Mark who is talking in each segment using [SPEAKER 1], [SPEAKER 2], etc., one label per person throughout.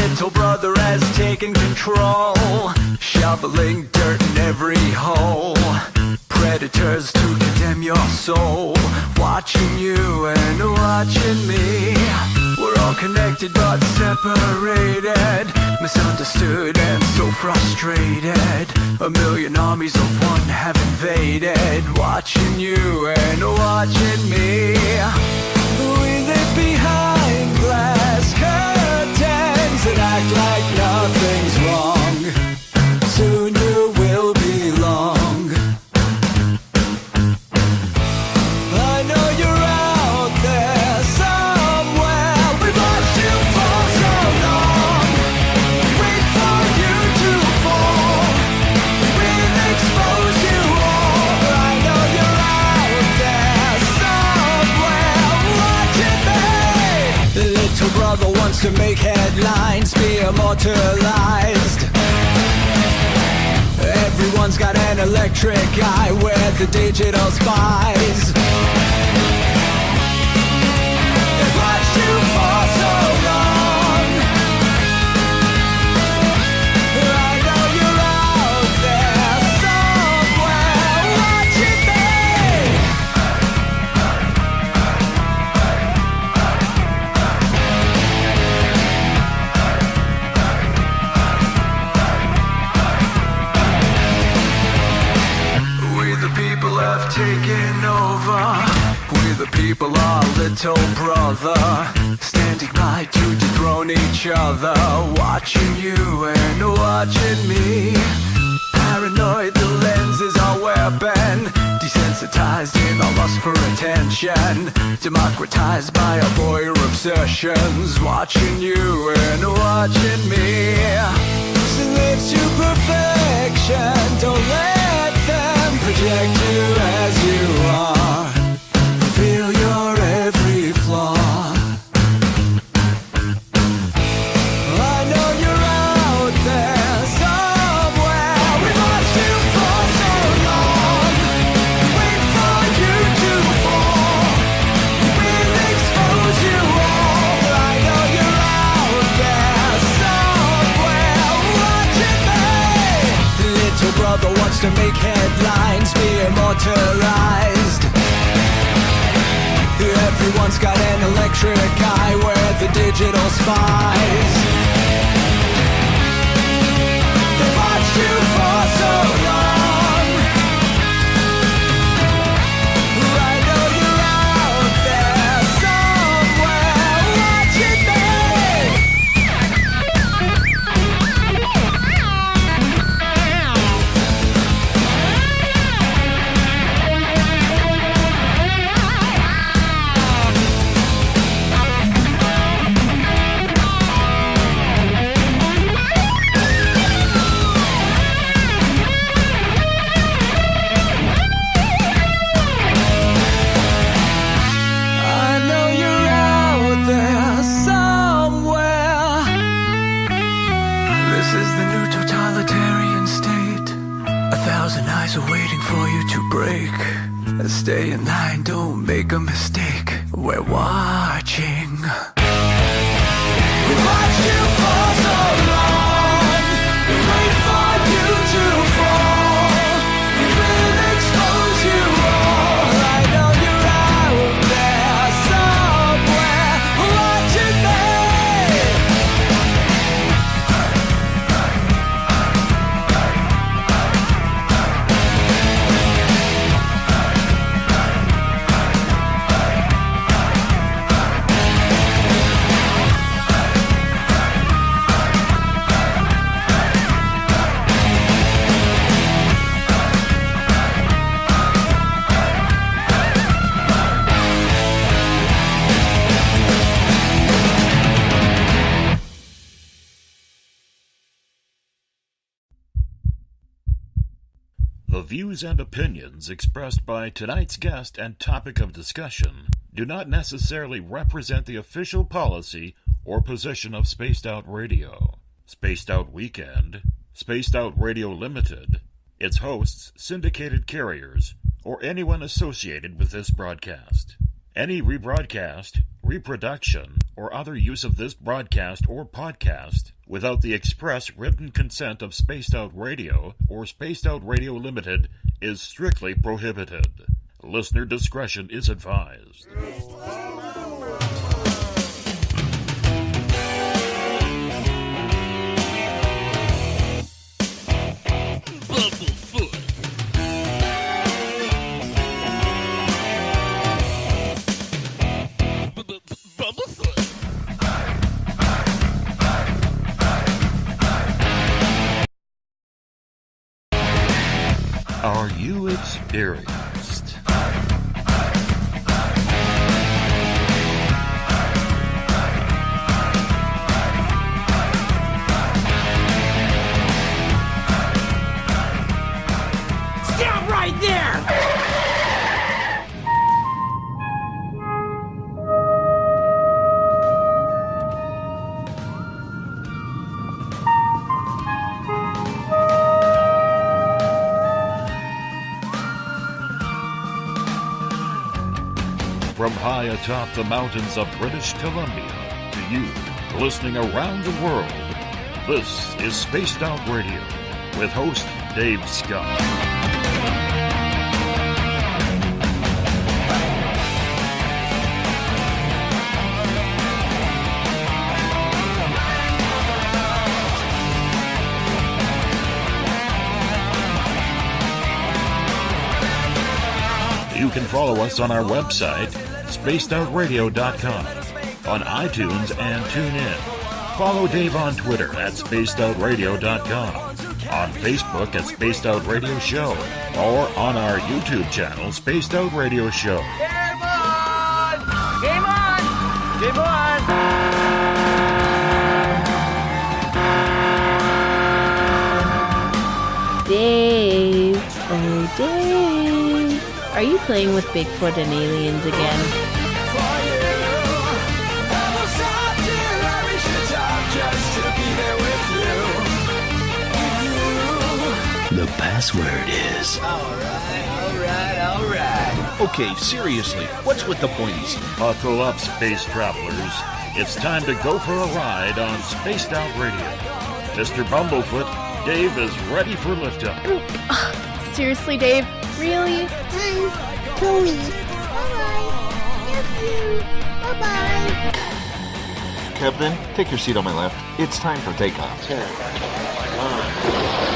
[SPEAKER 1] little brother has taken control, shoveling dirt in every hole. Predators to condemn your soul, watching you and watching me. We're all connected but separated, misunderstood and so frustrated. A million armies of one have invaded, watching you and watching me. We live behind glass curtains and act like nothing's wrong. Soon you will belong. I know you're out there somewhere. We've watched you for so long. Wait for you to fall. We'll expose you all. I know you're out there somewhere watching me. The little brother wants to make headlines, be immortalized. Everyone's got an electric eye with the digital spies. They've watched you for so long. I know you're out there somewhere watching me. We the people have taken over. We the people are little brother, standing by to dethrone each other, watching you and watching me. Paranoid, the lens is our weapon, desensitized in our lust for attention, democratized by our voyeur obsessions, watching you and watching me. Slaves to perfection, don't let them project you as you are. Feel your every flaw. I know you're out there somewhere. We've watched you for so long. Wait for you to fall. We'll expose you all. I know you're out there somewhere watching me. Little brother wants to make headlines, be immortalized. Everyone's got an electric eye with the digital spies. They've watched you for so long. I know you're out there somewhere watching me. I know you're out there somewhere. This is the new totalitarian state. 1,000 eyes are waiting for you to break. Stay in line, don't make a mistake. We're watching. We've watched you for so long. We wait for you to fall. We will expose you all. I know you're out there somewhere watching me.
[SPEAKER 2] The views and opinions expressed by tonight's guest and topic of discussion do not necessarily represent the official policy or position of Spaced Out Radio, Spaced Out Weekend, Spaced Out Radio Limited, its hosts, syndicated carriers, or anyone associated with this broadcast. Any rebroadcast, reproduction, or other use of this broadcast or podcast without the express written consent of Spaced Out Radio or Spaced Out Radio Limited is strictly prohibited. Listener discretion is advised. Are you experienced?
[SPEAKER 3] Stop right there!
[SPEAKER 2] From high atop the mountains of British Columbia to you, listening around the world, this is Spaced Out Radio with host Dave Scott. You can follow us on our website, spacedoutradio.com, on iTunes and TuneIn. Follow Dave on Twitter at spacedoutradio.com, on Facebook at Spaced Out Radio Show, or on our YouTube channel, Spaced Out Radio Show.
[SPEAKER 3] Game on! Game on! Game on!
[SPEAKER 4] Dave, oh Dave, are you playing with Bigfoot and aliens again?
[SPEAKER 5] The password is...
[SPEAKER 3] Alright.
[SPEAKER 5] Okay, seriously, what's with the pointies?
[SPEAKER 2] Buckle up, space travelers. It's time to go for a ride on Spaced Out Radio. Mr. Bumblefoot, Dave is ready for liftoff.
[SPEAKER 4] Seriously, Dave? Really?
[SPEAKER 6] Hi, Chloe. Bye-bye. Love you. Bye-bye.
[SPEAKER 7] Captain, take your seat on my left. It's time for takeoff.
[SPEAKER 8] 10, 9,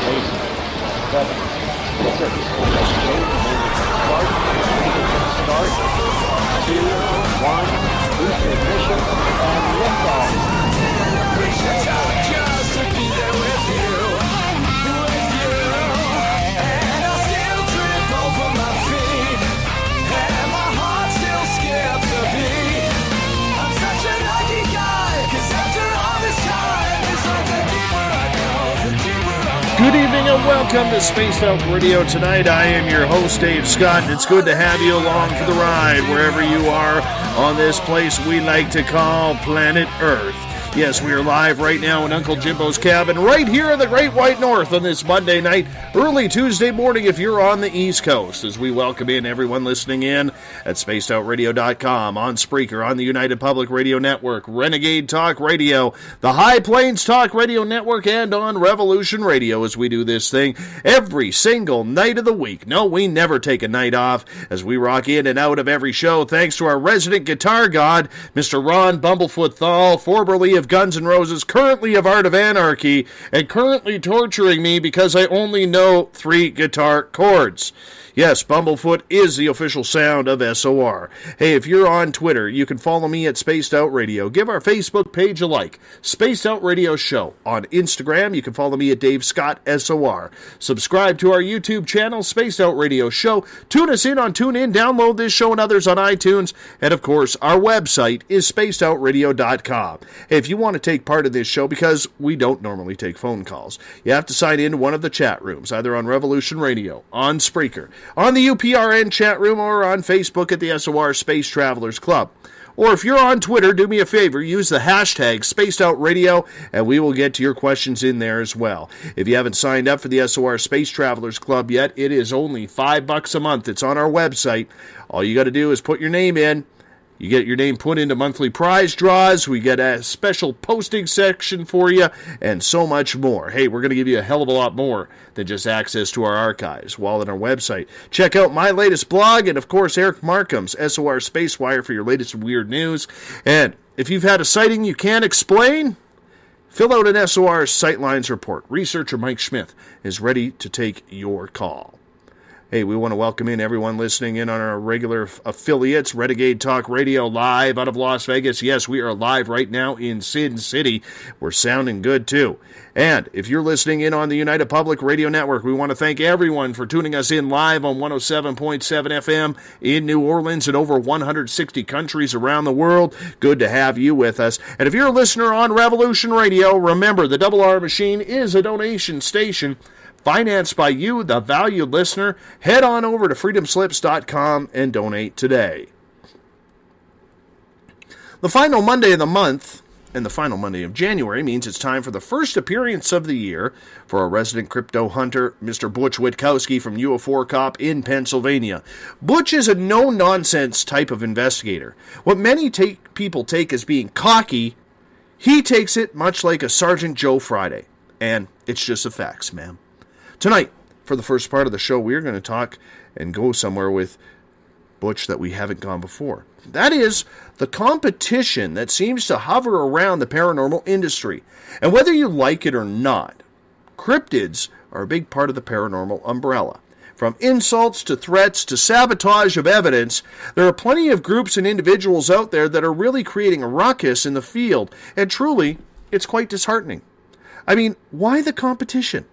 [SPEAKER 8] 8, 7, 6, start, 2, 1, boost ignition, and liftoff.
[SPEAKER 1] Just to be there with you, and I still trip over my feet, and my heart still skips a beat. I'm such a lucky guy, 'cause after all this time, it's like the deeper I go, the deeper I fall.
[SPEAKER 9] Good evening and welcome to Spaced Out Radio. Tonight I am your host, Dave Scott, and it's good to have you along for the ride wherever you are on this place we like to call planet Earth. Yes, we are live right now in Uncle Jimbo's cabin right here in the Great White North on this Monday night, early Tuesday morning if you're on the East Coast, as we welcome in everyone listening in at spacedoutradio.com, on Spreaker, on the United Public Radio Network, Renegade Talk Radio, the High Plains Talk Radio Network, and on Revolution Radio as we do this thing every single night of the week. No, we never take a night off as we rock in and out of every show thanks to our resident guitar god, Mr. Ron Bumblefoot Thal, formerly of Guns N' Roses, currently of Art of Anarchy, and currently torturing me because I only know 3 guitar chords. Yes, Bumblefoot is the official sound of SOR. Hey, if you're on Twitter, you can follow me at Spaced Out Radio. Give our Facebook page a like, Spaced Out Radio Show. On Instagram, you can follow me at Dave Scott SOR. Subscribe to our YouTube channel, Spaced Out Radio Show. Tune us in on TuneIn. Download this show and others on iTunes. And, of course, our website is spacedoutradio.com. Hey, if you want to take part in this show, because we don't normally take phone calls, you have to sign into one of the chat rooms, either on Revolution Radio, on Spreaker, on the UPRN chat room, or on Facebook at the SOR Space Travelers Club. Or if you're on Twitter, do me a favor, use the hashtag Spaced Out Radio, and we will get to your questions in there as well. If you haven't signed up for the SOR Space Travelers Club yet, it is only $5 a month. It's on our website. All you got to do is put your name in. You get your name put into monthly prize draws. We get a special posting section for you, and so much more. Hey, we're going to give you a hell of a lot more than just access to our archives while on our website. Check out my latest blog, and of course Eric Markham's SOR Spacewire for your latest weird news. And if you've had a sighting you can't explain, fill out an SOR Sightlines report. Researcher Mike Schmidt is ready to take your call. Hey, we want to welcome in everyone listening in on our regular affiliates, Renegade Talk Radio, live out of Las Vegas. Yes, we are live right now in Sin City. We're sounding good, too. And if you're listening in on the United Public Radio Network, we want to thank everyone for tuning us in live on 107.7 FM in New Orleans and over 160 countries around the world. Good to have you with us. And if you're a listener on Revolution Radio, remember the Double R Machine is a donation station financed by you, the valued listener. Head on over to freedomslips.com and donate today. The final Monday of the month and the final Monday of January means it's time for the first appearance of the year for our resident crypto hunter, Mr. Butch Witkowski from UFO Cop in Pennsylvania. Butch is a no-nonsense type of investigator. What many people take as being cocky, he takes it much like a Sergeant Joe Friday. And it's just the facts, ma'am. Tonight, for the first part of the show, we're going to talk and go somewhere with Butch that we haven't gone before. That is the competition that seems to hover around the paranormal industry. And whether you like it or not, cryptids are a big part of the paranormal umbrella. From insults to threats to sabotage of evidence, there are plenty of groups and individuals out there that are really creating a ruckus in the field. And truly, it's quite disheartening. I mean, why the competition?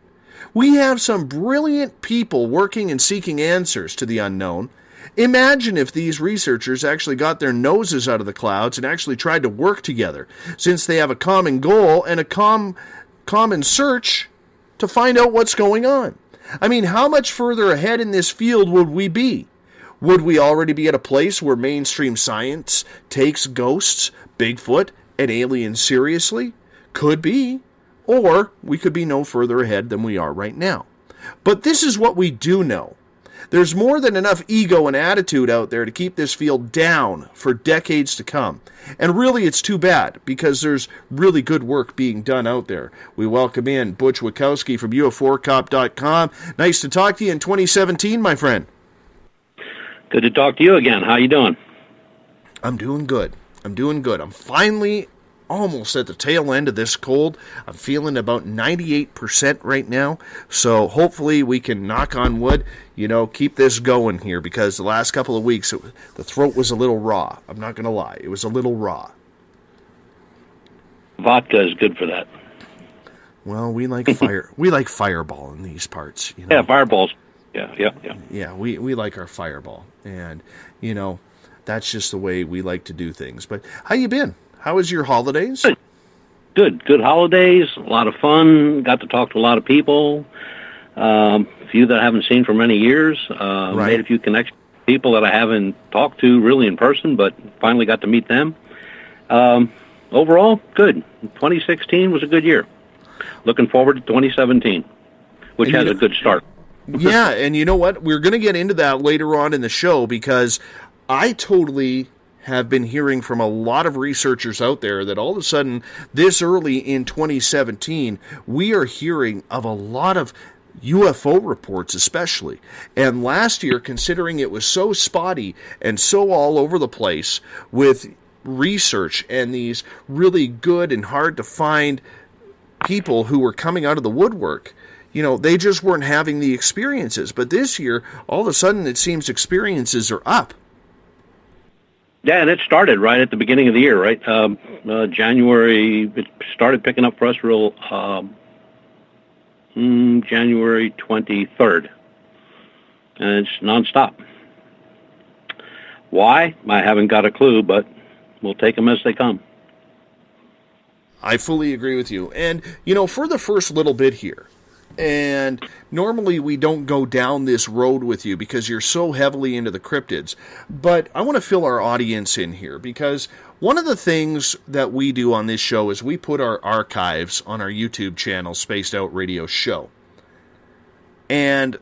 [SPEAKER 9] We have some brilliant people working and seeking answers to the unknown. Imagine if these researchers actually got their noses out of the clouds and actually tried to work together, since they have a common goal and a common search to find out what's going on. I mean, how much further ahead in this field would we be? Would we already be at a place where mainstream science takes ghosts, Bigfoot, and aliens seriously? Could be. Or we could be no further ahead than we are right now. But this is what we do know. There's more than enough ego and attitude out there to keep this field down for decades to come. And really, it's too bad, because there's really good work being done out there. We welcome in Butch Witkowski from UFOcop.com. Nice to talk to you in 2017, my friend.
[SPEAKER 10] Good to talk to you again. How you doing?
[SPEAKER 9] I'm doing good. I'm finally almost at the tail end of this cold. I'm feeling about 98% right now. So hopefully we can, knock on wood, keep this going here, because the last couple of weeks the throat was a little raw. I'm not going to lie. It was a little raw.
[SPEAKER 10] Vodka is good for that.
[SPEAKER 9] Well, we like we like Fireball in these parts.
[SPEAKER 10] Yeah, Fireballs. Yeah.
[SPEAKER 9] Yeah, we like our Fireball. And, that's just the way we like to do things. But how you been? How was your holidays?
[SPEAKER 10] Good holidays, a lot of fun, got to talk to a lot of people, a few that I haven't seen for many years,
[SPEAKER 9] Right.
[SPEAKER 10] Made a few connections with people that I haven't talked to really in person, but finally got to meet them. Overall, good. 2016 was a good year. Looking forward to 2017, which has a good start.
[SPEAKER 9] Yeah, and you know what? We're going to get into that later on in the show, because I totally have been hearing from a lot of researchers out there that all of a sudden, this early in 2017, we are hearing of a lot of UFO reports especially. And last year, considering it was so spotty and so all over the place with research and these really good and hard to find people who were coming out of the woodwork, they just weren't having the experiences. But this year, all of a sudden, it seems experiences are up.
[SPEAKER 10] Yeah, and it started right at the beginning of the year, right? January, it started picking up for us real January 23rd. And it's nonstop. Why? I haven't got a clue, but we'll take them as they come.
[SPEAKER 9] I fully agree with you. And, for the first little bit here, and normally we don't go down this road with you because you're so heavily into the cryptids, but I want to fill our audience in here, because one of the things that we do on this show is we put our archives on our YouTube channel, Spaced Out Radio Show. And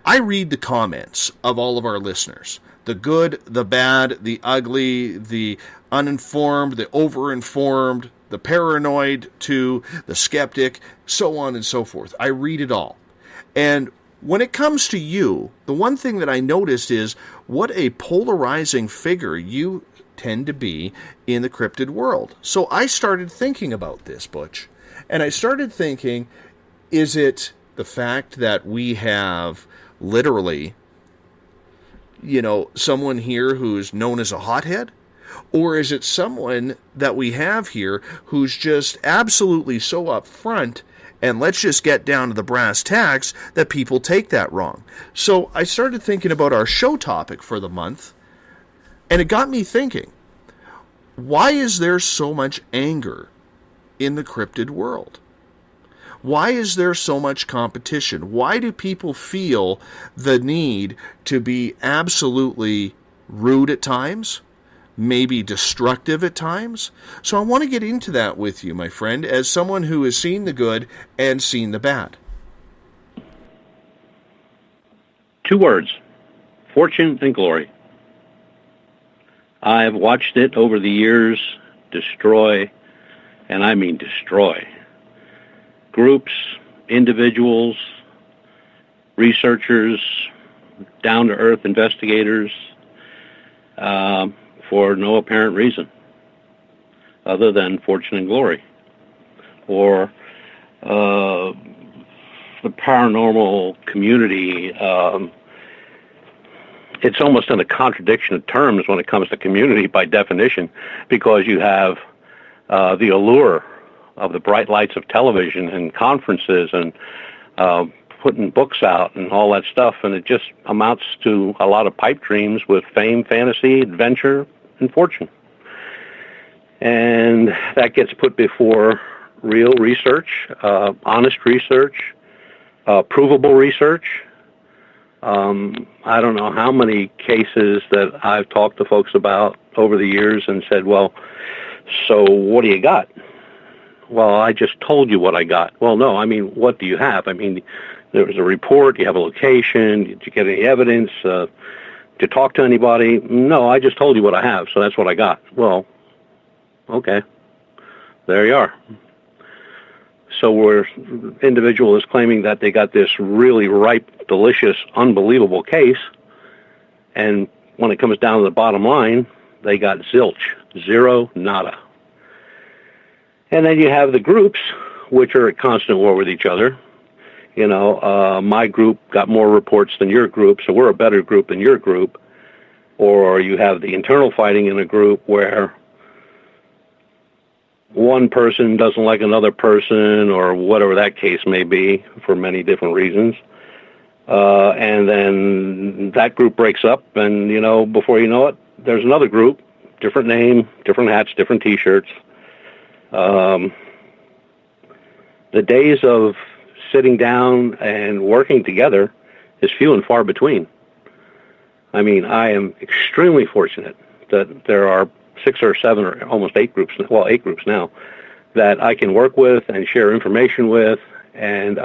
[SPEAKER 9] I read the comments of all of our listeners. The good, the bad, the ugly, the uninformed, the overinformed, the paranoid to the skeptic, so on and so forth. I read it all. And when it comes to you, the one thing that I noticed is what a polarizing figure you tend to be in the cryptid world. So I started thinking about this, Butch. And I started thinking, is it the fact that we have literally, someone here who's known as a hothead? Or is it someone that we have here who's just absolutely so upfront, and let's just get down to the brass tacks, that people take that wrong? So I started thinking about our show topic for the month, and it got me thinking, why is there so much anger in the cryptid world? Why is there so much competition? Why do people feel the need to be absolutely rude at times? Maybe destructive at times? So I want to get into that with you, my friend, as someone who has seen the good and seen the bad.
[SPEAKER 10] 2 words: fortune and glory. I've watched it over the years destroy, and I mean destroy, groups, individuals, researchers, down-to-earth investigators, for no apparent reason other than fortune and glory, or the paranormal community. It's almost in a contradiction of terms when it comes to community by definition, because you have the allure of the bright lights of television and conferences and putting books out and all that stuff, and it just amounts to a lot of pipe dreams with fame, fantasy, adventure, and fortune. And that gets put before real research, honest research, provable research. I don't know how many cases that I've talked to folks about over the years and said, well, so what do you got? Well, I just told you what I got. Well, no, I mean, what do you have? I mean, there was a report, you have a location, did you get any evidence, did you talk to anybody? No, I just told you what I have, so that's what I got. Well, okay, there you are. So where individual is claiming that they got this really ripe, delicious, unbelievable case, and when it comes down to the bottom line, they got zilch, zero, nada. And then you have the groups, which are at constant war with each other. My group got more reports than your group, so we're a better group than your group. Or you have the internal fighting in a group where one person doesn't like another person, or whatever that case may be, for many different reasons. And then that group breaks up, and, before you know it, there's another group, different name, different hats, different T-shirts. The days of sitting down and working together is few and far between. I mean, I am extremely fortunate that there are 6 or 7 or almost 8 groups, 8 groups now, that I can work with and share information with, and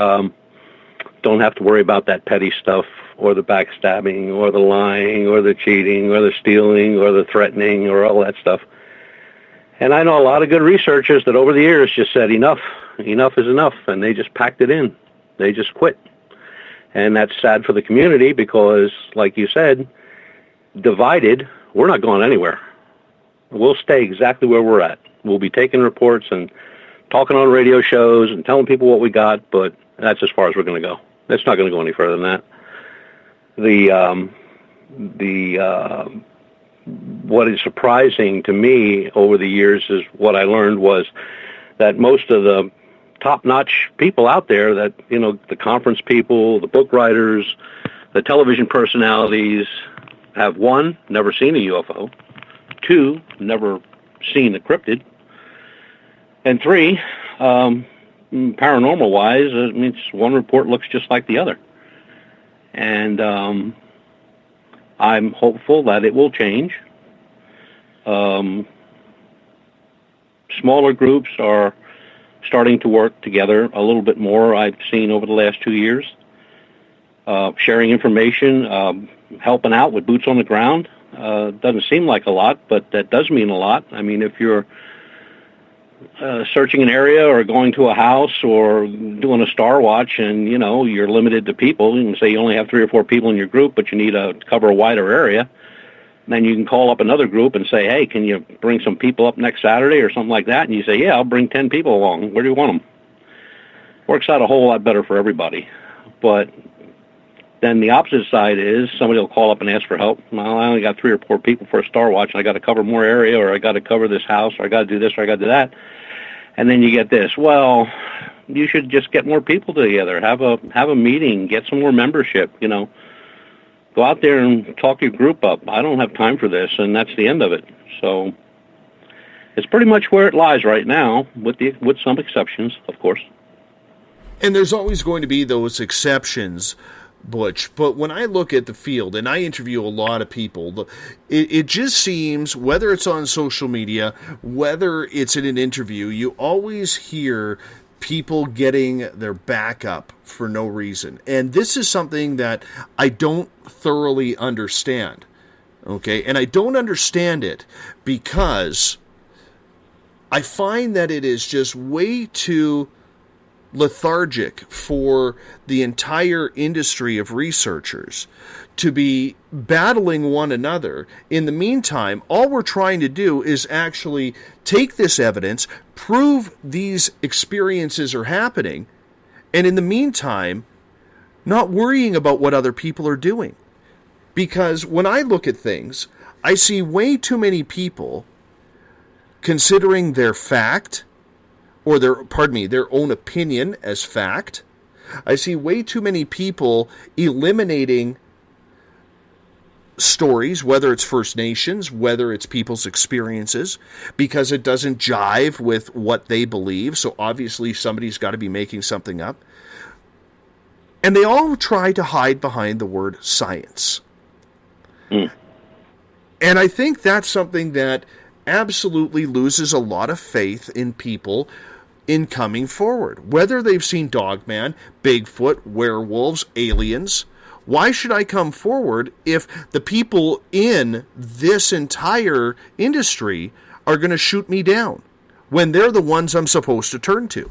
[SPEAKER 10] don't have to worry about that petty stuff, or the backstabbing, or the lying, or the cheating, or the stealing, or the threatening, or all that stuff. And I know a lot of good researchers that over the years just said, enough is enough, and they just packed it in. They just quit. And that's sad for the community because, like you said, divided, we're not going anywhere. We'll stay exactly where we're at. We'll be taking reports and talking on radio shows and telling people what we got, but that's as far as we're going to go. It's not going to go any further than that. What is surprising to me over the years is what I learned was that most of the top-notch people out there, that, the conference people, the book writers, the television personalities, have 1, never seen a UFO, 2, never seen a cryptid, and 3, paranormal-wise, it means one report looks just like the other. And I'm hopeful that it will change. Smaller groups are starting to work together a little bit more, I've seen over the last 2 years. sharing information, helping out with boots on the ground. Doesn't seem like a lot, but that does mean a lot. I mean, if you're searching an area or going to a house or doing a star watch and, you know, you're limited to people, you can say you only have 3 or 4 people in your group, but you need to cover a wider area. Then you can call up another group and say, hey, can you bring some people up next Saturday or something like that? And you say, yeah, I'll bring 10 people along. Where do you want them? Works out a whole lot better for everybody. But then the opposite side is somebody will call up and ask for help. Well, I only got 3 or 4 people for a star watch, and I got to cover more area, or I got to cover this house, or I got to do this, or I got to do that. And then you get this. Well, you should just get more people together, have a meeting, get some more membership. You know, go out there and talk your group up. I don't have time for this, and that's the end of it. So it's pretty much where it lies right now, with some exceptions, of course.
[SPEAKER 9] And there's always going to be those exceptions, Butch, but when I look at the field, and I interview a lot of people, it just seems, whether it's on social media, whether it's in an interview, you always hear people getting their back up for no reason. And this is something that I don't thoroughly understand, okay? And I don't understand it because I find that it is just way too lethargic for the entire industry of researchers to be battling one another. In the meantime, all we're trying to do is actually take this evidence, prove these experiences are happening, and in the meantime, not worrying about what other people are doing. Because when I look at things, I see way too many people considering their fact, or their own opinion as fact. I see way too many people eliminating stories, whether it's First Nations, whether it's people's experiences, because it doesn't jive with what they believe. So obviously somebody's got to be making something up. And they all try to hide behind the word science. And I think that's something that absolutely loses a lot of faith in people in coming forward. Whether they've seen Dogman, Bigfoot, werewolves, aliens, why should I come forward if the people in this entire industry are going to shoot me down when they're the ones I'm supposed to turn to?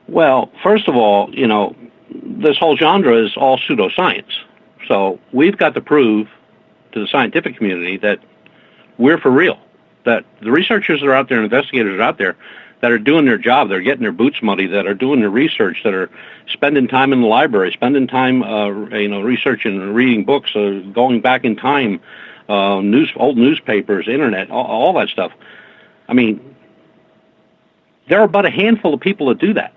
[SPEAKER 10] Well, first of all, you know, this whole genre is all pseudoscience. So we've got to prove to the scientific community that we're for real, that the researchers that are out there, investigators that are out there, that are doing their job, they're getting their boots muddy, that are doing their research, that are spending time in the library, spending time, researching and reading books, going back in time, old newspapers, internet, all that stuff. I mean, there are but a handful of people that do that.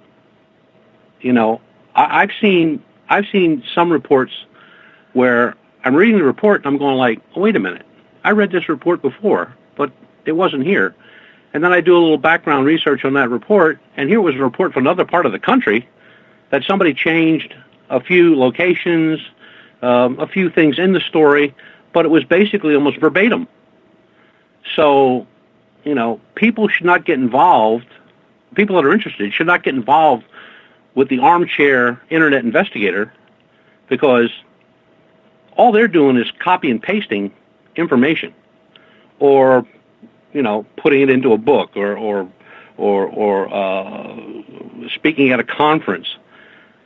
[SPEAKER 10] You know, I've seen some reports where I'm reading the report and I'm going like, oh, wait a minute, I read this report before, but it wasn't here. And then I do a little background research on that report, and here was a report from another part of the country that somebody changed a few locations, a few things in the story, but it was basically almost verbatim. So, you know, people should not get involved, people that are interested should not get involved with the armchair internet investigator, because all they're doing is copy and pasting information, or, you know, putting it into a book, or speaking at a conference.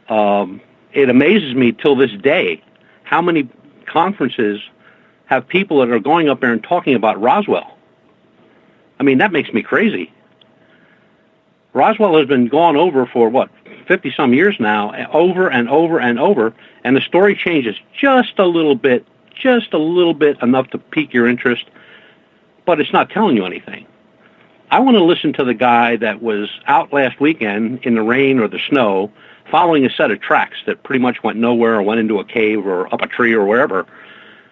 [SPEAKER 10] It amazes me till this day how many conferences have people that are going up there and talking about Roswell. I mean, that makes me crazy. Roswell has been gone over for, 50-some years now, over and over and over, and the story changes just a little bit, enough to pique your interest, but it's not telling you anything. I want to listen to the guy that was out last weekend in the rain or the snow following a set of tracks that pretty much went nowhere or went into a cave or up a tree or wherever.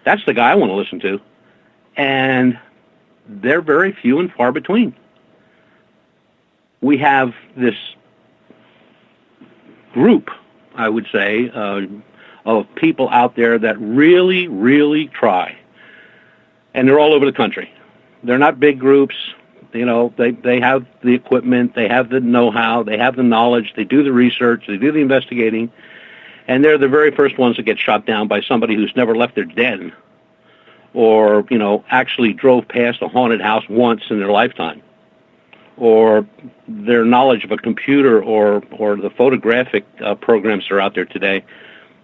[SPEAKER 10] That's the guy I want to listen to. And they're very few and far between. We have this group, I would say, of people out there that really, really try. And they're all over the country. They're not big groups. You know, they have the equipment, they have the know-how, they have the knowledge, they do the research, they do the investigating, and they're the very first ones that get shot down by somebody who's never left their den or, you know, actually drove past a haunted house once in their lifetime, or their knowledge of a computer or the photographic programs that are out there today.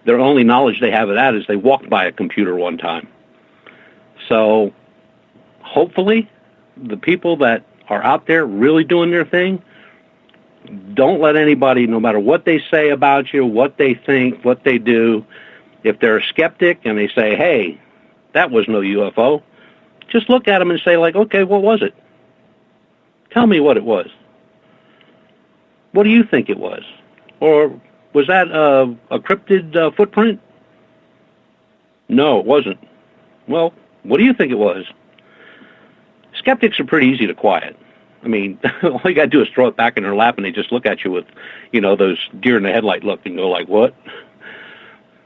[SPEAKER 10] Their only knowledge they have of that is they walked by a computer one time. So hopefully the people that are out there really doing their thing, don't let anybody, no matter what they say about you, what they think, what they do, if they're a skeptic and they say, hey, that was no UFO, just look at them and say, like, okay, what was it? Tell me what it was. What do you think it was? Or was that a cryptid footprint? No, it wasn't. Well, what do you think it was? Skeptics are pretty easy to quiet. I mean, all you got to do is throw it back in their lap and they just look at you with, you know, those deer in the headlight look and go like, what?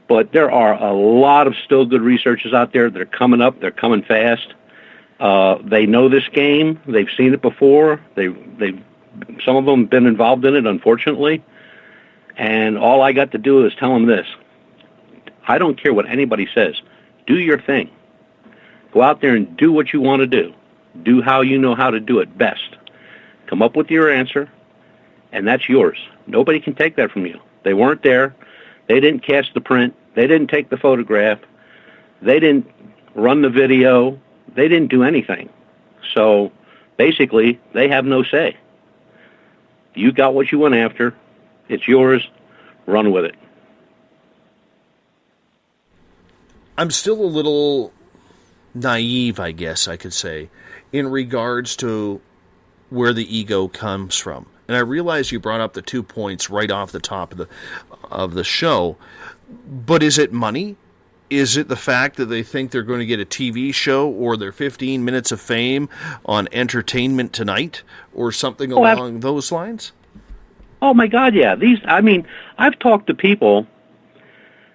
[SPEAKER 10] But there are a lot of still good researchers out there that are coming up. They're coming fast. They know this game. They've seen it before. Some of them have been involved in it, unfortunately. And all I got to do is tell them this. I don't care what anybody says. Do your thing. Go out there and do what you want to do. Do how you know how to do it best. Come up with your answer, and that's yours. Nobody can take that from you. They weren't there. They didn't cast the print. They didn't take the photograph. They didn't run the video. They didn't do anything. So basically, they have no say. You got what you went after. It's yours. Run with it.
[SPEAKER 9] I'm still a little naive, I guess I could say, in regards to where the ego comes from. And I realize you brought up the 2 points right off the top of the show, but is it money? Is it the fact that they think they're going to get a TV show or their 15 minutes of fame on Entertainment Tonight or something along those lines?
[SPEAKER 10] Oh my God, yeah. I've talked to people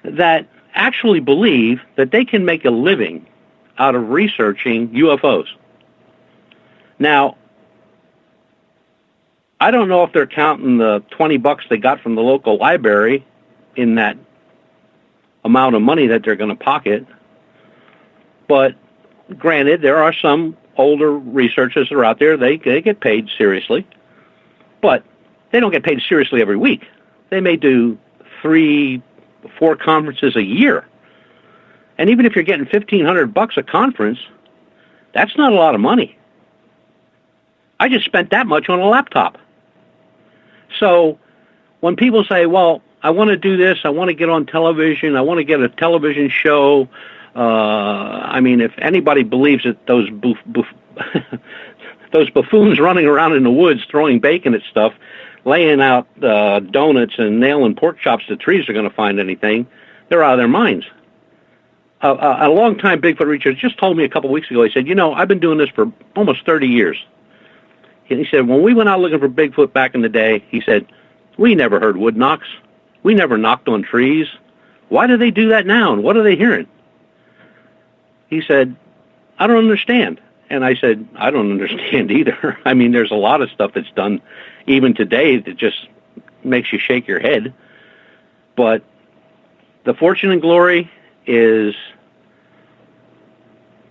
[SPEAKER 10] that actually believe that they can make a living out of researching UFOs. Now, I don't know if they're counting the $20 they got from the local library in that amount of money that they're going to pocket. But granted, there are some older researchers that are out there. They get paid seriously, but they don't get paid seriously every week. They may do 3-4 conferences a year. And even if you're getting $1,500 a conference, that's not a lot of money. I just spent that much on a laptop. So when people say, well, I want to do this, I want to get on television, I want to get a television show, if anybody believes that those those buffoons running around in the woods throwing bacon at stuff, laying out donuts and nailing pork chops to trees are going to find anything, they're out of their minds. A long-time Bigfoot researcher just told me a couple weeks ago, he said, I've been doing this for almost 30 years. And he said, when we went out looking for Bigfoot back in the day, he said, we never heard wood knocks. We never knocked on trees. Why do they do that now, and what are they hearing? He said, I don't understand. And I said, I don't understand either. There's a lot of stuff that's done even today that just makes you shake your head. But the fortune and glory is,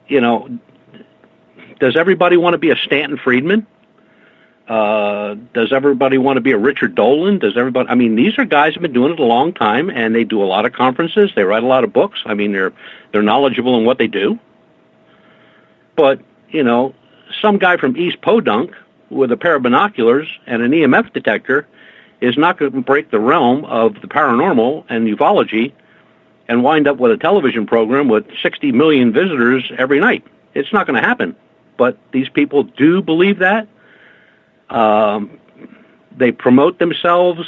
[SPEAKER 10] does everybody want to be a Stanton Friedman? Does everybody want to be a Richard Dolan? Does everybody? These are guys who've been doing it a long time, and they do a lot of conferences. They write a lot of books. They're knowledgeable in what they do. But some guy from East Podunk with a pair of binoculars and an EMF detector is not going to break the realm of the paranormal and ufology and wind up with a television program with 60 million visitors every night. It's not going to happen. But these people do believe that. They promote themselves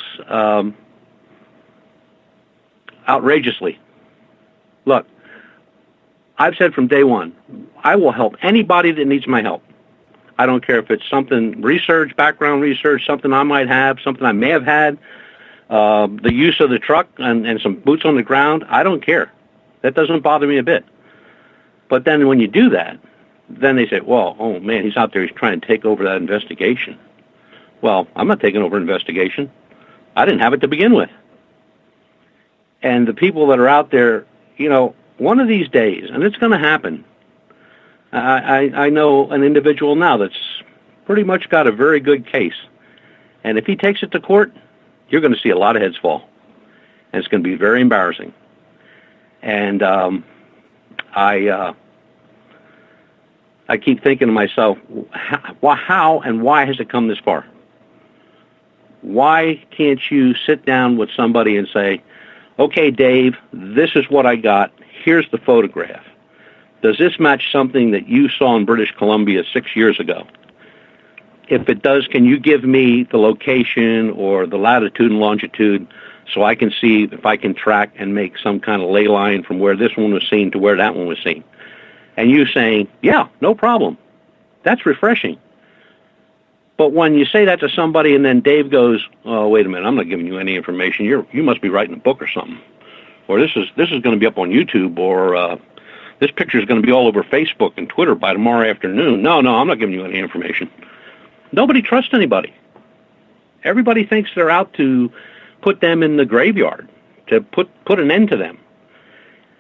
[SPEAKER 10] outrageously. Look, I've said from day one, I will help anybody that needs my help. I don't care if it's something research, background research, something I might have, something I may have had, the use of the truck and some boots on the ground. I don't care. That doesn't bother me a bit. But then when you do that, then they say, well, oh man, he's out there, he's trying to take over that investigation. Well, I'm not taking over investigation. I didn't have it to begin with. And the people that are out there, one of these days, and it's going to happen, I know an individual now that's pretty much got a very good case. And if he takes it to court, you're going to see a lot of heads fall. And it's going to be very embarrassing. And I keep thinking to myself, how and why has it come this far? Why can't you sit down with somebody and say, okay, Dave, this is what I got. Here's the photograph. Does this match something that you saw in British Columbia 6 years ago? If it does, can you give me the location or the latitude and longitude so I can see if I can track and make some kind of ley line from where this one was seen to where that one was seen? And you saying, yeah, no problem. That's refreshing. But when you say that to somebody and then Dave goes, oh, wait a minute, I'm not giving you any information. You must be writing a book or something. Or this is going to be up on YouTube, or this picture is going to be all over Facebook and Twitter by tomorrow afternoon. No, I'm not giving you any information. Nobody trusts anybody. Everybody thinks they're out to put them in the graveyard, to put an end to them.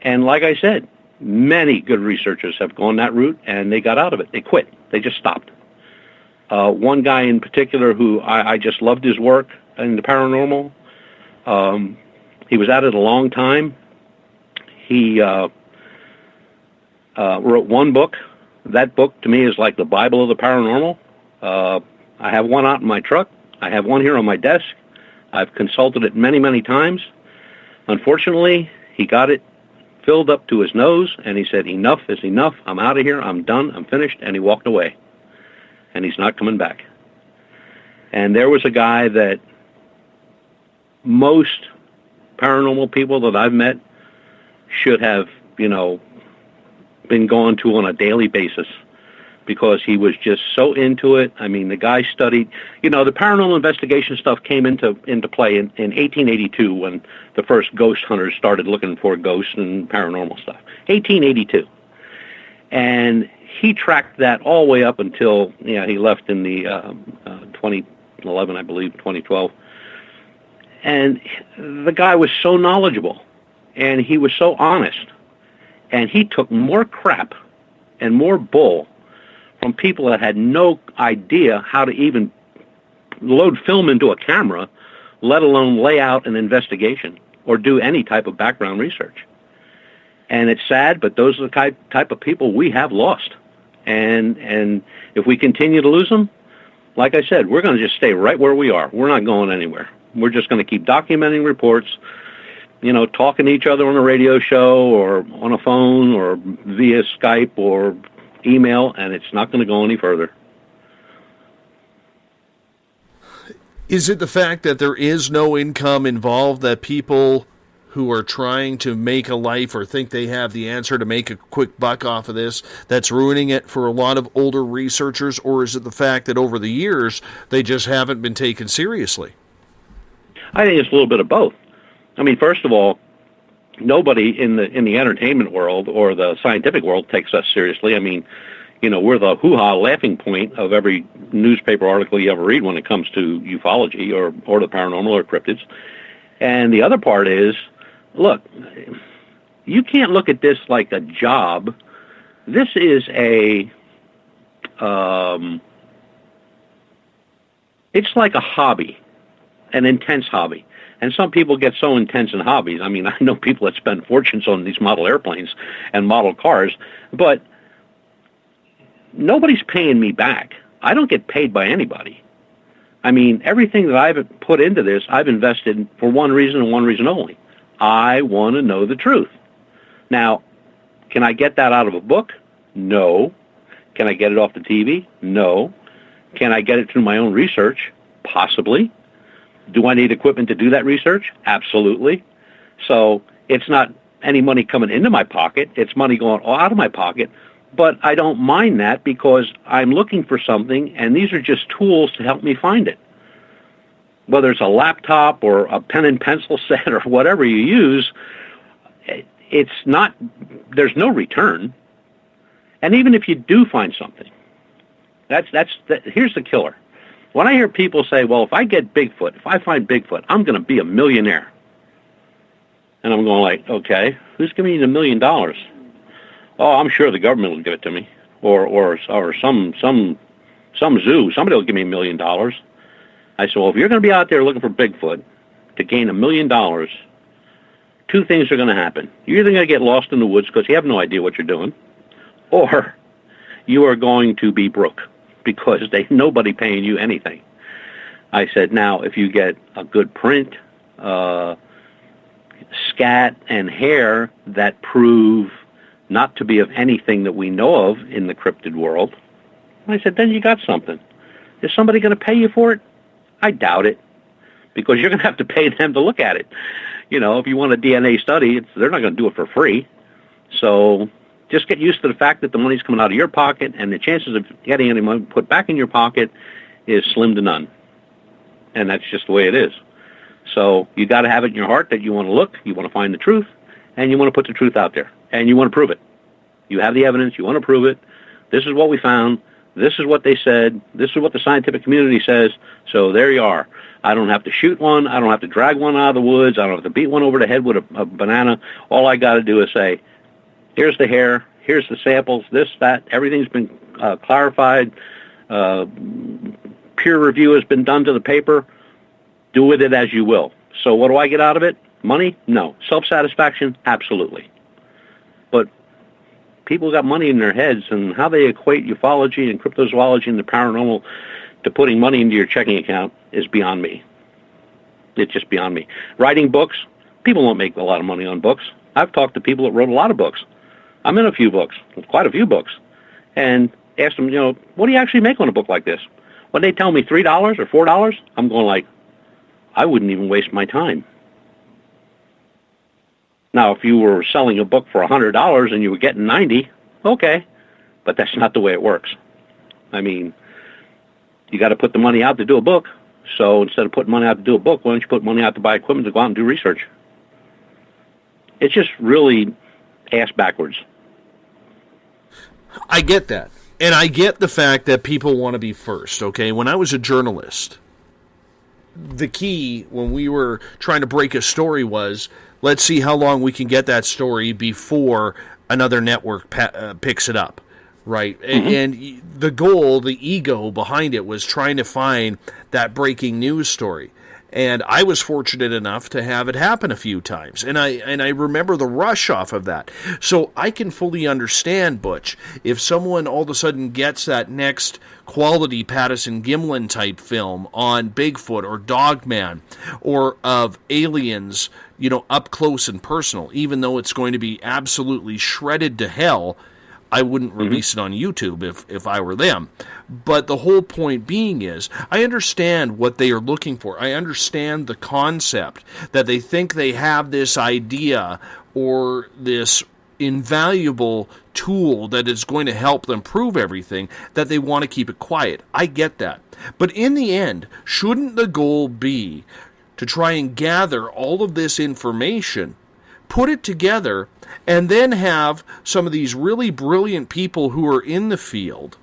[SPEAKER 10] And like I said, many good researchers have gone that route, and they got out of it. They quit. They just stopped. One guy in particular who I just loved his work in the paranormal. He was at it a long time. He wrote one book. That book to me is like the Bible of the paranormal. I have one out in my truck. I have one here on my desk. I've consulted it many, many times. Unfortunately, he got it filled up to his nose, and he said, enough is enough. I'm out of here. I'm done. I'm finished. And he walked away. And he's not coming back. And there was a guy that most paranormal people that I've met should have, been going to on a daily basis, because he was just so into it. I mean, the guy studied, the paranormal investigation stuff came into play in 1882 when the first ghost hunters started looking for ghosts and paranormal stuff. 1882. And he tracked that all the way up until, he left in the 2011, I believe, 2012. And the guy was so knowledgeable, and he was so honest, and he took more crap and more bull from people that had no idea how to even load film into a camera, let alone lay out an investigation or do any type of background research. And it's sad, but those are the type of people we have lost. And if we continue to lose them, like I said, we're going to just stay right where we are. We're not going anywhere. We're just going to keep documenting reports, talking to each other on a radio show or on a phone or via Skype or email, and it's not going to go any further.
[SPEAKER 9] Is it the fact that there is no income involved, that people who are trying to make a life or think they have the answer to make a quick buck off of this, that's ruining it for a lot of older researchers? Or is it the fact that over the years they just haven't been taken seriously?
[SPEAKER 10] I think it's a little bit of both. I mean, first of all, nobody in the entertainment world or the scientific world takes us seriously. I mean, we're the hoo-ha laughing point of every newspaper article you ever read when it comes to ufology or the paranormal or cryptids. And the other part is, look, you can't look at this like a job. This is it's like a hobby, an intense hobby. And some people get so intense in hobbies. I mean, I know people that spend fortunes on these model airplanes and model cars, but nobody's paying me back. I don't get paid by anybody. I mean, everything that I've put into this, I've invested for one reason and one reason only. I want to know the truth. Now, can I get that out of a book? No. Can I get it off the TV? No. Can I get it through my own research? Possibly. Do I need equipment to do that research? Absolutely. So it's not any money coming into my pocket. It's money going out of my pocket. But I don't mind that because I'm looking for something, and these are just tools to help me find it. Whether it's a laptop or a pen and pencil set or whatever you use, it's not, there's no return. And even if you do find something, here's the killer. When I hear people say, well, if I get Bigfoot, if I find Bigfoot, I'm going to be a millionaire. And I'm going like, okay, who's giving you $1 million? Oh, I'm sure the government will give it to me. Or some zoo, somebody will give me $1 million. I said, well, if you're going to be out there looking for Bigfoot to gain $1 million, two things are going to happen. You're either going to get lost in the woods because you have no idea what you're doing, or you are going to be broke because nobody paying you anything. I said, now, if you get a good print, scat, and hair that prove not to be of anything that we know of in the cryptid world, I said, then you got something. Is somebody going to pay you for it? I doubt it, because you're going to have to pay them to look at it. You know, if you want a DNA study, they're not going to do it for free. So just get used to the fact that the money's coming out of your pocket, and the chances of getting any money put back in your pocket is slim to none. And that's just the way it is. So you got to have it in your heart that you want to look, you want to find the truth, and you want to put the truth out there, and you want to prove it. You have the evidence, you want to prove it. This is what we found. This is what they said. This is what the scientific community says. So there you are. I don't have to shoot one. I don't have to drag one out of the woods. I don't have to beat one over the head with a banana. All I got to do is say, here's the hair, here's the samples, this, that. Everything's been clarified. Peer review has been done to the paper. Do with it as you will. So what do I get out of it? Money? No. Self-satisfaction? Absolutely. But people got money in their heads, and how they equate ufology and cryptozoology and the paranormal to putting money into your checking account is beyond me. It's just beyond me. Writing books, people don't make a lot of money on books. I've talked to people that wrote a lot of books. I'm in a few books, quite a few books, and asked them, what do you actually make on a book like this? When they tell me $3 or $4, I'm going like, I wouldn't even waste my time. Now, if you were selling a book for $100 and you were getting 90, okay, but that's not the way it works. I mean, you got to put the money out to do a book. So instead of putting money out to do a book, why don't you put money out to buy equipment to go out and do research? It's just really ass backwards.
[SPEAKER 9] I get that. And I get the fact that people want to be first, okay? When I was a journalist, the key when we were trying to break a story was, let's see how long we can get that story before another network picks it up, right? Mm-hmm. And the goal, the ego behind it was trying to find that breaking news story. And I was fortunate enough to have it happen a few times. And I remember the rush off of that. So I can fully understand, Butch, if someone all of a sudden gets that next quality Patterson Gimlin type film on Bigfoot or Dogman or of aliens, up close and personal, even though it's going to be absolutely shredded to hell, I wouldn't release it on YouTube if I were them. But the whole point being is, I understand what they are looking for. I understand the concept that they think they have this idea or this invaluable tool that is going to help them prove everything, that they want to keep it quiet. I get that. But in the end, shouldn't the goal be to try and gather all of this information, put it together, and then have some of these really brilliant people who are in the field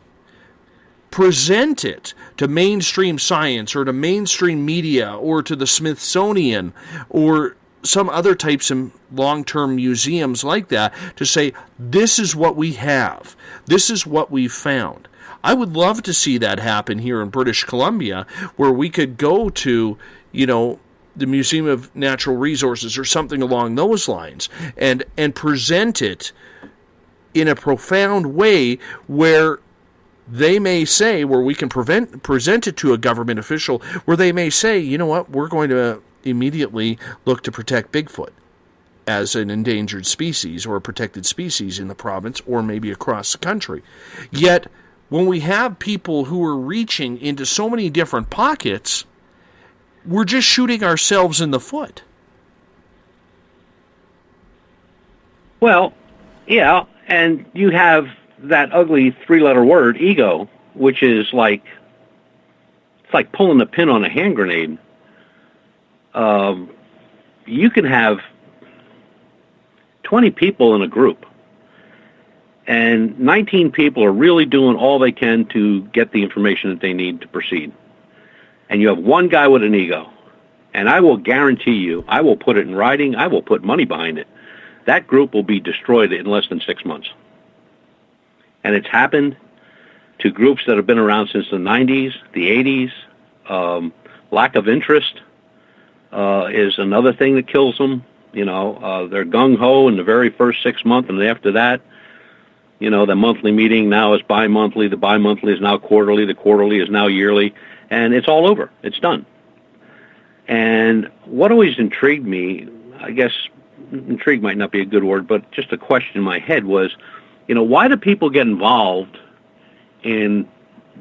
[SPEAKER 9] present it to mainstream science or to mainstream media or to the Smithsonian or some other types of long-term museums like that to say, this is what we have. This is what we've found. I would love to see that happen here in British Columbia, where we could go to, the Museum of Natural Resources or something along those lines and present it in a profound way where they may say, where we can present it to a government official, where they may say, you know what, we're going to immediately look to protect Bigfoot as an endangered species or a protected species in the province or maybe across the country. Yet, when we have people who are reaching into so many different pockets, we're just shooting ourselves in the foot.
[SPEAKER 10] Well, yeah, and you have that ugly three-letter word, ego, which is like, it's like pulling a pin on a hand grenade. You can have 20 people in a group, And 19 people are really doing all they can to get the information that they need to proceed. And you have one guy with an ego. And I will guarantee you, I will put it in writing, I will put money behind it, that group will be destroyed in less than 6 months. And it's happened to groups that have been around since the 90s, the 80s. Lack of interest is another thing that kills them. They're gung-ho in the very first 6 months, and after that, the monthly meeting now is bi-monthly, the bi-monthly is now quarterly, the quarterly is now yearly, and it's all over. It's done. And what always intrigued me, I guess intrigue might not be a good word, but just a question in my head was, why do people get involved in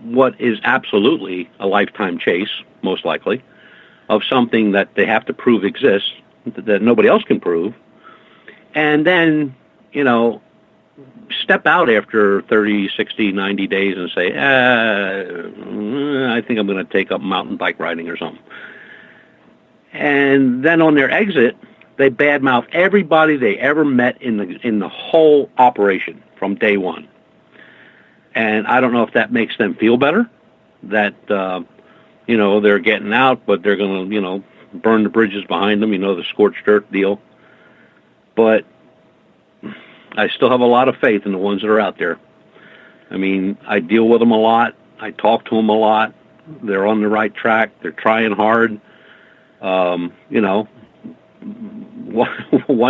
[SPEAKER 10] what is absolutely a lifetime chase, most likely, of something that they have to prove exists, that nobody else can prove, and then, step out after 30, 60, 90 days and say, I think I'm going to take up mountain bike riding or something. And then on their exit, they badmouth everybody they ever met in the whole operation from day one. And I don't know if that makes them feel better, that, they're getting out, but they're going to, burn the bridges behind them, the scorched earth deal. But I still have a lot of faith in the ones that are out there. I mean, I deal with them a lot. I talk to them a lot. They're on the right track. They're trying hard. One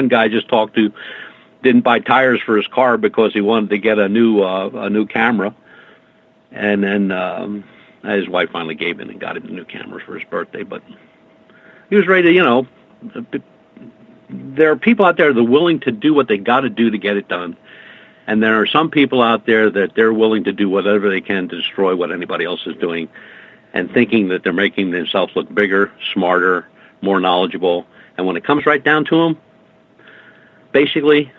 [SPEAKER 10] guy I just talked to didn't buy tires for his car because he wanted to get a new camera. And then his wife finally gave in and got him a new camera for his birthday. But he was ready to, there are people out there that are willing to do what they got to do to get it done. And there are some people out there that they're willing to do whatever they can to destroy what anybody else is doing, and thinking that they're making themselves look bigger, smarter, more knowledgeable. And when it comes right down to them, basically,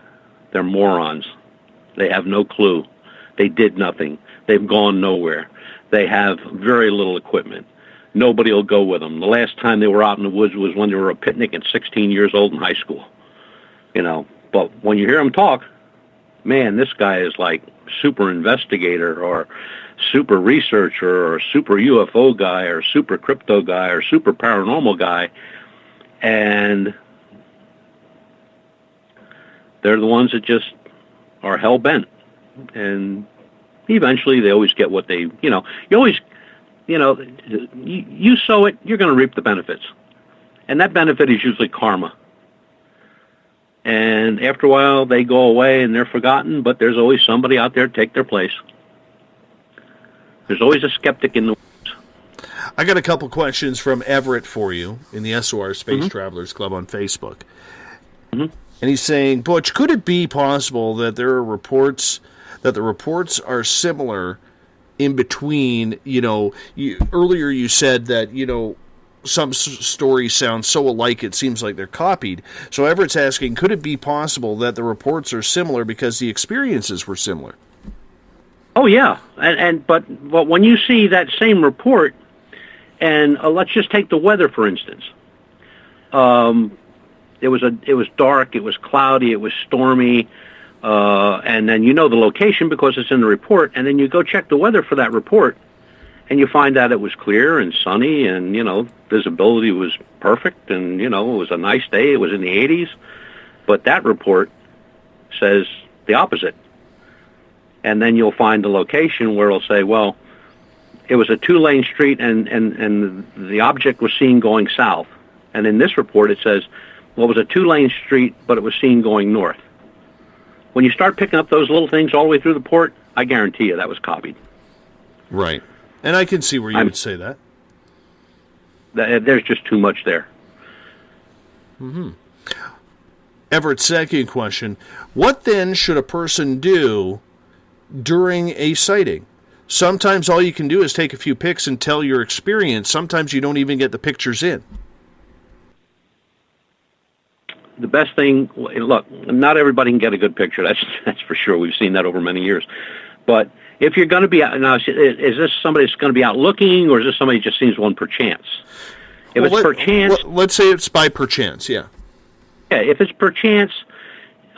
[SPEAKER 10] they're morons. They have no clue. They did nothing. They've gone nowhere. They have very little equipment. Nobody will go with them. The last time they were out in the woods was when they were a picnic at 16 years old in high school. But when you hear them talk, man, this guy is like super investigator or super researcher or super UFO guy or super crypto guy or super paranormal guy. And they're the ones that just are hell-bent. And eventually they always get what they, you always, you sow it, you're going to reap the benefits. And that benefit is usually karma. And after a while, they go away and they're forgotten, but there's always somebody out there to take their place. There's always a skeptic in the woods.
[SPEAKER 9] I got a couple questions from Everett for you in the SOR Space Travelers Club on Facebook. And he's saying, Butch, could it be possible that there are reports, that the reports are similar in between, earlier you said that, some stories sound so alike it seems like they're copied. So Everett's asking, could it be possible that the reports are similar because the experiences were similar?
[SPEAKER 10] Oh yeah, but when you see that same report, and let's just take the weather for instance. It was dark, it was cloudy, it was stormy, and then the location because it's in the report, and then you go check the weather for that report, and you find out it was clear and sunny, and visibility was perfect, and it was a nice day. It was in the 80s, but that report says the opposite. And then you'll find the location where it'll say, well, it was a 2-lane street, and the object was seen going south. And in this report, it says, well, it was a 2-lane street, but it was seen going north. When you start picking up those little things all the way through the port, I guarantee you that was copied.
[SPEAKER 9] Right. And I can see where you would say that.
[SPEAKER 10] There's just too much there.
[SPEAKER 9] Everett's second question, what then should a person do during a sighting? Sometimes all you can do is take a few pics and tell your experience. Sometimes you don't even get the pictures in.
[SPEAKER 10] The best thing, look, not everybody can get a good picture. That's for sure. We've seen that over many years. But if you're going to be out, now, is this somebody that's going to be out looking, or is this somebody who just sees one per chance? If it's per chance,
[SPEAKER 9] let's say it's by perchance, yeah.
[SPEAKER 10] Yeah, if it's per chance,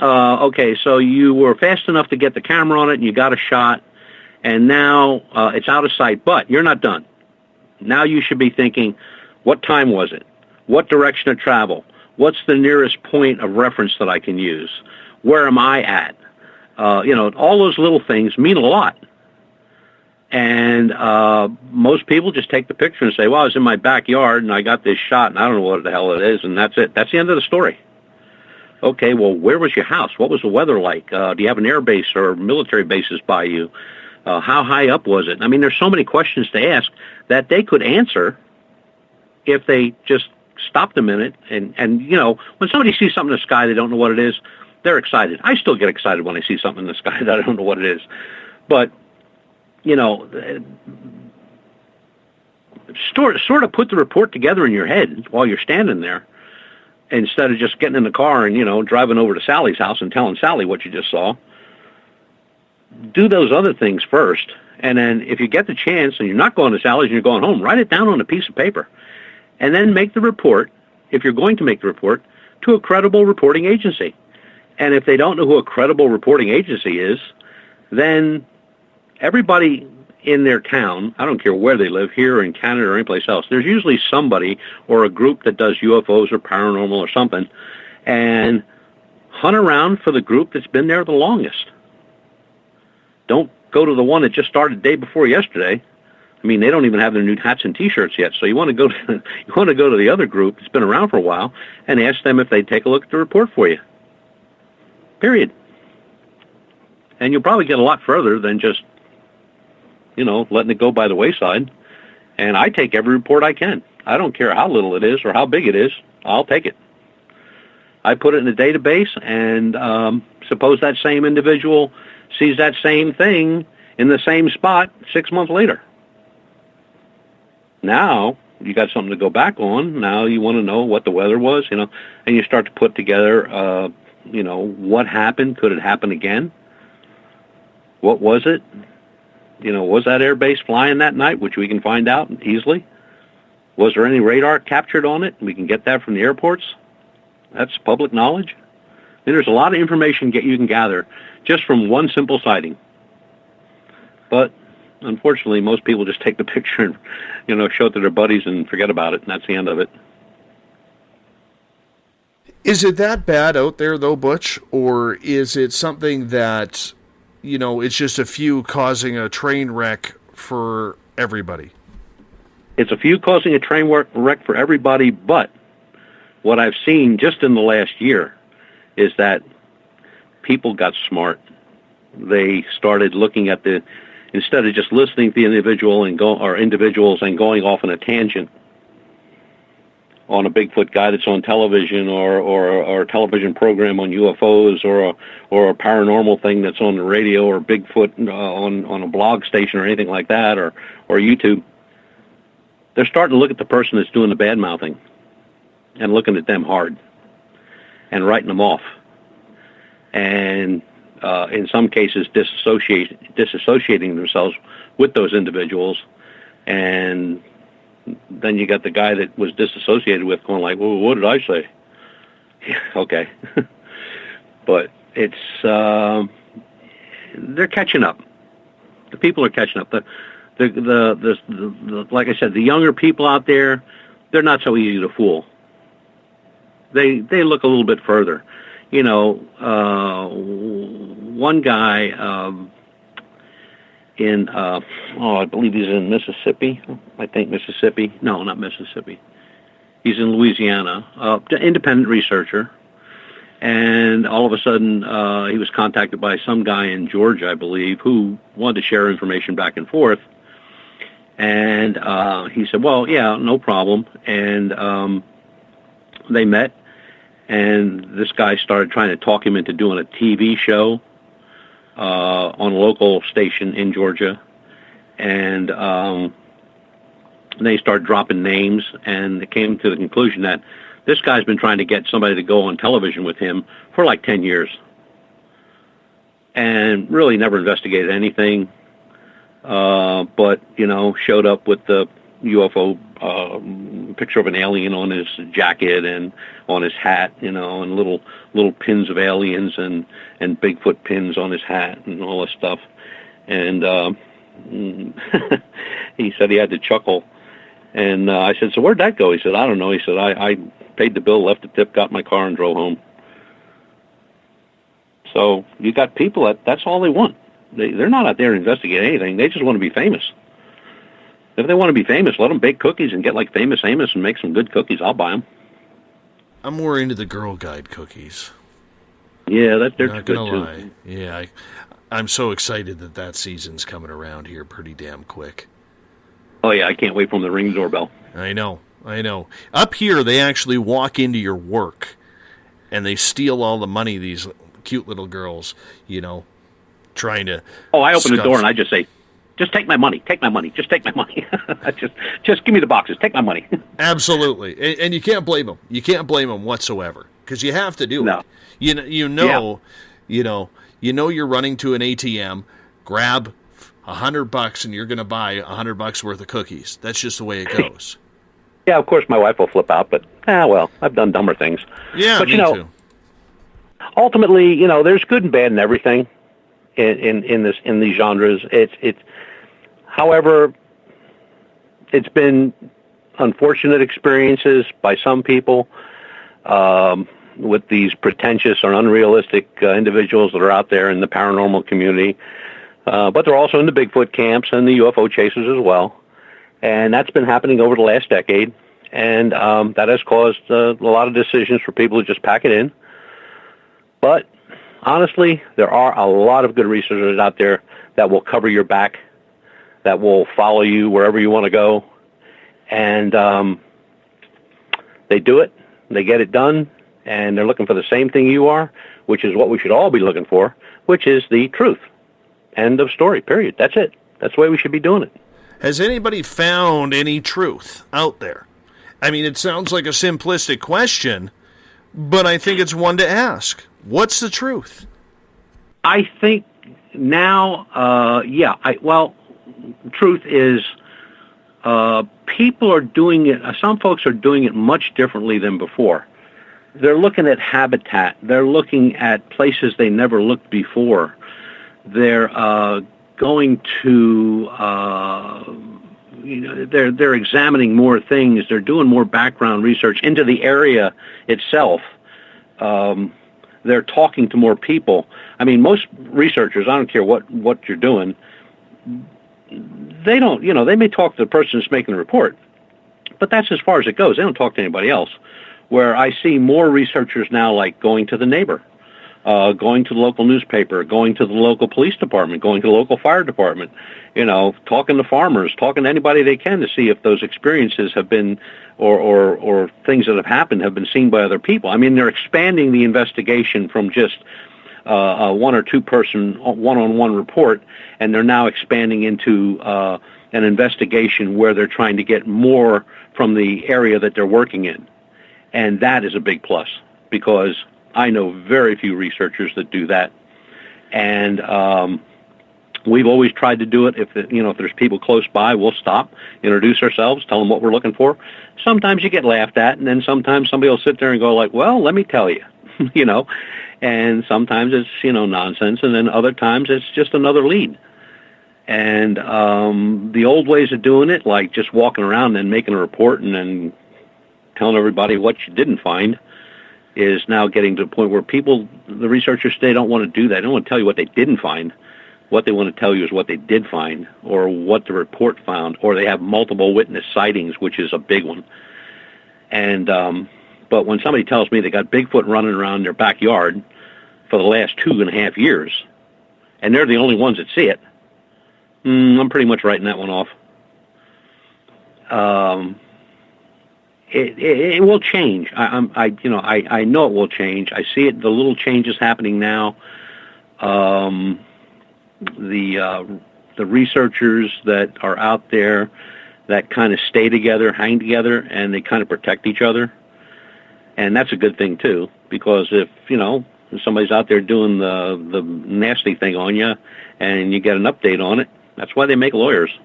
[SPEAKER 10] okay, so you were fast enough to get the camera on it and you got a shot, and now it's out of sight, but you're not done. Now you should be thinking, what time was it? What direction of travel? What's the nearest point of reference that I can use? Where am I at? All those little things mean a lot. And most people just take the picture and say, well, I was in my backyard and I got this shot and I don't know what the hell it is, and that's it. That's the end of the story. Okay, well, where was your house? What was the weather like? Do you have an air base or military bases by you? How high up was it? I mean, there's so many questions to ask that they could answer if they just stopped a minute. And when somebody sees something in the sky they don't know what it is, they're excited. I still get excited when I see something in the sky that I don't know what it is. But, sort of put the report together in your head while you're standing there, instead of just getting in the car and, driving over to Sally's house and telling Sally what you just saw. Do those other things first, and then if you get the chance and you're not going to Sally's and you're going home, write it down on a piece of paper, and then make the report, if you're going to make the report, to a credible reporting agency. And if they don't know who a credible reporting agency is, then everybody in their town, I don't care where they live, here or in Canada or anyplace else, there's usually somebody or a group that does UFOs or paranormal or something, and hunt around for the group that's been there the longest. Don't go to the one that just started the day before yesterday. I mean, they don't even have their new hats and T-shirts yet. So you want to go to the other group that's been around for a while and ask them if they'd take a look at the report for you. Period. And you'll probably get a lot further than just, letting it go by the wayside. And I take every report I can. I don't care how little it is or how big it is. I'll take it. I put it in a database, and suppose that same individual sees that same thing in the same spot 6 months later. Now you got something to go back on. Now you want to know what the weather was, and you start to put together, what happened? Could it happen again? What was it? Was that air base flying that night, which we can find out easily? Was there any radar captured on it? We can get that from the airports. That's public knowledge. There's a lot of information you can gather just from one simple sighting. But unfortunately, most people just take the picture and, show it to their buddies and forget about it, and that's the end of it.
[SPEAKER 9] Is it that bad out there, though, Butch? Or is it something that, it's just a few causing a train wreck for everybody?
[SPEAKER 10] It's a few causing a train wreck for everybody, but what I've seen just in the last year is that people got smart. They started looking at instead of just listening to the individuals and going off on a tangent on a Bigfoot guy that's on television or a television program on UFOs or a paranormal thing that's on the radio or Bigfoot on a blog station or anything like that or YouTube. They're starting to look at the person that's doing the bad mouthing and looking at them hard and writing them off. And in some cases disassociating themselves with those individuals. And then you got the guy that was disassociated with going like, well, what did I say? Okay. But it's, they're catching up. The people are catching up. The like I said, the younger people out there, they're not so easy to fool. They look a little bit further. One guy I believe he's in Mississippi. I think Mississippi. No, not Mississippi. He's in Louisiana, independent researcher. And all of a sudden, he was contacted by some guy in Georgia, I believe, who wanted to share information back and forth. And he said, well, yeah, no problem. And they met. And this guy started trying to talk him into doing a TV show on a local station in Georgia. And they started dropping names, and they came to the conclusion that this guy's been trying to get somebody to go on television with him for like 10 years. And really never investigated anything, but, showed up with the UFO picture of an alien on his jacket and on his hat, and little pins of aliens and Bigfoot pins on his hat and all this stuff. And he said he had to chuckle. And I said, so where'd that go? He said, I don't know. He said, I paid the bill, left the tip, got my car, and drove home. So you got people that's all they want. They're not out there to investigate anything. They just want to be famous. If they want to be famous, let them bake cookies and get like Famous Amos and make some good cookies. I'll buy them.
[SPEAKER 9] I'm more into the Girl Guide cookies.
[SPEAKER 10] Yeah, they're
[SPEAKER 9] not
[SPEAKER 10] good
[SPEAKER 9] gonna
[SPEAKER 10] too.
[SPEAKER 9] lie. Yeah, I'm so excited that season's coming around here pretty damn quick.
[SPEAKER 10] Oh yeah, I can't wait for them to ring the doorbell.
[SPEAKER 9] I know. Up here, they actually walk into your work, and they steal all the money, these cute little girls, trying to...
[SPEAKER 10] Oh, I open the door and I just say, just take my money, just take my money. just give me the boxes, take my money.
[SPEAKER 9] Absolutely. And you can't blame them. You can't blame them whatsoever, because you have to do it. You know you're running to an ATM, grab $100 and you're going to buy $100 worth of cookies. That's just the way it goes.
[SPEAKER 10] Yeah, of course my wife will flip out, but well, I've done dumber things.
[SPEAKER 9] Yeah,
[SPEAKER 10] but
[SPEAKER 9] me too.
[SPEAKER 10] Ultimately, there's good and bad in everything in these genres. However, it's been unfortunate experiences by some people with these pretentious or unrealistic individuals that are out there in the paranormal community. But they're also in the Bigfoot camps and the UFO chasers as well. And that's been happening over the last decade. And that has caused a lot of decisions for people to just pack it in. But honestly, there are a lot of good researchers out there that will cover your back, that will follow you wherever you want to go. And they do it. They get it done. And they're looking for the same thing you are, which is what we should all be looking for, which is the truth. End of story, period. That's it. That's the way we should be doing it.
[SPEAKER 9] Has anybody found any truth out there? I mean, it sounds like a simplistic question, but I think it's one to ask. What's the truth?
[SPEAKER 10] I think now, truth is people are doing it, some folks are doing it much differently than before. They're looking at habitat. They're looking at places they never looked before. They're going to, they're examining more things. They're doing more background research into the area itself. They're talking to more people. I mean, most researchers, I don't care what you're doing, they don't, they may talk to the person that's making the report, but that's as far as it goes. They don't talk to anybody else. Where I see more researchers now, like going to the neighbor, going to the local newspaper, going to the local police department, going to the local fire department, talking to farmers, talking to anybody they can to see if those experiences have been, or things that have happened have been seen by other people. I mean, they're expanding the investigation from just a one or two person one-on-one report, and they're now expanding into an investigation where they're trying to get more from the area that they're working in. And that is a big plus, because I know very few researchers that do that. And we've always tried to do it. If there's people close by, we'll stop, introduce ourselves, tell them what we're looking for. Sometimes you get laughed at, and then sometimes somebody will sit there and go like, well, let me tell you, And sometimes it's, nonsense, and then other times it's just another lead. And the old ways of doing it, like just walking around and making a report and then telling everybody what you didn't find, is now getting to the point where the researchers today don't want to do that. They don't want to tell you what they didn't find. What they want to tell you is what they did find, or what the report found, or they have multiple witness sightings, which is a big one. And but when somebody tells me they got Bigfoot running around their backyard for the last 2.5 years, and they're the only ones that see it, I'm pretty much writing that one off. It will change. I know it will change. I see it. The little changes happening now. The researchers that are out there that kind of stay together, hang together, and they kind of protect each other, and that's a good thing too. Because if somebody's out there doing the nasty thing on you, and you get an update on it, that's why they make lawyers.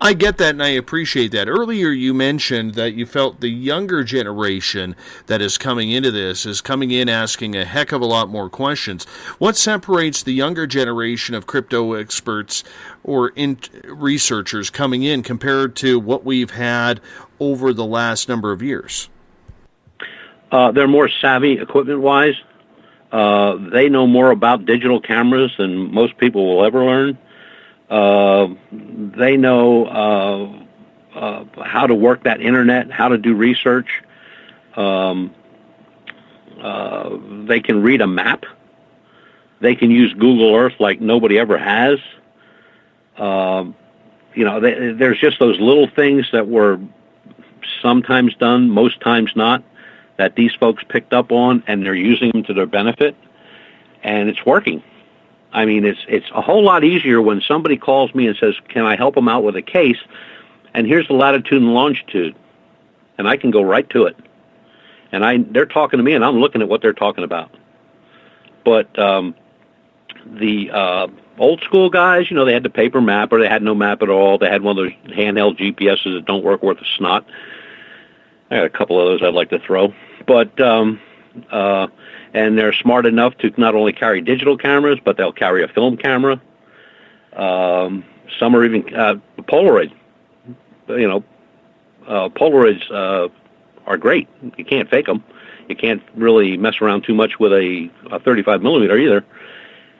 [SPEAKER 9] I get that, and I appreciate that. Earlier you mentioned that you felt the younger generation that is coming into this is coming in asking a heck of a lot more questions. What separates the younger generation of crypto experts or researchers coming in compared to what we've had over the last number of years?
[SPEAKER 10] They're more savvy equipment-wise. They know more about digital cameras than most people will ever learn. They know how to work that internet, how to do research. They can read a map. They can use Google Earth like nobody ever has. There's just those little things that were sometimes done, most times not, that these folks picked up on, and they're using them to their benefit, and it's working. I mean, it's a whole lot easier when somebody calls me and says, can I help them out with a case? And here's the latitude and longitude. And I can go right to it. And they're talking to me, and I'm looking at what they're talking about. But the old school guys, they had the paper map, or they had no map at all. They had one of those handheld GPSs that don't work worth a snot. I got a couple of those I'd like to throw. But and they're smart enough to not only carry digital cameras, but they'll carry a film camera. Some are even Polaroid. Polaroids are great. You can't fake them. You can't really mess around too much with a 35 millimeter either.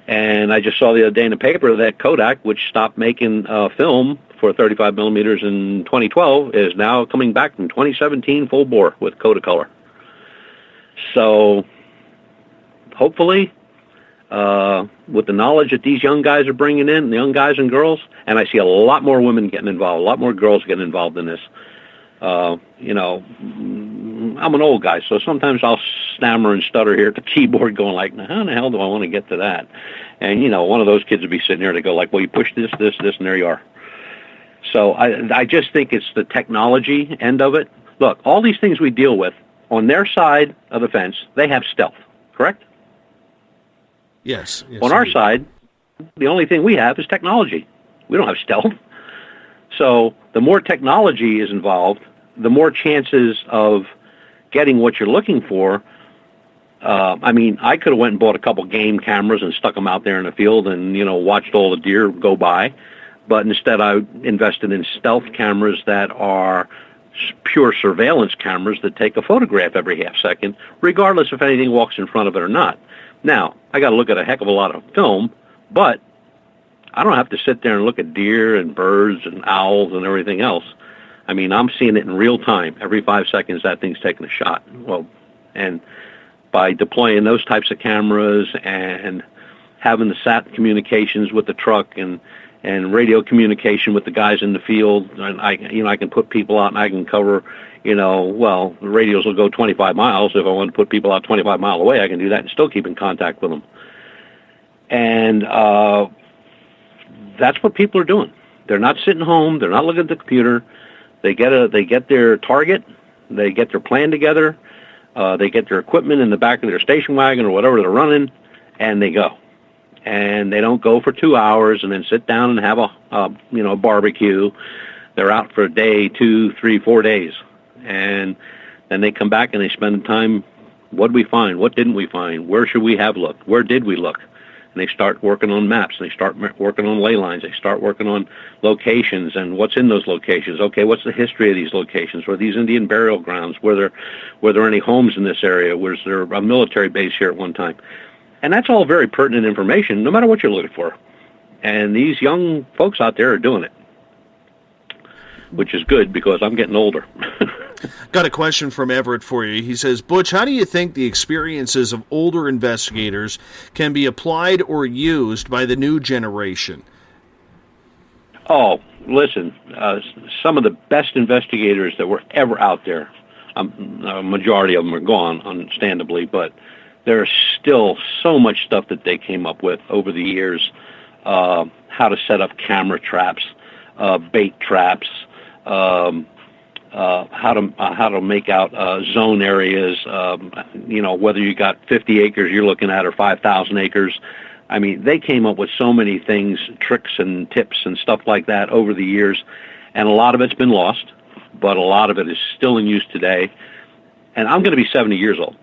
[SPEAKER 10] And I just saw the other day in the paper that Kodak, which stopped making film for 35 millimeters in 2012, is now coming back in 2017 full bore with Kodacolor. So hopefully, with the knowledge that these young guys are bringing in, the young guys and girls, and I see a lot more women getting involved, a lot more girls getting involved in this. I'm an old guy, so sometimes I'll stammer and stutter here at the keyboard going like, how in the hell do I want to get to that? And, one of those kids would be sitting there to go like, well, you push this, and there you are. So I just think it's the technology end of it. Look, all these things we deal with, on their side of the fence, they have stealth, correct?
[SPEAKER 9] Yes.
[SPEAKER 10] On our side, the only thing we have is technology. We don't have stealth. So the more technology is involved, the more chances of getting what you're looking for. I could have went and bought a couple game cameras and stuck them out there in the field and, watched all the deer go by. But instead I invested in stealth cameras that are pure surveillance cameras that take a photograph every half second, regardless if anything walks in front of it or not. Now, I got to look at a heck of a lot of film, but I don't have to sit there and look at deer and birds and owls and everything else. I'm seeing it in real time. Every 5 seconds, that thing's taking a shot. Well, and by deploying those types of cameras and having the sat communications with the truck and radio communication with the guys in the field, and I can put people out and I can cover, the radios will go 25 miles. If I want to put people out 25 miles away, I can do that and still keep in contact with them. And that's what people are doing. They're not sitting home. They're not looking at the computer. They get their target. They get their plan together. They get their equipment in the back of their station wagon or whatever they're running, and they go. And they don't go for 2 hours and then sit down and have a barbecue. They're out for a day, 2, 3, 4 days. And then they come back and they spend time, what did we find? What didn't we find? Where should we have looked? Where did we look? And they start working on maps. And they start working on ley lines. They start working on locations and what's in those locations. Okay, what's the history of these locations? Were these Indian burial grounds? Were there any homes in this area? Was there a military base here at one time? And that's all very pertinent information, no matter what you're looking for. And these young folks out there are doing it, which is good because I'm getting older.
[SPEAKER 9] Got a question from Everett for you. He says, Butch, how do you think the experiences of older investigators can be applied or used by the new generation?
[SPEAKER 10] Oh, listen, some of the best investigators that were ever out there, a majority of them are gone, understandably, but there's still so much stuff that they came up with over the years, how to set up camera traps, bait traps, how to make out zone areas, whether you got 50 acres you're looking at or 5,000 acres. They came up with so many things, tricks and tips and stuff like that over the years. And a lot of it's been lost, but a lot of it is still in use today. And I'm going to be 70 years old.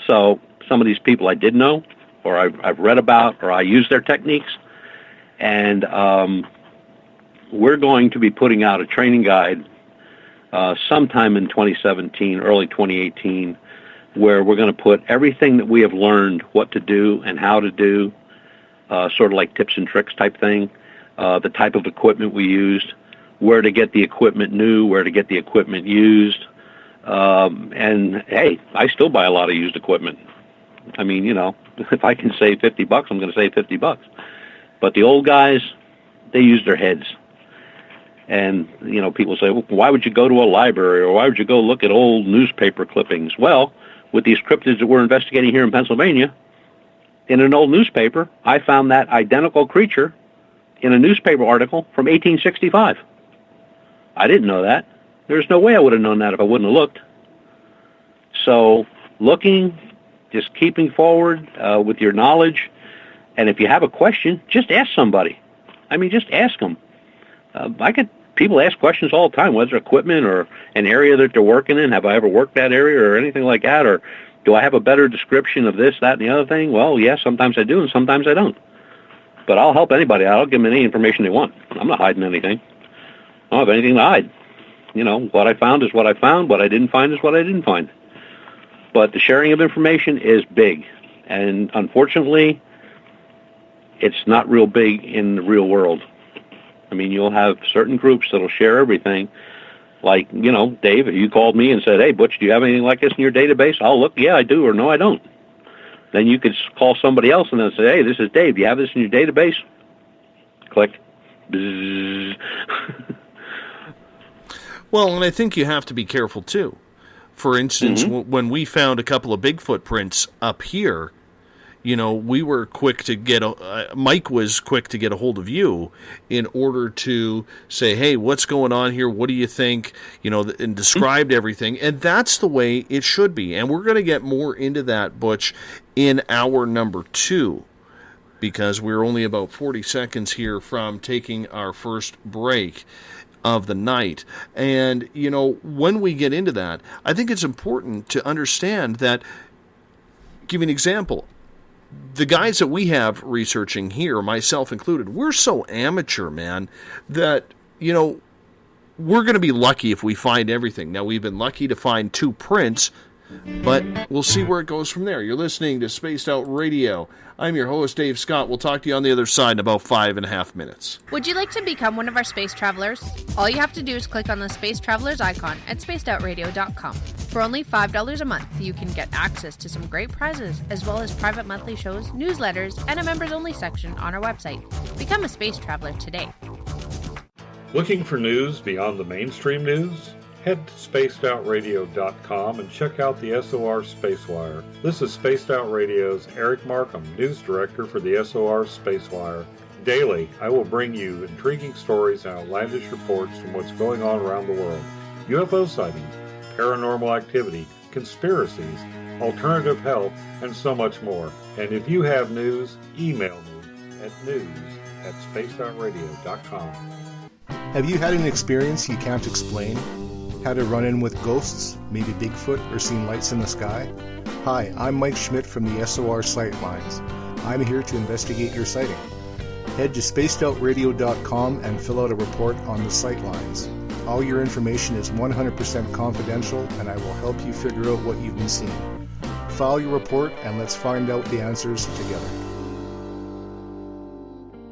[SPEAKER 10] So some of these people I did know, or I've read about, or I use their techniques. And we're going to be putting out a training guide sometime in 2017, early 2018, where we're going to put everything that we have learned, what to do and how to do, sort of like tips and tricks type thing, the type of equipment we used, where to get the equipment new, where to get the equipment used. And hey, I still buy a lot of used equipment. I mean, you know, if I can save $50, I'm going to save $50. But the old guys, they use their heads. And, you know, people say, well, why would you go to a library, or why would you go look at old newspaper clippings? Well, with these cryptids that we're investigating here in Pennsylvania, in an old newspaper, I found that identical creature in a newspaper article from 1865. I didn't know that. There's no way I would have known that if I wouldn't have looked. So looking, just keeping forward with your knowledge, and if you have a question, just ask somebody. I mean, just ask them. People ask questions all the time, whether equipment or an area that they're working in. Have I ever worked that area or anything like that? Or do I have a better description of this, that, and the other thing? Well, yes, sometimes I do, and sometimes I don't. But I'll help anybody out. I'll give them any information they want. I'm not hiding anything. I don't have anything to hide. You know, what I found is what I found. What I didn't find is what I didn't find. But the sharing of information is big. And unfortunately, it's not real big in the real world. I mean, you'll have certain groups that'll share everything. Like, you know, Dave, if you called me and said, hey, Butch, do you have anything like this in your database? I'll look, yeah, I do, or no, I don't. Then you could call somebody else and then say, hey, this is Dave. Do you have this in your database? Click. Bzzz.
[SPEAKER 9] Well, and I think you have to be careful, too. For instance, when we found a couple of Bigfoot prints up here, you know, we were quick to get, Mike was quick to get a hold of you in order to say, hey, what's going on here? What do you think? You know, and described everything. And that's the way it should be. And we're going to get more into that, Butch, in hour number 2, because we're only about 40 seconds here from taking our first break of the night. And, you know, when we get into that, I think it's important to understand that, give you an example, the guys that we have researching here, myself included, we're so amateur, man, that, you know, we're going to be lucky if we find everything. Now, we've been lucky to find 2 prints, but we'll see where it goes from there. You're listening to Spaced Out Radio. I'm your host, Dave Scott. We'll talk to you on the other side in about 5.5 minutes.
[SPEAKER 4] Would you like to become one of our space travelers? All you have to do is click on the Space Travelers icon at spacedoutradio.com. For only $5 a month, you can get access to some great prizes, as well as private monthly shows, newsletters, and a members-only section on our website. Become a space traveler today.
[SPEAKER 11] Looking for news beyond the mainstream news? Head to spacedoutradio.com and check out the SOR Spacewire. This is Spaced Out Radio's Eric Markham, News Director for the SOR Spacewire. Daily, I will bring you intriguing stories and outlandish reports from what's going on around the world. UFO sightings, paranormal activity, conspiracies, alternative health, and so much more. And if you have news, email me at news@spacedoutradio.com.
[SPEAKER 12] Have you had an experience you can't explain? Had a run-in with ghosts, maybe Bigfoot, or seen lights in the sky? Hi, I'm Mike Schmidt from the SOR Sightlines. I'm here to investigate your sighting. Head to spacedoutradio.com and fill out a report on the Sightlines. All your information is 100% confidential, and I will help you figure out what you've been seeing. File your report, and let's find out the answers together.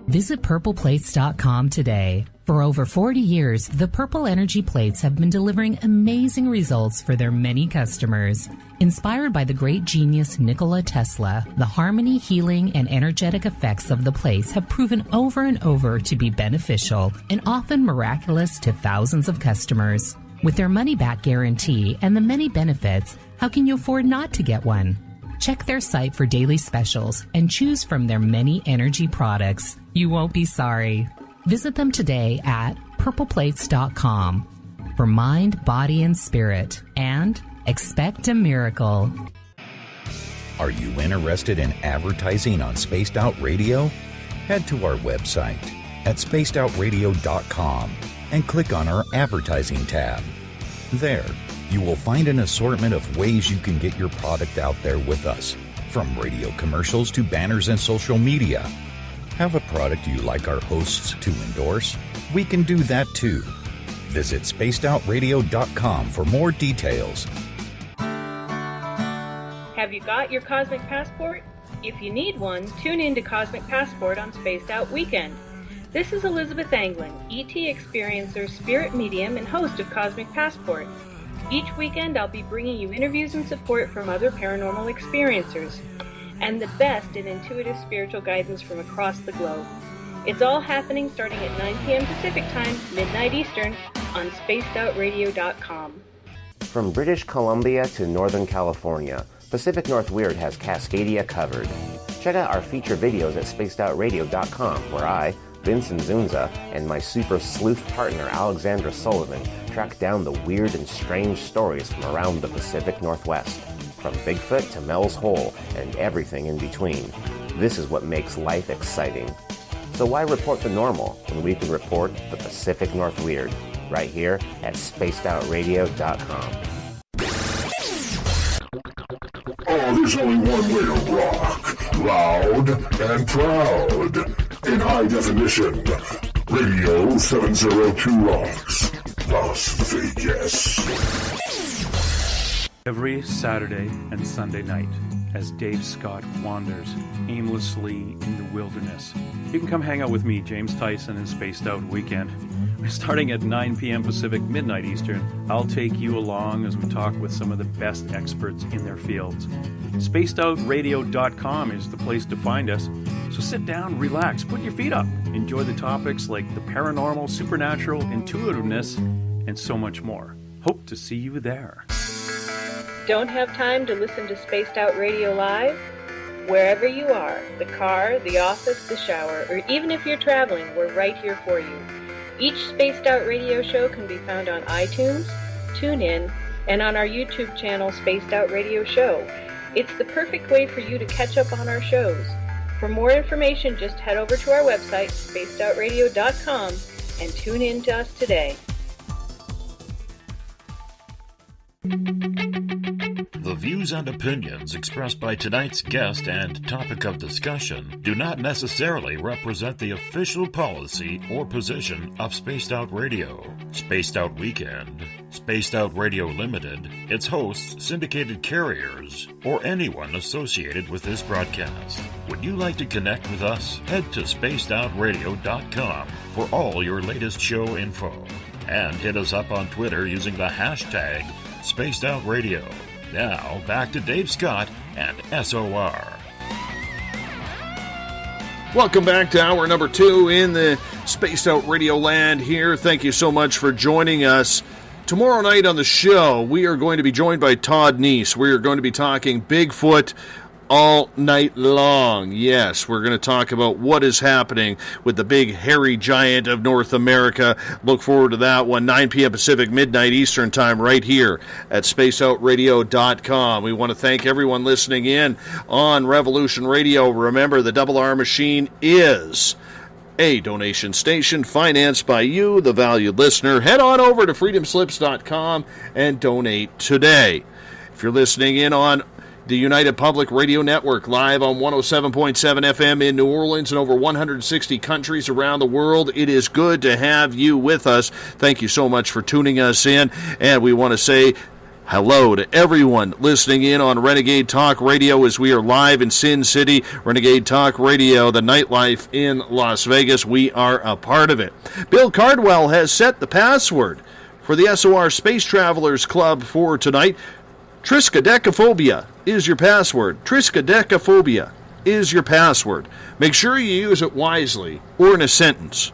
[SPEAKER 13] Visit purpleplates.com today. For over 40 years, the Purple Energy Plates have been delivering amazing results for their many customers. Inspired by the great genius Nikola Tesla, the harmony, healing, and energetic effects of the plates have proven over and over to be beneficial and often miraculous to thousands of customers. With their money-back guarantee and the many benefits, how can you afford not to get one? Check their site for daily specials and choose from their many energy products. You won't be sorry. Visit them today at purpleplates.com for mind, body, and spirit, and expect a miracle.
[SPEAKER 14] Are you interested in advertising on Spaced Out Radio? Head to our website at spacedoutradio.com and click on our advertising tab. There, you will find an assortment of ways you can get your product out there with us, from radio commercials to banners and social media. Have a product you like our hosts to endorse? We can do that too. Visit spacedoutradio.com for more details.
[SPEAKER 15] Have you got your Cosmic Passport? If you need one, tune in to Cosmic Passport on Spaced Out Weekend. This is Elizabeth Anglin, ET experiencer, spirit medium, and host of Cosmic Passport. Each weekend I'll be bringing you interviews and support from other paranormal experiencers, and the best in intuitive spiritual guidance from across the globe. It's all happening starting at 9 p.m. Pacific Time, midnight Eastern, on spacedoutradio.com.
[SPEAKER 16] From British Columbia to Northern California, Pacific North Weird has Cascadia covered. Check out our feature videos at spacedoutradio.com, where I, Vincent Zunza, and my super sleuth partner Alexandra Sullivan track down the weird and strange stories from around the Pacific Northwest, from Bigfoot to Mel's Hole and everything in between. This is what makes life exciting. So why report the normal when we can report the Pacific North Weird right here at spacedoutradio.com.
[SPEAKER 17] Oh, there's only one way to rock. Loud and proud. In high definition. Radio 702 rocks. Las Vegas.
[SPEAKER 18] Every Saturday and Sunday night, as Dave Scott wanders aimlessly in the wilderness, you can come hang out with me, James Tyson, in Spaced Out Weekend. Starting at 9 p.m. Pacific, midnight Eastern, I'll take you along as we talk with some of the best experts in their fields. SpacedOutRadio.com is the place to find us. So sit down, relax, put your feet up. Enjoy the topics like the paranormal, supernatural, intuitiveness, and so much more. Hope to see you there.
[SPEAKER 15] Don't have time to listen to Spaced Out Radio Live? Wherever you are, the car, the office, the shower, or even if you're traveling, we're right here for you. Each Spaced Out Radio show can be found on iTunes, TuneIn, and on our YouTube channel, Spaced Out Radio Show. It's the perfect way for you to catch up on our shows. For more information, just head over to our website, spacedoutradio.com, and tune in to us today.
[SPEAKER 2] The views and opinions expressed by tonight's guest and topic of discussion do not necessarily represent the official policy or position of Spaced Out Radio, Spaced Out Weekend, Spaced Out Radio Limited, its hosts, syndicated carriers, or anyone associated with this broadcast. Would you like to connect with us? Head to spacedoutradio.com for all your latest show info. And hit us up on Twitter using the hashtag Spaced Out Radio. Now, back to Dave Scott and SOR.
[SPEAKER 9] Welcome back to hour number 2 in the Spaced Out Radio land here. Thank you so much for joining us. Tomorrow night on the show, we are going to be joined by Todd Neese. We are going to be talking Bigfoot all night long. Yes, we're going to talk about what is happening with the big hairy giant of North America. Look forward to that one, 9 p.m. Pacific, midnight Eastern time, right here at spacedoutradio.com. We want to thank everyone listening in on Revolution Radio. Remember, the Double R Machine is a donation station financed by you, the valued listener. Head on over to freedomslips.com and donate today. If you're listening in on the United Public Radio Network, live on 107.7 FM in New Orleans and over 160 countries around the world, it is good to have you with us. Thank you so much for tuning us in, and we want to say hello to everyone listening in on Renegade Talk Radio as we are live in Sin City. Renegade Talk Radio, the nightlife in Las Vegas. We are a part of it. Bill Cardwell has set the password for the SOR Space Travelers Club for tonight. Triskaidekaphobia is your password. Triskaidekaphobia is your password. Make sure you use it wisely or in a sentence.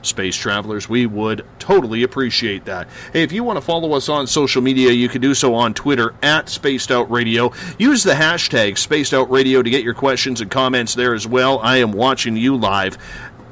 [SPEAKER 9] Space Travelers, we would totally appreciate that. Hey, if you want to follow us on social media, you can do so on Twitter at Spaced Out Radio. Use the hashtag Spaced Out Radio to get your questions and comments there as well. I am watching you live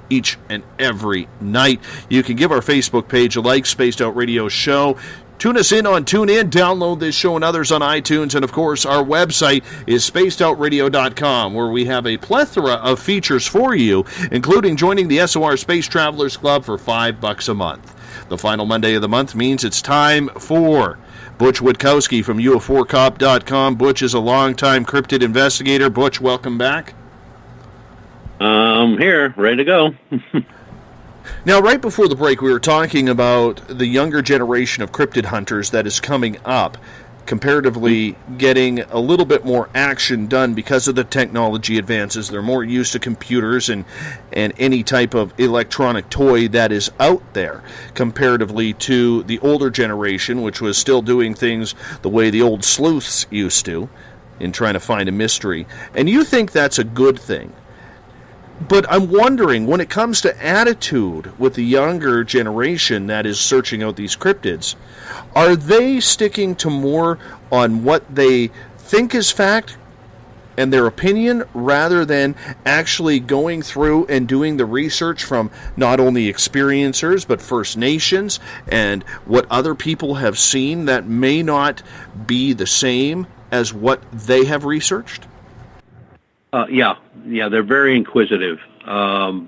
[SPEAKER 9] each and every night. You can give our Facebook page a like, Spaced Out Radio Show. Tune us in on TuneIn, download this show and others on iTunes, and of course our website is spacedoutradio.com, where we have a plethora of features for you, including joining the SOR Space Travelers Club for $5 a month. The final Monday of the month means it's time for Butch Witkowski from UFOcop.com. Butch is a longtime cryptid investigator. Butch, welcome back.
[SPEAKER 10] I'm here, ready to go.
[SPEAKER 9] Now, right before the break, we were talking about the younger generation of cryptid hunters that is coming up, comparatively getting a little bit more action done because of the technology advances. They're more used to computers and any type of electronic toy that is out there, comparatively to the older generation, which was still doing things the way the old sleuths used to in trying to find a mystery. And you think that's a good thing. But I'm wondering, when it comes to attitude with the younger generation that is searching out these cryptids, are they sticking to more on what they think is fact and their opinion, rather than actually going through and doing the research from not only experiencers but First Nations and what other people have seen that may not be the same as what they have researched?
[SPEAKER 10] Yeah, they're very inquisitive. The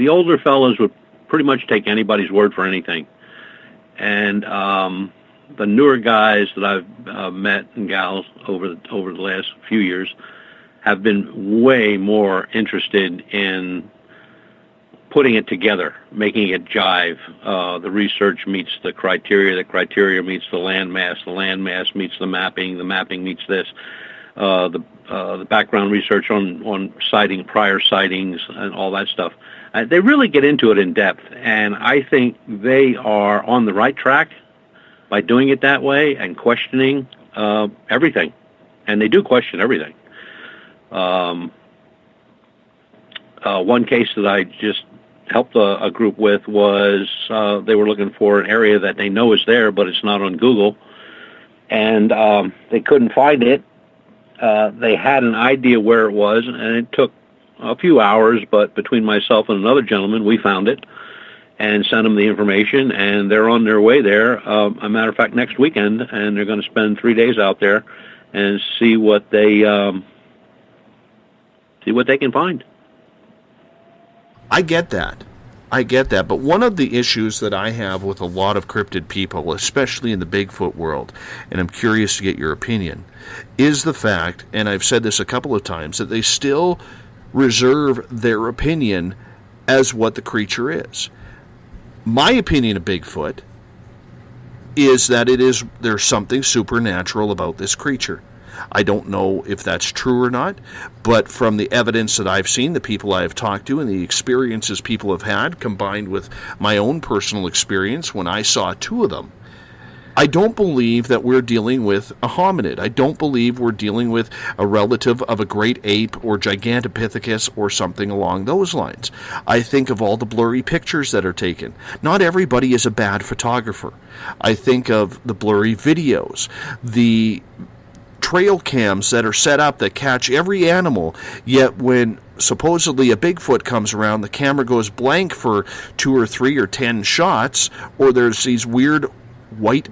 [SPEAKER 10] older fellows would pretty much take anybody's word for anything. And the newer guys that I've met and gals over the last few years have been way more interested in putting it together, making it jive. The research meets the criteria meets the landmass meets the mapping meets this. The background research on prior sightings and all that stuff. They really get into it in depth, and I think they are on the right track by doing it that way and questioning everything. And they do question everything. One case that I just helped a group with was they were looking for an area that they know is there, but it's not on Google, and they couldn't find it. They had an idea where it was, and it took a few hours, but between myself and another gentleman, we found it and sent them the information, and they're on their way there. A matter of fact, next weekend, and they're going to spend 3 days out there and see what they can find.
[SPEAKER 9] I get that, but one of the issues that I have with a lot of cryptid people, especially in the Bigfoot world, and I'm curious to get your opinion, is the fact, and I've said this a couple of times, that they still reserve their opinion as what the creature is. My opinion of Bigfoot is that there's something supernatural about this creature. I don't know if that's true or not, but from the evidence that I've seen, the people I've talked to, and the experiences people have had, combined with my own personal experience when I saw two of them, I don't believe that we're dealing with a hominid. I don't believe we're dealing with a relative of a great ape or Gigantopithecus or something along those lines. I think of all the blurry pictures that are taken. Not everybody is a bad photographer. I think of the blurry videos, the trail cams that are set up that catch every animal, yet when supposedly a Bigfoot comes around, the camera goes blank for 2 or 3 or 10 shots, or there's these weird white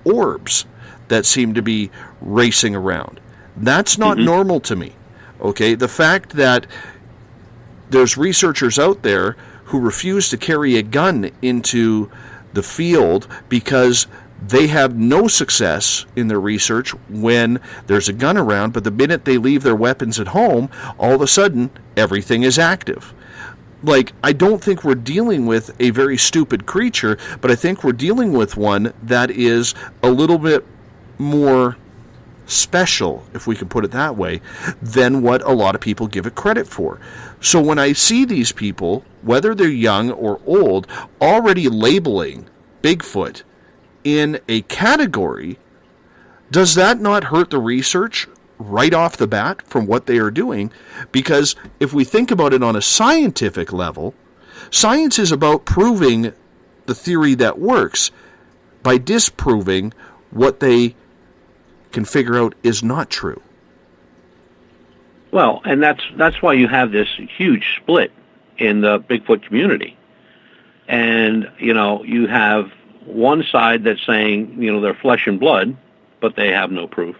[SPEAKER 9] orbs that seem to be racing around. That's not normal to me. Okay, the fact that there's researchers out there who refuse to carry a gun into the field because they have no success in their research when there's a gun around, but the minute they leave their weapons at home, all of a sudden, everything is active. Like, I don't think we're dealing with a very stupid creature, but I think we're dealing with one that is a little bit more special, if we can put it that way, than what a lot of people give it credit for. So when I see these people, whether they're young or old, already labeling Bigfoot in a category, does that not hurt the research right off the bat from what they are doing? Because if we think about it on a scientific level, science is about proving the theory that works by disproving what they can figure out is not true.
[SPEAKER 10] Well, and that's why you have this huge split in the Bigfoot community. And, you have one side that's saying, they're flesh and blood, but they have no proof.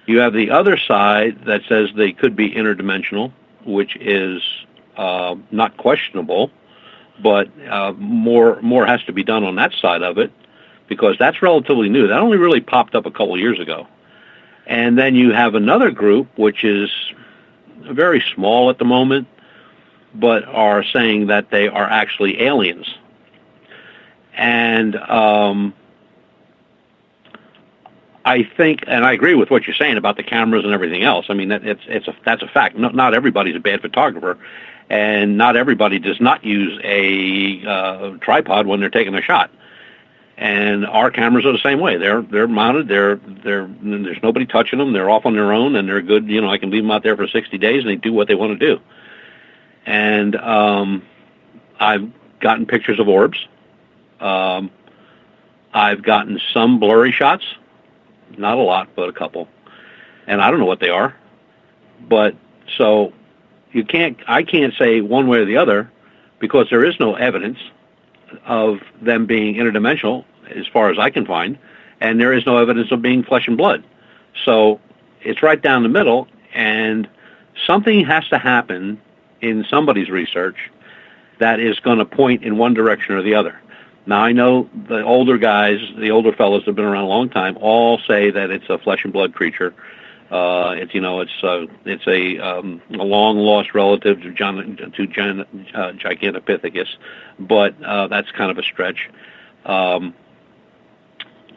[SPEAKER 10] You have the other side that says they could be interdimensional, which is not questionable, but more has to be done on that side of it, because that's relatively new. That only really popped up a couple of years ago. And then you have another group, which is very small at the moment, but are saying that they are actually aliens. And I think, and I agree with what you're saying about the cameras and everything else. I mean, that's a fact. Not everybody's a bad photographer, and not everybody does not use a tripod when they're taking a shot. And our cameras are the same way. They're mounted. There's nobody touching them. They're off on their own, and they're good. I can leave them out there for 60 days, and they do what they want to do. And I've gotten pictures of orbs. I've gotten some blurry shots. Not a lot, but a couple. And I don't know what they are. But so I can't say one way or the other, because there is no evidence of them being interdimensional as far as I can find, and there is no evidence of being flesh and blood. So it's right down the middle, and something has to happen in somebody's research that is going to point in one direction or the other. Now, I know the older guys, the older fellows that have been around a long time, all say that it's a flesh and blood creature. It's a long lost relative to Gigantopithecus, but that's kind of a stretch.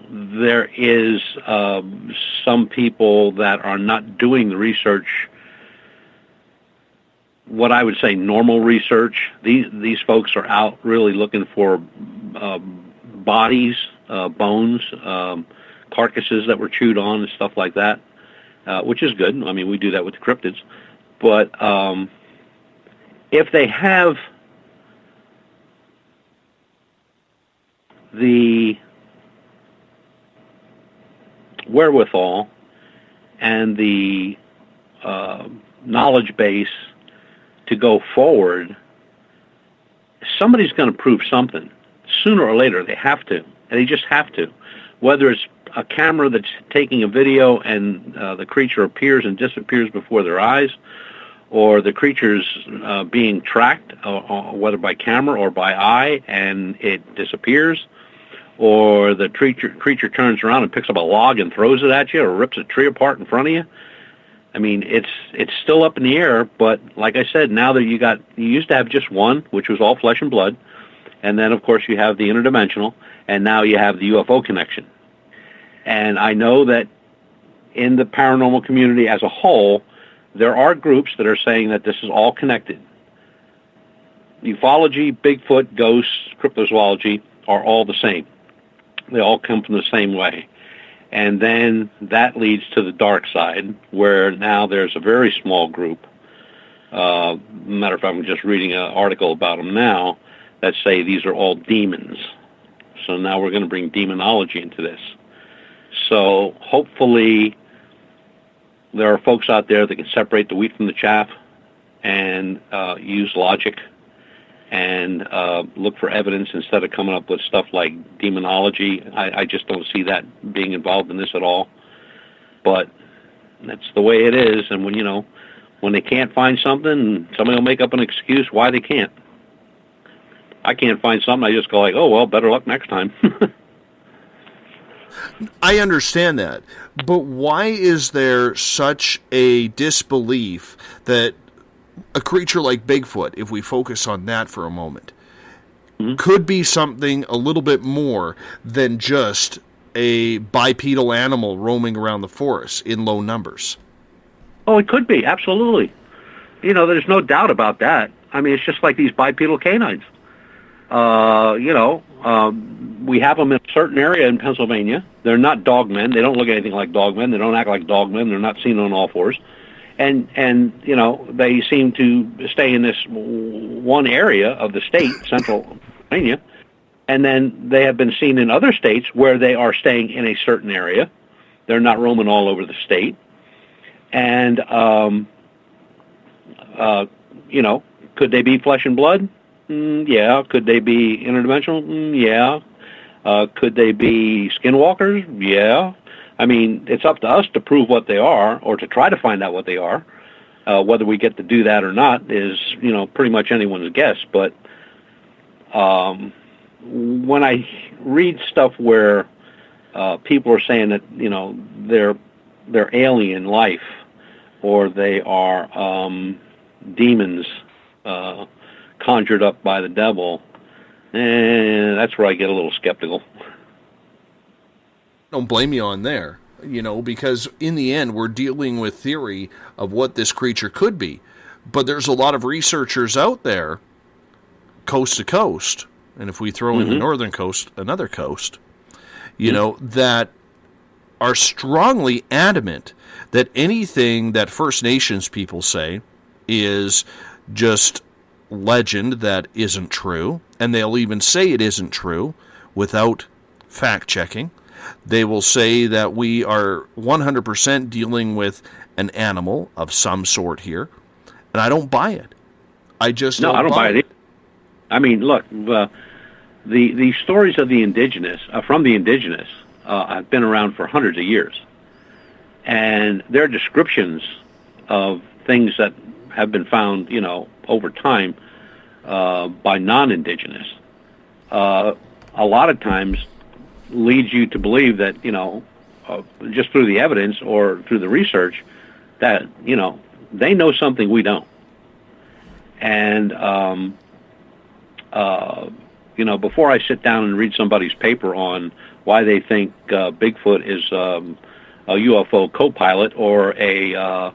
[SPEAKER 10] There is some people that are not doing the research, what I would say normal research. These folks are out really looking for bodies, bones, carcasses that were chewed on and stuff like that, which is good. I mean, we do that with the cryptids. But if they have the wherewithal and the knowledge base to go forward, somebody's going to prove something. Sooner or later, they have to. And they just have to. Whether it's a camera that's taking a video and the creature appears and disappears before their eyes, or the creature's being tracked, whether by camera or by eye, and it disappears, or the creature turns around and picks up a log and throws it at you, or rips a tree apart in front of you. I mean, it's still up in the air, but like I said, now that you used to have just one, which was all flesh and blood, and then, of course, you have the interdimensional, and now you have the UFO connection. And I know that in the paranormal community as a whole, there are groups that are saying that this is all connected. Ufology, Bigfoot, ghosts, cryptozoology are all the same. They all come from the same way. And then that leads to the dark side, where now there's a very small group. Matter of fact, I'm just reading an article about them now that say these are all demons. So now we're going to bring demonology into this. So hopefully there are folks out there that can separate the wheat from the chaff and use logic and look for evidence instead of coming up with stuff like demonology. I just don't see that being involved in this at all. But that's the way it is. And when they can't find something, somebody will make up an excuse why they can't. I can't find something, I just go like, oh, well, better luck next time.
[SPEAKER 9] I understand that. But why is there such a disbelief that a creature like Bigfoot, if we focus on that for a moment, could be something a little bit more than just a bipedal animal roaming around the forest in low numbers?
[SPEAKER 10] Oh, it could be, absolutely. There's no doubt about that. I mean, it's just like these bipedal canines. We have them in a certain area in Pennsylvania. They're not dogmen. They don't look anything like dogmen. They don't act like dogmen. They're not seen on all fours. And they seem to stay in this one area of the state, central Pennsylvania, and then they have been seen in other states where they are staying in a certain area. They're not roaming all over the state. And, could they be flesh and blood? Yeah. Could they be interdimensional? Yeah. Could they be skinwalkers? Yeah. I mean, it's up to us to prove what they are, or to try to find out what they are. Whether we get to do that or not is, pretty much anyone's guess. But when I read stuff where people are saying that, you know, they're alien life, or they are demons conjured up by the devil, that's where I get a little skeptical.
[SPEAKER 9] Don't blame you on there, you know, because in the end we're dealing with theory of what this creature could be. But there's a lot of researchers out there, coast to coast, and if we throw in the northern coast, another coast, you know, that are strongly adamant that anything that First Nations people say is just legend that isn't true, and they'll even say it isn't true without fact-checking. They will say that we are 100% dealing with an animal of some sort here, and I don't buy it. I just don't buy it.
[SPEAKER 10] Either. I mean, look, the stories of the indigenous, from the indigenous, have been around for hundreds of years, and their descriptions of things that have been found, you know, over time by non-indigenous, a lot of times leads you to believe that, you know, just through the evidence or through the research, that, you know, they know something we don't. And, you know, before I sit down and read somebody's paper on why they think Bigfoot is a UFO co-pilot or a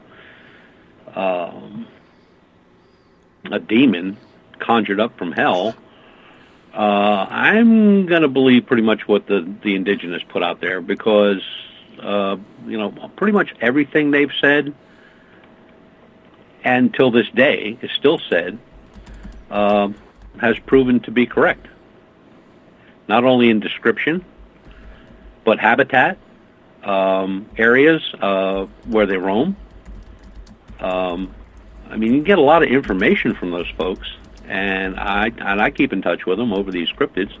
[SPEAKER 10] demon conjured up from hell, I'm going to believe pretty much what the indigenous put out there, because, you know, pretty much everything they've said, and till this day is still said, has proven to be correct. Not only in description, but habitat, areas where they roam. I mean, you get a lot of information from those folks, and I keep in touch with them over these cryptids,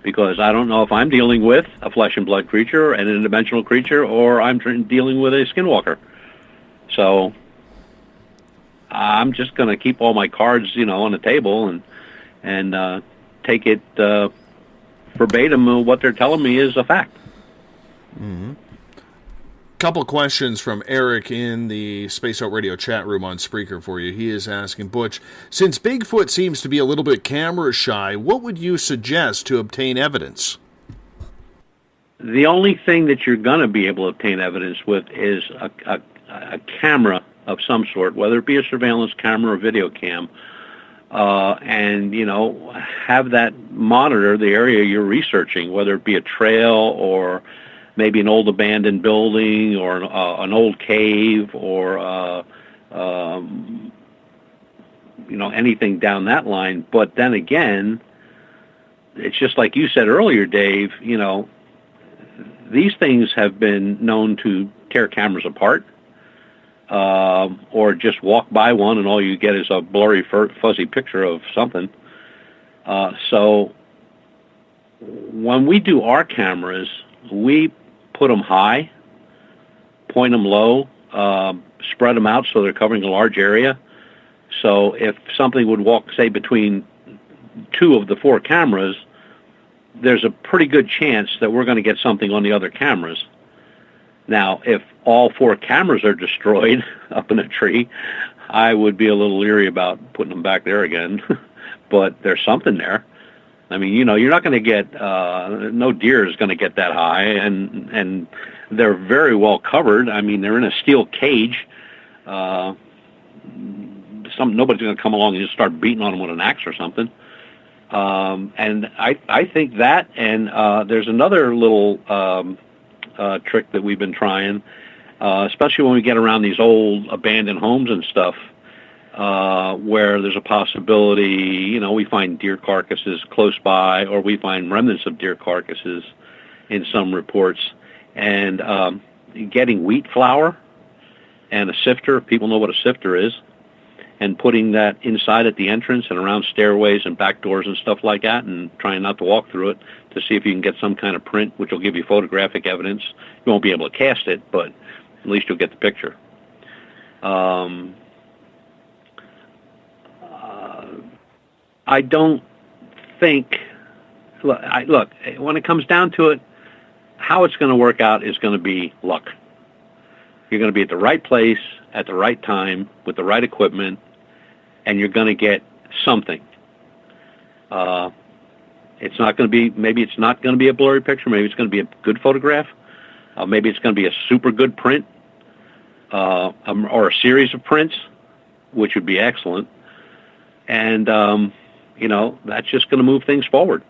[SPEAKER 10] because I don't know if I'm dealing with a flesh and blood creature, an interdimensional creature, or I'm dealing with a skinwalker. So I'm just going to keep all my cards, you know, on the table and take it verbatim. What they're telling me is a fact.
[SPEAKER 9] Mm-hmm. Couple questions from Eric in the Space Out Radio chat room on Spreaker for you. He is asking, Butch, since Bigfoot seems to be a little bit camera shy, what would you suggest to obtain evidence?
[SPEAKER 10] The only thing that you're going to be able to obtain evidence with is a camera of some sort, whether it be a surveillance camera or video cam, and, you know, have that monitor the area you're researching, whether it be a trail or maybe an old abandoned building or an old cave or, you know, anything down that line. But then again, it's just like you said earlier, Dave, you know, these things have been known to tear cameras apart, or just walk by one and all you get is a blurry, fuzzy picture of something. So when we do our cameras, we put them high, point them low, spread them out so they're covering a large area. So if something would walk, say, between two of the four cameras, there's a pretty good chance that we're going to get something on the other cameras. Now, if all four cameras are destroyed up in a tree, I would be a little leery about putting them back there again. But there's something there. I mean, you know, you're not going to get, no deer is going to get that high, and they're very well covered. I mean, they're in a steel cage. Nobody's going to come along and just start beating on them with an axe or something. And I think that, and there's another little trick that we've been trying, especially when we get around these old abandoned homes and stuff, where there's a possibility, you know, we find deer carcasses close by, or we find remnants of deer carcasses in some reports, and getting wheat flour and a sifter, people know what a sifter is, and putting that inside at the entrance and around stairways and back doors and stuff like that, and trying not to walk through it to see if you can get some kind of print, which will give you photographic evidence. You won't be able to cast it, but at least you'll get the picture. I don't think, look, when it comes down to it, how it's going to work out is going to be luck. You're going to be at the right place at the right time with the right equipment, and you're going to get something. It's not going to be, maybe it's not going to be a blurry picture. Maybe it's going to be a good photograph. Maybe it's going to be a super good print, or a series of prints, which would be excellent. And, that's just going to move things forward.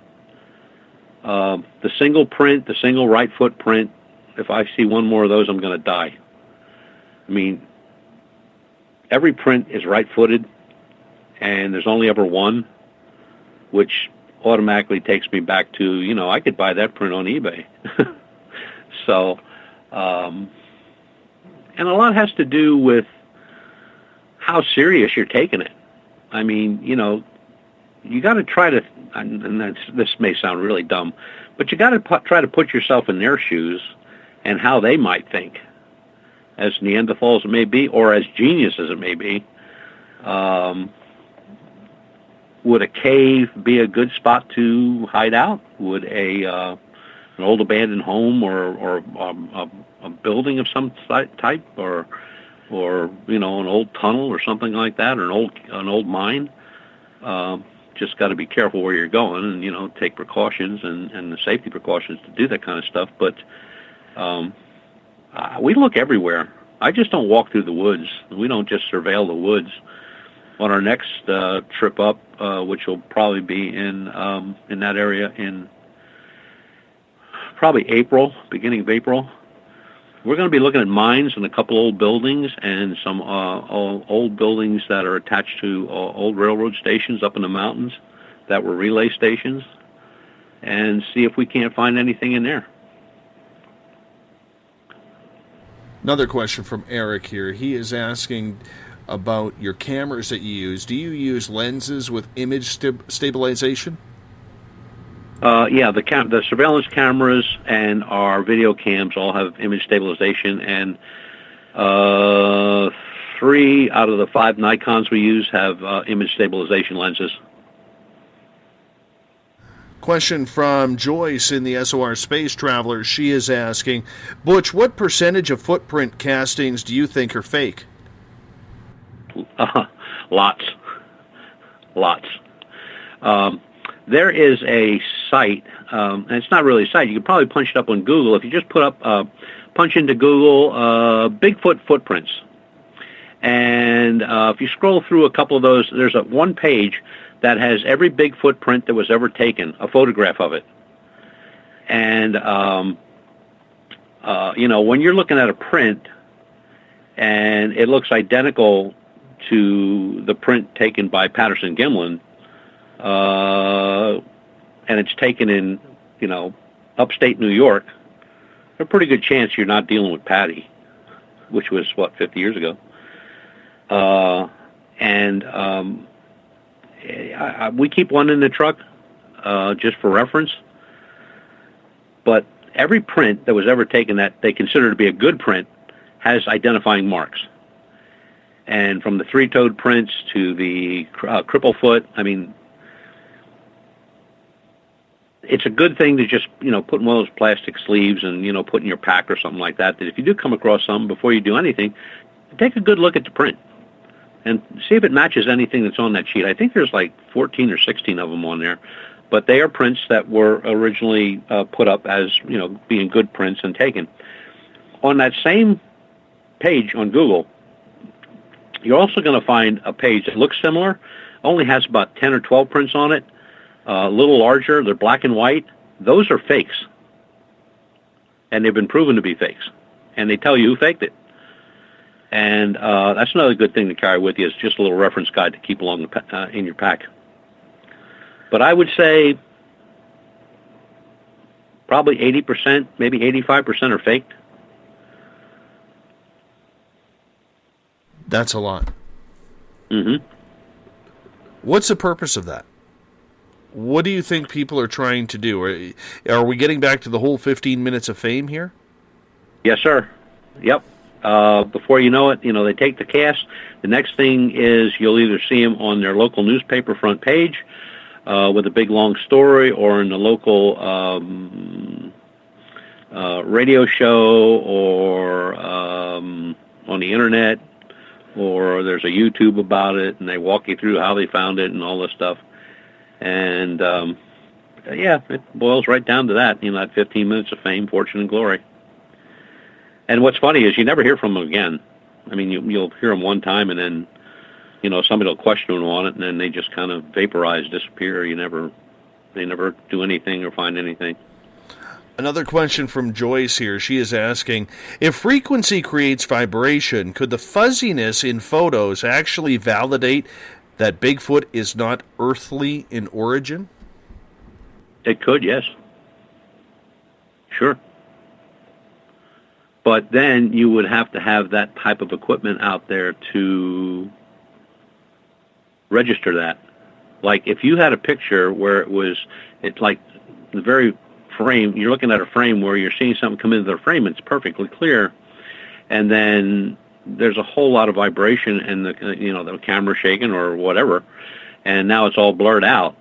[SPEAKER 10] The single print, the single right foot print, if I see one more of those, I'm going to die. I mean, every print is right-footed, and there's only ever one, which automatically takes me back to, I could buy that print on eBay. So, and a lot has to do with how serious you're taking it. I mean, you got to try to, and this may sound really dumb, but you got to try to put yourself in their shoes and how they might think, as Neanderthals it may be, or as genius as it may be. Would a cave be a good spot to hide out? Would an old abandoned home or a building of some type, or an old tunnel or something like that, or an old mine? Just got to be careful where you're going, and take precautions and the safety precautions to do that kind of stuff. But we look everywhere. I just don't walk through the woods. We don't just surveil the woods. On our next trip up, which will probably be in that area in probably April, beginning of April, we're going to be looking at mines and a couple old buildings and some old buildings that are attached to old railroad stations up in the mountains that were relay stations, and see if we can't find anything in there.
[SPEAKER 9] Another question from Eric here. He is asking about your cameras that you use. Do you use lenses with image stabilization?
[SPEAKER 10] Yeah, the surveillance cameras and our video cams all have image stabilization, and 3 out of the 5 Nikons we use have image stabilization lenses.
[SPEAKER 9] Question from Joyce in the SOR Space Traveler. She is asking, Butch, what percentage of footprint castings do you think are fake?
[SPEAKER 10] Lots. There is a site, and it's not really a site. You could probably punch it up on Google. If you just punch into Google Bigfoot footprints, and if you scroll through a couple of those, there's one page that has every Bigfoot print that was ever taken, a photograph of it. And when you're looking at a print and it looks identical to the print taken by Patterson Gimlin, and it's taken in, upstate New York, there's a pretty good chance you're not dealing with Patty, which was, 50 years ago. We keep one in the truck just for reference. But every print that was ever taken that they consider to be a good print has identifying marks. And from the 3-toed prints to the cripple foot, I mean, it's a good thing to just, put in one of those plastic sleeves and, put in your pack or something like that, that if you do come across some, before you do anything, take a good look at the print and see if it matches anything that's on that sheet. I think there's like 14 or 16 of them on there, but they are prints that were originally put up as, being good prints and taken. On that same page on Google, you're also going to find a page that looks similar, only has about 10 or 12 prints on it, a little larger, they're black and white. Those are fakes, and they've been proven to be fakes, and they tell you who faked it. And that's another good thing to carry with you. It's just a little reference guide to keep along in your pack. But I would say probably 80%, maybe 85% are faked.
[SPEAKER 9] That's a lot.
[SPEAKER 10] Mm-hmm.
[SPEAKER 9] What's the purpose of that? What do you think people are trying to do? Are we getting back to the whole 15 minutes of fame here?
[SPEAKER 10] Yes, sir. Yep. Before you know it, they take the cast. The next thing is you'll either see them on their local newspaper front page, with a big long story, or in the local radio show, or on the internet, or there's a YouTube about it, and they walk you through how they found it and all this stuff. And yeah, it boils right down to that, that 15 minutes of fame, fortune, and glory. And what's funny is you never hear from them again. I mean, you'll hear them one time, and then, somebody will question them on it, and then they just kind of vaporize, disappear. They never do anything or find anything.
[SPEAKER 9] Another question from Joyce here. She is asking, if frequency creates vibration, could the fuzziness in photos actually validate that Bigfoot is not earthly in origin?
[SPEAKER 10] It could, yes. Sure. But then you would have to have that type of equipment out there to register that. Like if you had a picture where it's like the very frame, you're looking at a frame where you're seeing something come into the frame, it's perfectly clear, and then there's a whole lot of vibration and the camera shaking or whatever, and now it's all blurred out.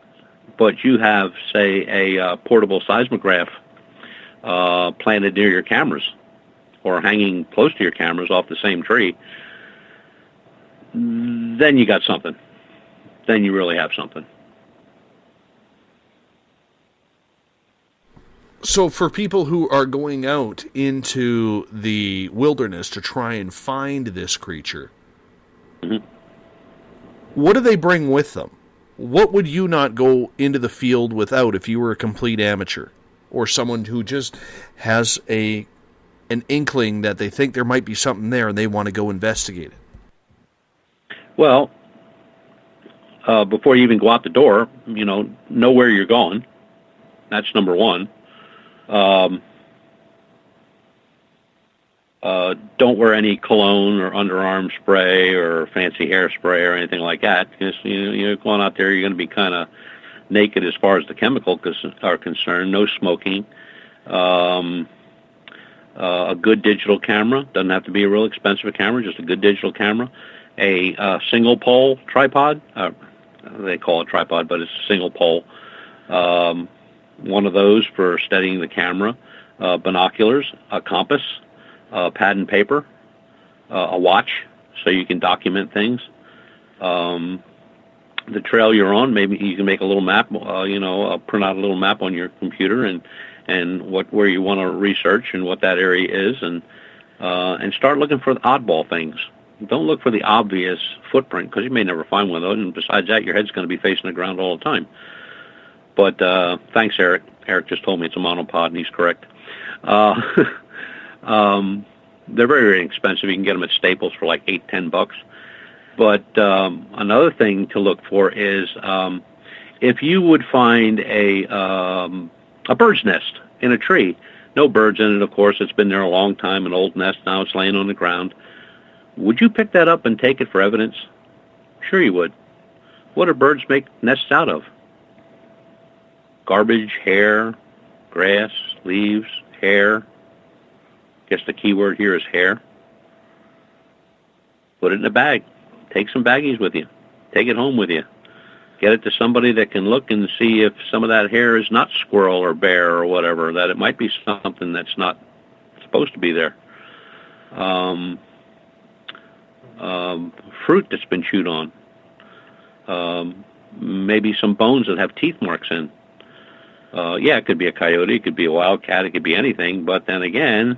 [SPEAKER 10] But you have, say, a portable seismograph planted near your cameras, or hanging close to your cameras off the same tree, then you got something. Then you really have something.
[SPEAKER 9] So for people who are going out into the wilderness to try and find this creature, what do they bring with them? What would you not go into the field without if you were a complete amateur, or someone who just has an inkling that they think there might be something there and they want to go investigate it?
[SPEAKER 10] Well, before you even go out the door, know where you're going. That's number one. Don't wear any cologne or underarm spray or fancy hairspray or anything like that, because you're going out there, you're going to be kind of naked as far as the chemicals are concerned. No smoking. A good digital camera. Doesn't have to be a real expensive camera, just a good digital camera. A single pole tripod. They call it tripod, but it's a single pole. One of those for steadying the camera. Binoculars, a compass, pad and paper, a watch so you can document things. The trail you're on, maybe you can make a little map, print out a little map on your computer and where you want to research and what that area is, and start looking for the oddball things. Don't look for the obvious footprint, because you may never find one of those, and besides that, your head's going to be facing the ground all the time. But thanks, Eric. Eric just told me it's a monopod, and he's correct. They're very, very expensive. You can get them at Staples for like $8-10. But another thing to look for is if you would find a bird's nest in a tree. No birds in it, of course. It's been there a long time, an old nest. Now it's laying on the ground. Would you pick that up and take it for evidence? Sure you would. What do birds make nests out of? Garbage, hair, grass, leaves, hair. Guess the key word here is hair. Put it in a bag. Take some baggies with you. Take it home with you. Get it to somebody that can look and see if some of that hair is not squirrel or bear or whatever, that it might be something that's not supposed to be there. Fruit that's been chewed on. Maybe some bones that have teeth marks in. Yeah, it could be a coyote, it could be a wildcat, it could be anything, but then again,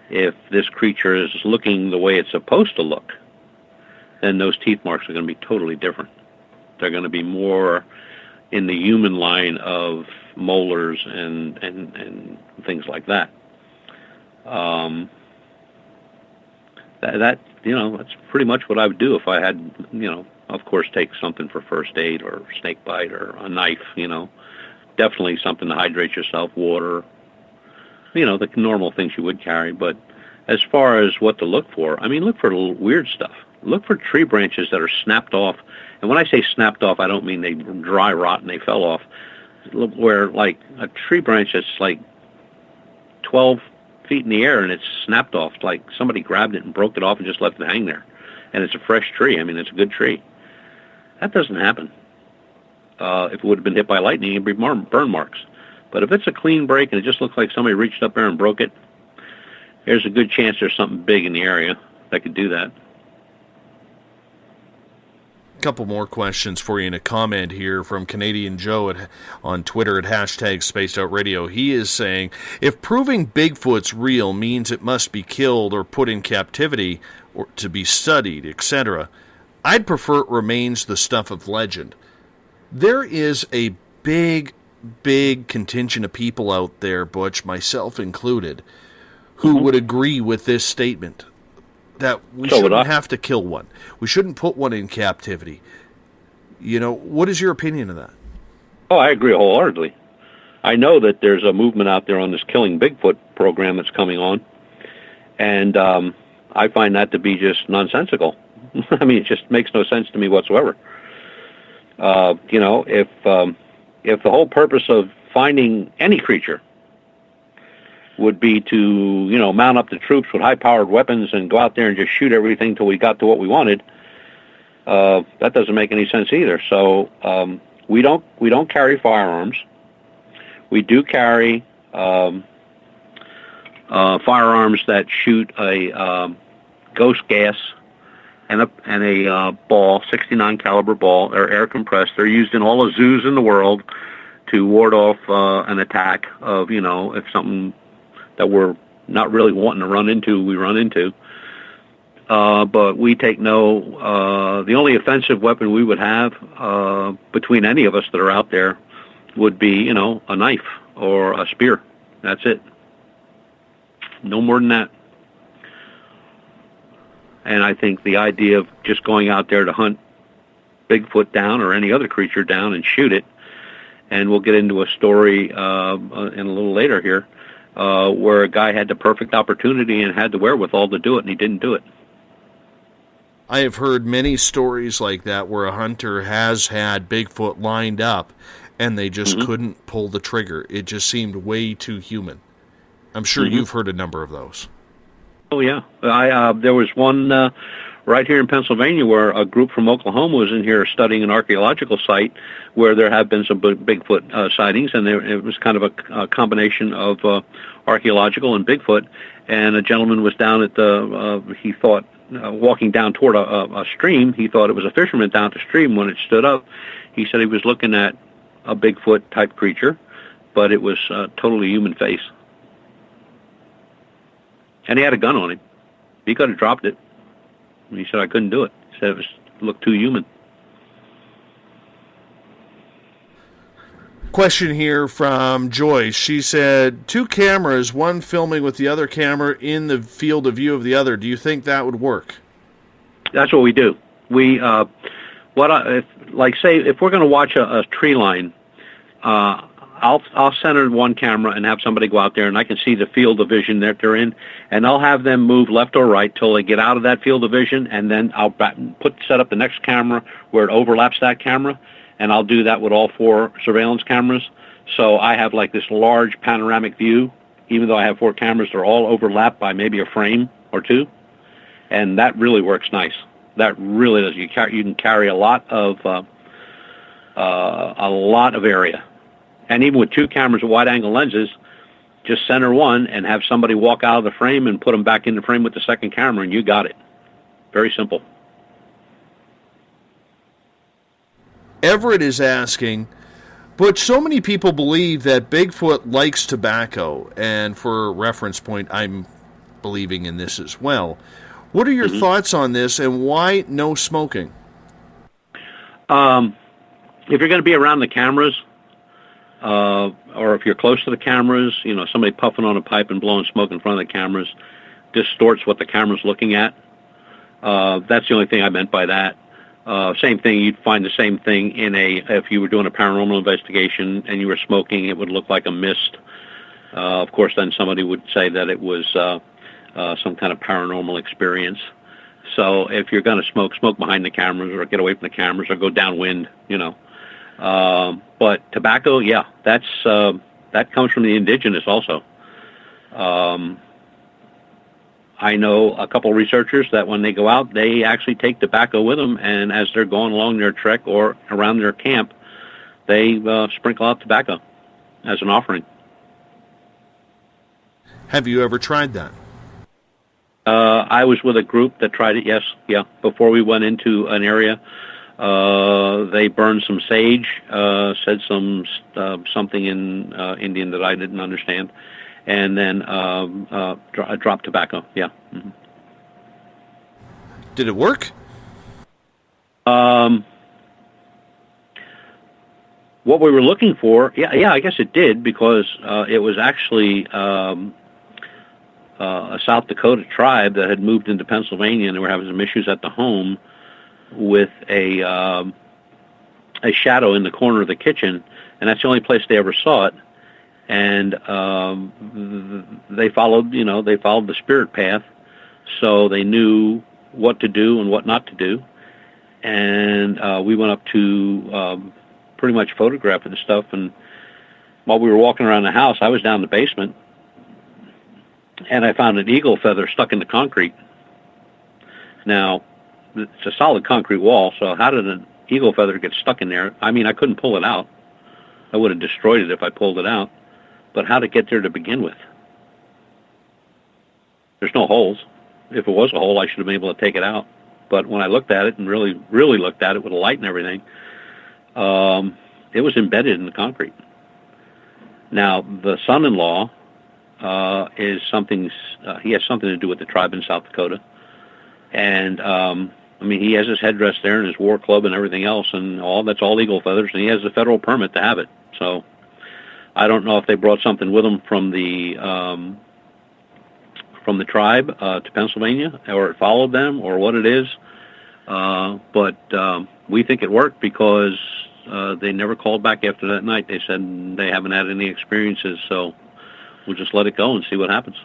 [SPEAKER 10] if this creature is looking the way it's supposed to look, then those teeth marks are going to be totally different. They're going to be more in the human line of molars and things like that. That's pretty much what I would do if I had, of course, take something for first aid or snake bite or a knife, Definitely something to hydrate yourself, water, the normal things you would carry. But as far as what to look for, look for little weird stuff. Look for tree branches that are snapped off. And when I say snapped off, I don't mean they dry rot and they fell off. Where, like, a tree branch that's like 12 feet in the air and it's snapped off, like somebody grabbed it and broke it off and just left it hang there. And it's a fresh tree. It's a good tree. That doesn't happen. If it would have been hit by lightning, it'd be burn marks. But if it's a clean break and it just looks like somebody reached up there and broke it, there's a good chance there's something big in the area that could do that.
[SPEAKER 9] Couple more questions for you in a comment here from Canadian Joe on Twitter at hashtag Spaced Out Radio. He is saying, if proving Bigfoot's real means it must be killed or put in captivity or to be studied, etc., I'd prefer it remains the stuff of legend. There is a big contingent of people out there, Butch, myself included, who would agree with this statement. That we shouldn't have to kill one. We shouldn't put one in captivity. You know, what is your opinion of that?
[SPEAKER 10] Oh, I agree wholeheartedly. I know that there's a movement out there on this Killing Bigfoot program that's coming on, and I find that to be just nonsensical. I mean, it just makes no sense to me whatsoever. You know, if the whole purpose of finding any creature would be to, you know, mount up the troops with high-powered weapons and go out there and just shoot everything till we got to what we wanted, that doesn't make any sense either. So we don't carry firearms. We do carry firearms that shoot a ghost gas and a ball, 69 caliber ball. They're air compressed. They're used in all the zoos in the world to ward off an attack of, you know, if something that we're not really wanting to run into, we run into. But we take no, the only offensive weapon we would have between any of us that are out there would be, you know, a knife or a spear. That's it. No more than that. And I think the idea of just going out there to hunt Bigfoot down or any other creature down and shoot it, and we'll get into a story in a little later here, where a guy had the perfect opportunity and had the wherewithal to do it, and he didn't do it.
[SPEAKER 9] I have heard many stories like that where a hunter has had Bigfoot lined up, and they just couldn't pull the trigger. It just seemed way too human. I'm sure you've heard a number of those.
[SPEAKER 10] Oh, yeah. There was one right here in Pennsylvania where a group from Oklahoma was in here studying an archaeological site where there have been some Bigfoot sightings, and it was kind of a combination of archaeological and Bigfoot. And a gentleman was down at he thought, walking down toward a stream, he thought it was a fisherman down the stream. When it stood up, he said he was looking at a Bigfoot-type creature, but it was totally human face. And he had a gun on him. He could have dropped it. And he said, I couldn't do it. He said it looked too human.
[SPEAKER 9] Question here from Joyce. She said, 2 cameras, one filming with the other camera in the field of view of the other. Do you think that would work?
[SPEAKER 10] That's what we do. We, say, if we're going to watch a tree line, I'll center one camera and have somebody go out there, and I can see the field of vision that they're in, and I'll have them move left or right till they get out of that field of vision, and then I'll set up the next camera where it overlaps that camera, and I'll do that with all 4 surveillance cameras. So I have like this large panoramic view, even though I have 4 cameras, they're all overlapped by maybe a frame or 2, and that really works nice. That really does. You can carry a lot of area. And even with 2 cameras with wide-angle lenses, just center one and have somebody walk out of the frame and put them back in the frame with the second camera, and you got it. Very simple.
[SPEAKER 9] Everett is asking, but so many people believe that Bigfoot likes tobacco, and for reference point, I'm believing in this as well. What are your thoughts on this, and why no smoking?
[SPEAKER 10] If you're going to be around the cameras, or if you're close to the cameras, you know, somebody puffing on a pipe and blowing smoke in front of the cameras distorts what the camera's looking at. That's the only thing I meant by that. Same thing, you'd find the same thing if you were doing a paranormal investigation and you were smoking, it would look like a mist. Of course, then somebody would say that it was some kind of paranormal experience. So if you're going to smoke behind the cameras or get away from the cameras or go downwind, you know. But tobacco, yeah, that comes from the indigenous also. I know a couple of researchers that when they go out, they actually take tobacco with them, and as they're going along their trek or around their camp, they sprinkle out tobacco as an offering.
[SPEAKER 9] Have you ever tried that?
[SPEAKER 10] I was with a group that tried it, yes. Yeah. Before we went into an area, they burned some sage, said something in Indian that I didn't understand, and then dropped tobacco, yeah. Mm-hmm.
[SPEAKER 9] Did it work?
[SPEAKER 10] What we were looking for, yeah, I guess it did, because it was actually a South Dakota tribe that had moved into Pennsylvania, and they were having some issues at the home with a shadow in the corner of the kitchen, and that's the only place they ever saw it. And they followed the spirit path, so they knew what to do and what not to do. And we went up to pretty much photograph and stuff. And while we were walking around the house, I was down in the basement, and I found an eagle feather stuck in the concrete. Now, it's a solid concrete wall, so how did an eagle feather get stuck in there? I mean, I couldn't pull it out. I would have destroyed it if I pulled it out. But how did it get there to begin with? There's no holes. If it was a hole, I should have been able to take it out. But when I looked at it and really, really looked at it with a light and everything, it was embedded in the concrete. Now, the son-in-law is something. He has something to do with the tribe in South Dakota, and I mean, he has his headdress there and his war club and everything else, and that's all eagle feathers, and he has a federal permit to have it. So, I don't know if they brought something with them from the tribe to Pennsylvania, or it followed them, or what it is. But we think it worked because they never called back after that night. They said they haven't had any experiences, so we'll just let it go and see what happens.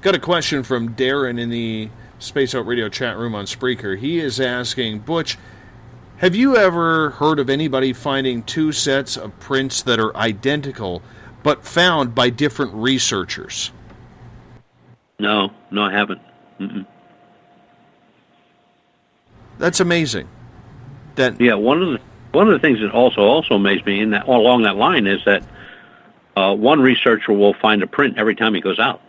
[SPEAKER 9] Got a question from Darren in the Space Out Radio chat room on Spreaker. He is asking, Butch, have you ever heard of anybody finding two sets of prints that are identical but found by different researchers?
[SPEAKER 10] No, I haven't. Mm-mm.
[SPEAKER 9] That's amazing.
[SPEAKER 10] Yeah, one of the things that also amazed me in that along that line is that one researcher will find a print every time he goes out.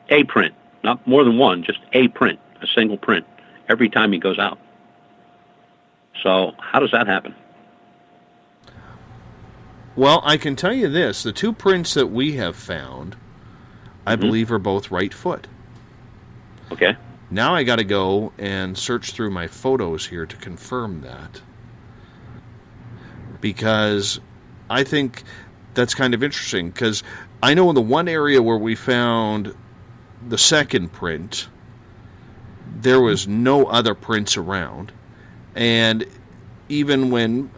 [SPEAKER 10] A print, not more than one, just a print, a single print, every time he goes out. So how does that happen?
[SPEAKER 9] Well, I can tell you this. The two prints that we have found, I believe, are both right foot.
[SPEAKER 10] Okay.
[SPEAKER 9] Now I got to go and search through my photos here to confirm that. Because I think that's kind of interesting. Because I know in the one area where we found the second print, there was no other prints around. And even when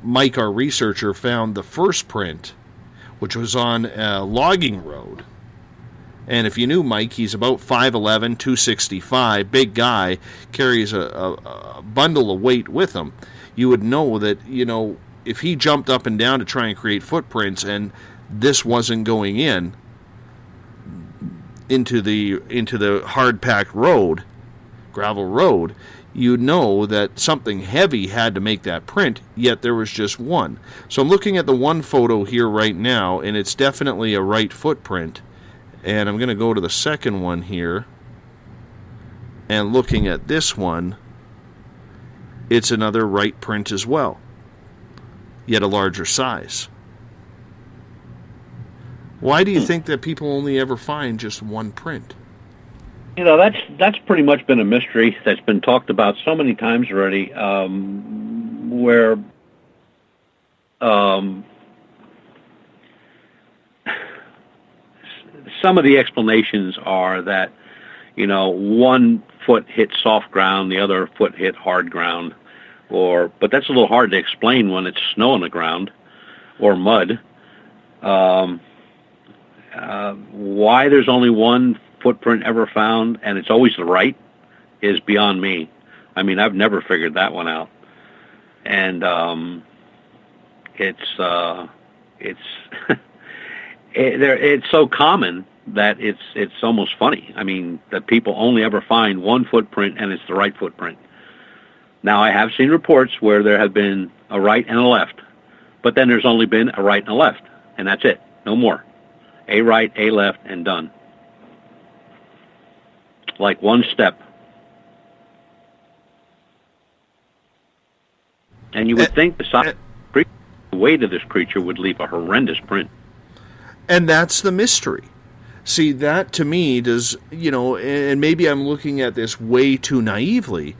[SPEAKER 9] Mike, our researcher, found the first print, which was on a logging road, and if you knew Mike, he's about 5'11", 265, big guy, carries a bundle of weight with him, you would know that, if he jumped up and down to try and create footprints and this wasn't going into the hard-packed road, gravel road, you know that something heavy had to make that print, yet there was just one. So I'm looking at the one photo here right now, and it's definitely a right footprint. And I'm going to go to the second one here, and looking at this one, it's another right print as well, yet a larger size. Why do you think that people only ever find just one print?
[SPEAKER 10] That's pretty much been a mystery that's been talked about so many times already, where some of the explanations are that, one foot hit soft ground, the other foot hit hard ground, but that's a little hard to explain when it's snow on the ground or mud. Why there's only one footprint ever found, and it's always the right, is beyond me. I mean, I've never figured that one out. And it's so common that it's almost funny. I mean, that people only ever find one footprint, and it's the right footprint. Now, I have seen reports where there have been a right and a left, but then there's only been a right and a left, and that's it. No more. A right, a left, and done. Like one step. And you would think the weight of this creature would leave a horrendous print.
[SPEAKER 9] And that's the mystery. See, that to me does, and maybe I'm looking at this way too naively,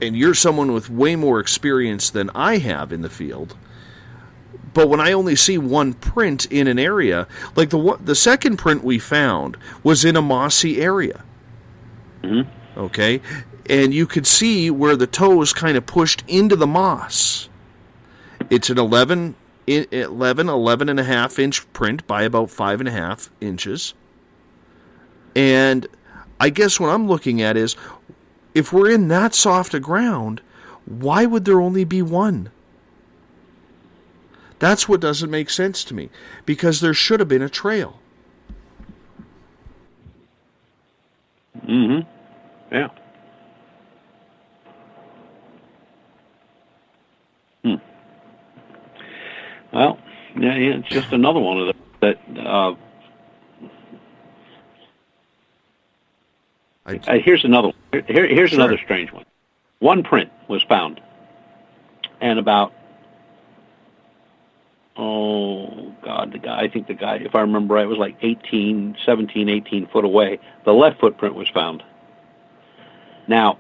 [SPEAKER 9] and you're someone with way more experience than I have in the field. But when I only see one print in an area, like the second print we found was in a mossy area.
[SPEAKER 10] Mm-hmm.
[SPEAKER 9] Okay? And you could see where the toes kind of pushed into the moss. It's an 11 and a half inch print by about 5.5 inches. And I guess what I'm looking at is, if we're in that soft a ground, why would there only be one? That's what doesn't make sense to me, because there should have been a trail.
[SPEAKER 10] Mm-hmm. Yeah. Well, yeah, it's just another one of those that. Here's another one. Here's
[SPEAKER 9] Sure.
[SPEAKER 10] Another strange one. One print was found, and about, I think the guy, if I remember right, was like 18 foot away. The left footprint was found. Now,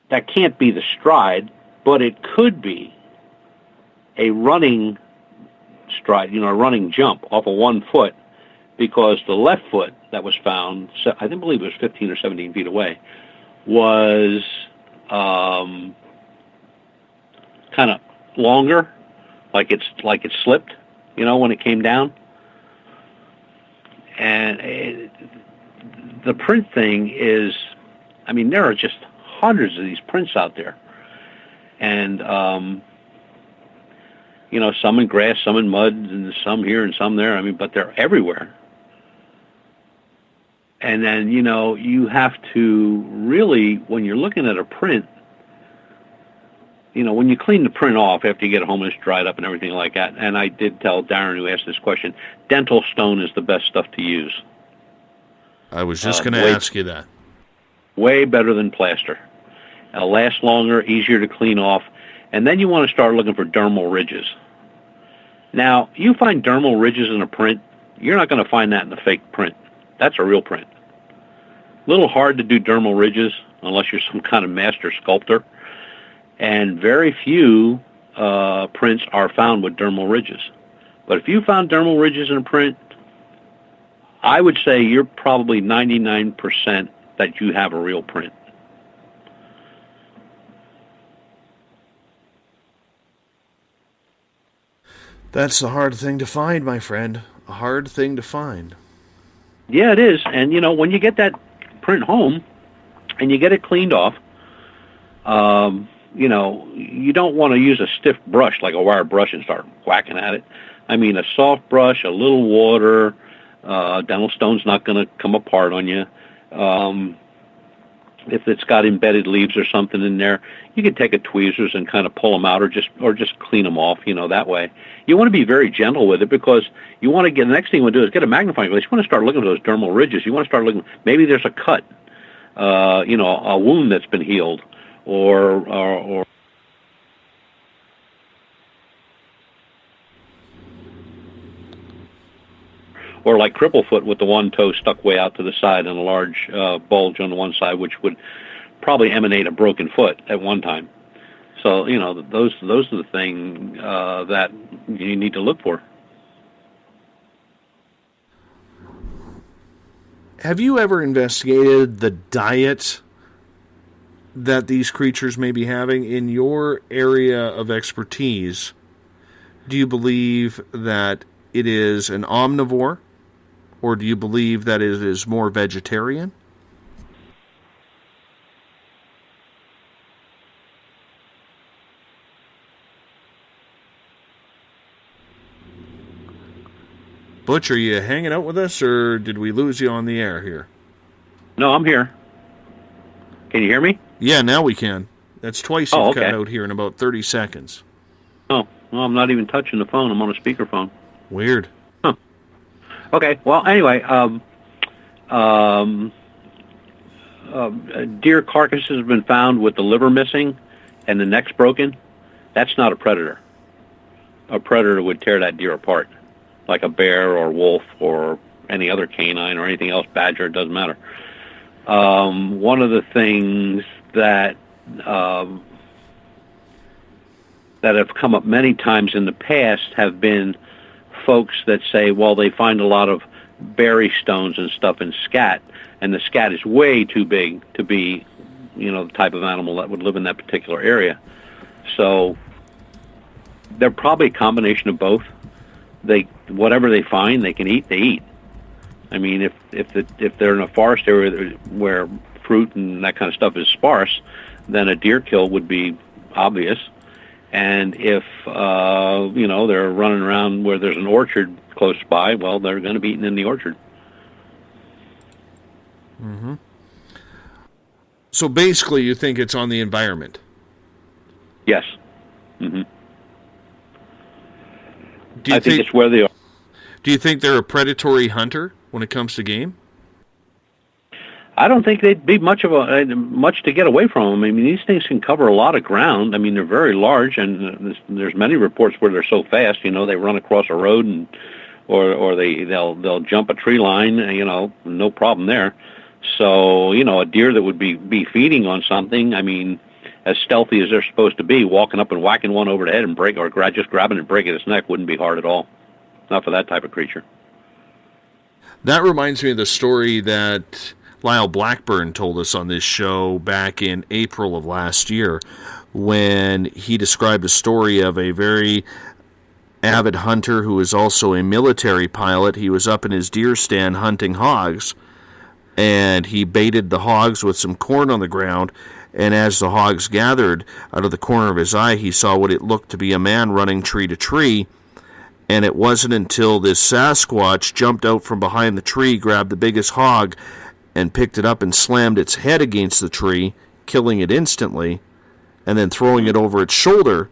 [SPEAKER 10] that can't be the stride, but it could be a running stride, a running jump off of 1 foot, because the left foot that was found, I believe it was 15 or 17 feet away, was kind of longer, like it slipped, when it came down. And the print thing is, there are just hundreds of these prints out there. And, some in grass, some in mud, and some here and some there. But they're everywhere. And then, you have to really, when you're looking at a print, when you clean the print off after you get it home and it's dried up and everything like that, and I did tell Darren, who asked this question, dental stone is the best stuff to use.
[SPEAKER 9] I was just going to ask you that.
[SPEAKER 10] Way better than plaster. It'll last longer, easier to clean off, and then you want to start looking for dermal ridges. Now, you find dermal ridges in a print, you're not going to find that in the fake print. That's a real print. A little hard to do dermal ridges unless you're some kind of master sculptor, and very few prints are found with dermal ridges. But if you found dermal ridges in a print, I would say you're probably 99% that you have a real print.
[SPEAKER 9] That's a hard thing to find, my friend. A hard thing to find.
[SPEAKER 10] Yeah, it is. And, when you get that print home and you get it cleaned off, you don't want to use a stiff brush like a wire brush and start whacking at it. A soft brush, a little water, dental stone's not going to come apart on you. If it's got embedded leaves or something in there, you can take a tweezers and kind of pull them out, or just clean them off, that way. You want to be very gentle with it, because you want to the next thing you want to do is get a magnifying glass. You want to start looking at those dermal ridges. You want to start looking, maybe there's a cut, a wound that's been healed, or like Cripplefoot with the one toe stuck way out to the side and a large bulge on the one side, which would probably emanate a broken foot at one time. So, those are the things that you need to look for.
[SPEAKER 9] Have you ever investigated the diet that these creatures may be having in your area of expertise? Do you believe that it is an omnivore? Or do you believe that it is more vegetarian? Butch, are you hanging out with us, or did we lose you on the air here?
[SPEAKER 10] No, I'm here. Can you hear me?
[SPEAKER 9] Yeah, now we can. That's twice you've
[SPEAKER 10] okay.
[SPEAKER 9] cut out here in about 30 seconds.
[SPEAKER 10] Oh, well, I'm not even touching the phone. I'm on a speakerphone.
[SPEAKER 9] Weird.
[SPEAKER 10] Huh. Okay, well, anyway, deer carcasses have been found with the liver missing and the necks broken. That's not a predator. A predator would tear that deer apart, like a bear or wolf or any other canine or anything else, badger, it doesn't matter. One of the things that have come up many times in the past have been folks that say, well, they find a lot of berry stones and stuff in scat, and the scat is way too big to be, the type of animal that would live in that particular area. So they're probably a combination of both. Whatever they find, they can eat, they eat. I mean, if they're in a forest area where fruit and that kind of stuff is sparse, then a deer kill would be obvious. And if, they're running around where there's an orchard close by, well, they're going to be eaten in the orchard.
[SPEAKER 9] Mm-hmm. So basically, you think it's on the environment?
[SPEAKER 10] Yes. Mm-hmm.
[SPEAKER 9] I
[SPEAKER 10] think it's where they are.
[SPEAKER 9] Do you think they're a predatory hunter when it comes to game?
[SPEAKER 10] I don't think they'd be much to get away from them. I mean, these things can cover a lot of ground. I mean, they're very large, and there's many reports where they're so fast. They run across a road, or they'll jump a tree line. No problem there. So a deer that would be feeding on something. I mean, as stealthy as they're supposed to be, walking up and whacking one over the head and just grabbing and breaking its neck wouldn't be hard at all. Not for that type of creature.
[SPEAKER 9] That reminds me of the story that Lyle Blackburn told us on this show back in April of last year, when he described a story of a very avid hunter who was also a military pilot. He was up in his deer stand hunting hogs, and he baited the hogs with some corn on the ground, and as the hogs gathered, out of the corner of his eye, he saw what it looked to be a man running tree to tree. And it wasn't until this Sasquatch jumped out from behind the tree, grabbed the biggest hog, and picked it up and slammed its head against the tree, killing it instantly, and then throwing it over its shoulder,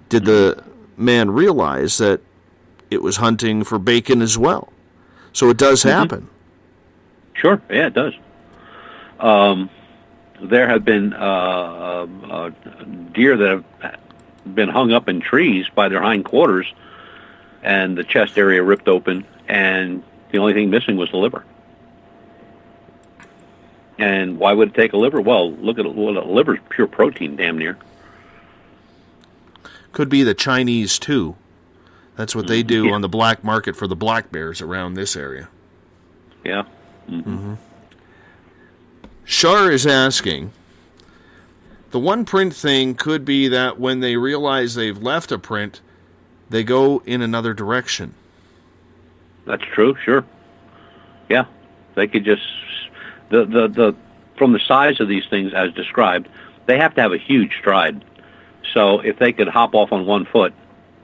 [SPEAKER 9] did the man realize that it was hunting for bacon as well. So it does happen.
[SPEAKER 10] Sure, yeah, it does. There have been deer that have been hung up in trees by their hindquarters, and the chest area ripped open, and the only thing missing was the liver. And why would it take a liver? Well, look at it. Well, a liver's pure protein, damn near.
[SPEAKER 9] Could be the Chinese, too. That's what they do on the black market for the black bears around this area.
[SPEAKER 10] Yeah.
[SPEAKER 9] Mm-hmm. Shar is asking, the one print thing could be that when they realize they've left a print, they go in another direction.
[SPEAKER 10] That's true, sure. Yeah. They could just... The from the size of these things as described, they have to have a huge stride. So if they could hop off on one foot,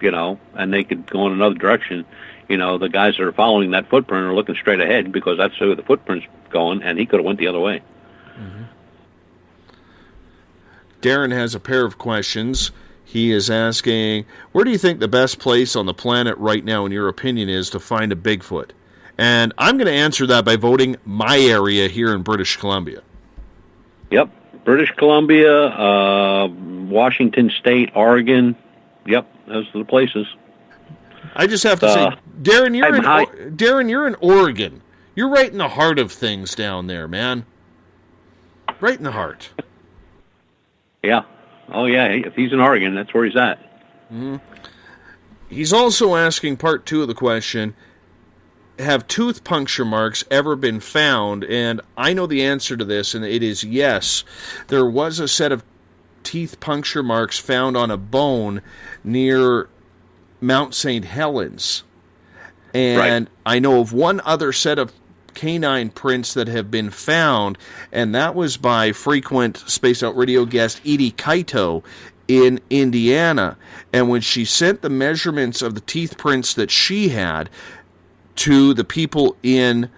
[SPEAKER 10] and they could go in another direction, the guys that are following that footprint are looking straight ahead because that's where the footprint's going, and he could have went the other way.
[SPEAKER 9] Mm-hmm. Darren has a pair of questions. He is asking, where do you think the best place on the planet right now, in your opinion, is to find a Bigfoot? And I'm going to answer that by voting my area here in British Columbia.
[SPEAKER 10] Yep. British Columbia, Washington State, Oregon. Yep, those are the places.
[SPEAKER 9] I just have to say, Darren, you're in Oregon. You're right in the heart of things down there, man. Right in the heart.
[SPEAKER 10] Yeah. Oh, yeah. If he's in Oregon, that's where he's at.
[SPEAKER 9] Mm-hmm. He's also asking part 2 of the question, have tooth puncture marks ever been found? And I know the answer to this, and it is yes. There was a set of teeth puncture marks found on a bone near Mount St. Helens. And right. I know of one other set of canine prints that have been found, and that was by frequent Spaced Out Radio guest Edie Kaito in Indiana. And when she sent the measurements of the teeth prints that she had to the people in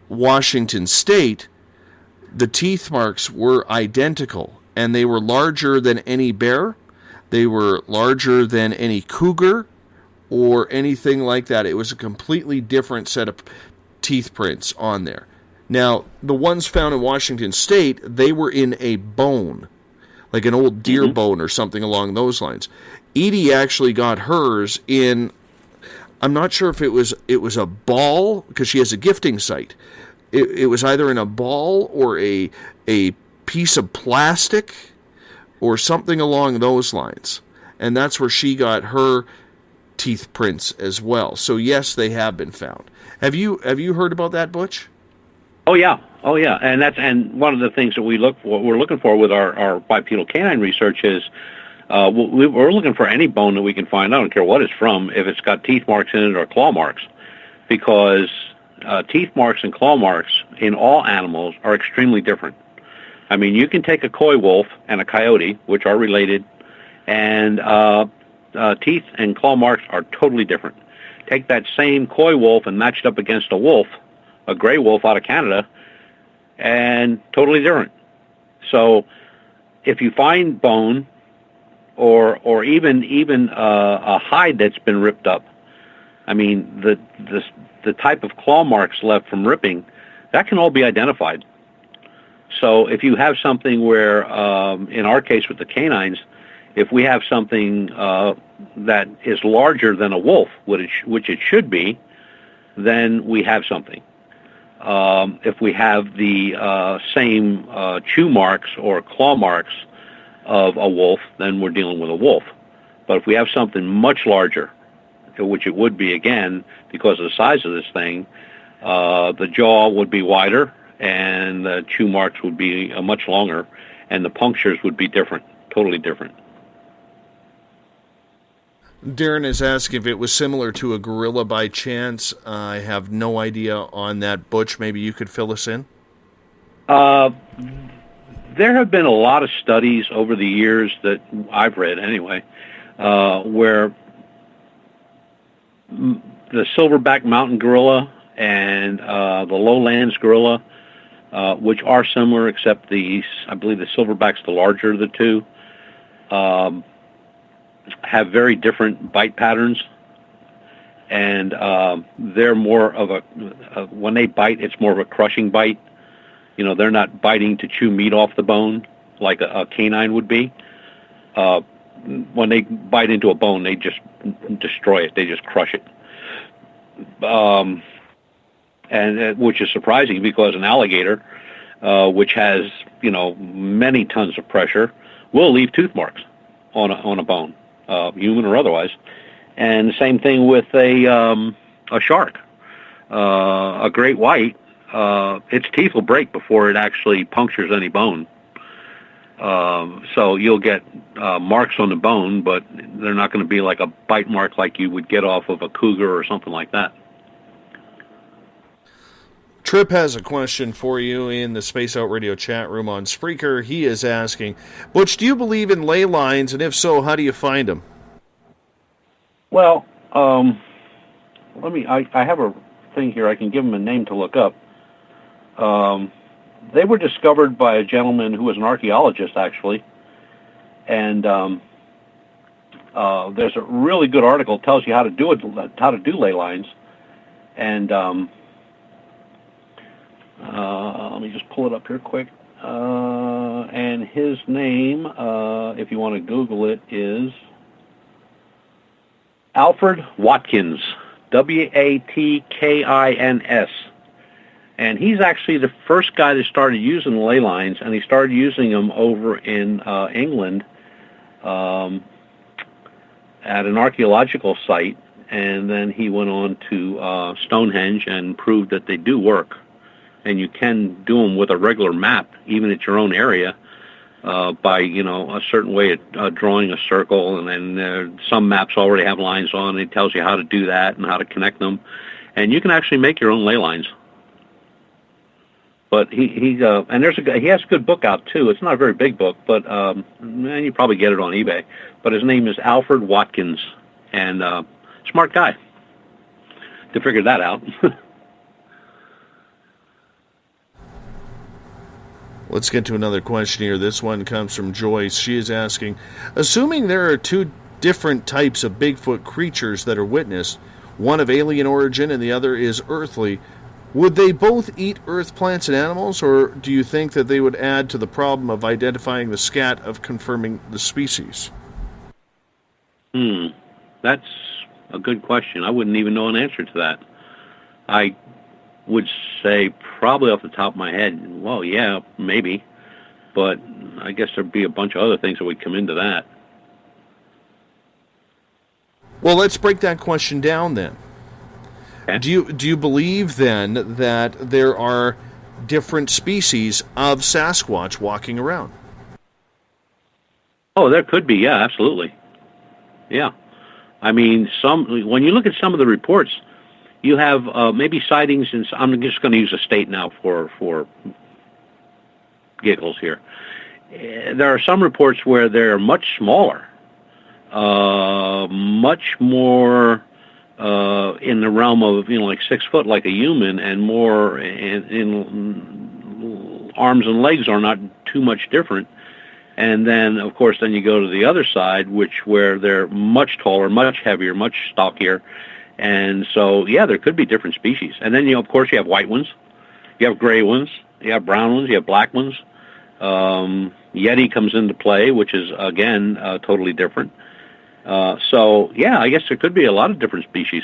[SPEAKER 9] Washington State, the teeth marks were identical, and they were larger than any bear. They were larger than any cougar or anything like that. It was a completely different set of teeth prints on there. Now, the ones found in Washington State, they were in a bone, like an old deer bone or something along those lines. Edie actually got hers in, I'm not sure if it was a ball, because she has a gifting site. It was either in a ball or a piece of plastic or something along those lines. And that's where she got her teeth prints as well. So yes, they have been found. Have you heard about that, Butch?
[SPEAKER 10] Oh yeah, and one of the things that we're looking for with our bipedal canine research is we're looking for any bone that we can find. I don't care what it's from, if it's got teeth marks in it or claw marks, because teeth marks and claw marks in all animals are extremely different. I mean, you can take a coy wolf and a coyote, which are related, and teeth and claw marks are totally different. Take that same coy wolf and match it up against a wolf, a gray wolf out of Canada, and totally different. So if you find bone or even a hide that's been ripped up, I mean, the type of claw marks left from ripping, that can all be identified. So if you have something where, in our case with the canines, if we have something that is larger than a wolf, which it should be, then we have something. If we have the same chew marks or claw marks of a wolf, then we're dealing with a wolf. But if we have something much larger, which it would be again because of the size of this thing, the jaw would be wider and the chew marks would be much longer, and the punctures would be different, totally different.
[SPEAKER 9] Darren is asking if it was similar to a gorilla by chance. I have no idea on that. Butch, maybe you could fill us in?
[SPEAKER 10] There have been a lot of studies over the years that I've read anyway, where the silverback mountain gorilla and the lowlands gorilla, which are similar, except I believe the silverback's the larger of the two, have very different bite patterns, and they're more of when they bite, it's more of a crushing bite. You know, they're not biting to chew meat off the bone like a canine would be. When they bite into a bone, they just destroy it. They just crush it. And which is surprising because an alligator, which has, many tons of pressure, will leave tooth marks on a bone, human or otherwise. And the same thing with a shark. A great white, its teeth will break before it actually punctures any bone. So you'll get marks on the bone, but they're not going to be like a bite mark like you would get off of a cougar or something like that.
[SPEAKER 9] Trip has a question for you in the Space Out Radio chat room on Spreaker. He is asking, Butch, do you believe in ley lines, and if so, how do you find them?
[SPEAKER 10] Well, I have a thing here. I can give him a name to look up. They were discovered by a gentleman who was an archaeologist, actually, and there's a really good article that tells you how to do ley lines, and let me just pull it up here quick. And his name, if you want to Google it, is Alfred Watkins, Watkins. And he's actually the first guy that started using ley lines, and he started using them over in England at an archaeological site, and then he went on to Stonehenge and proved that they do work. And you can do them with a regular map, even at your own area, by, a certain way of drawing a circle, and then some maps already have lines on, and it tells you how to do that and how to connect them. And you can actually make your own ley lines. But he has a good book out too. It's not a very big book, but you probably get it on eBay. But his name is Alfred Watkins, and smart guy to figure that out.
[SPEAKER 9] Let's get to another question here. This one comes from Joyce. She is asking, assuming there are two different types of Bigfoot creatures that are witnessed, one of alien origin and the other is earthly, would they both eat earth plants and animals, or do you think that they would add to the problem of identifying the scat of confirming the species?
[SPEAKER 10] That's a good question. I wouldn't even know an answer to that. I would say probably off the top of my head, well, yeah, maybe. But I guess there'd be a bunch of other things that would come into that.
[SPEAKER 9] Well, let's break that question down then.
[SPEAKER 10] Okay.
[SPEAKER 9] Do you believe then that there are different species of Sasquatch walking around?
[SPEAKER 10] Oh, there could be, yeah, absolutely. Yeah. I mean, when you look at some of the reports, you have maybe sightings, and I'm just going to use a state now for giggles here. There are some reports where they're much smaller, much more in the realm of, like 6 foot like a human, and more in arms and legs are not too much different. And then, of course, then you go to the other side, where they're much taller, much heavier, much stockier. And so, yeah, there could be different species. And then, of course, you have white ones, you have gray ones, you have brown ones, you have black ones. Yeti comes into play, which is, again, totally different. So, yeah, I guess there could be a lot of different species.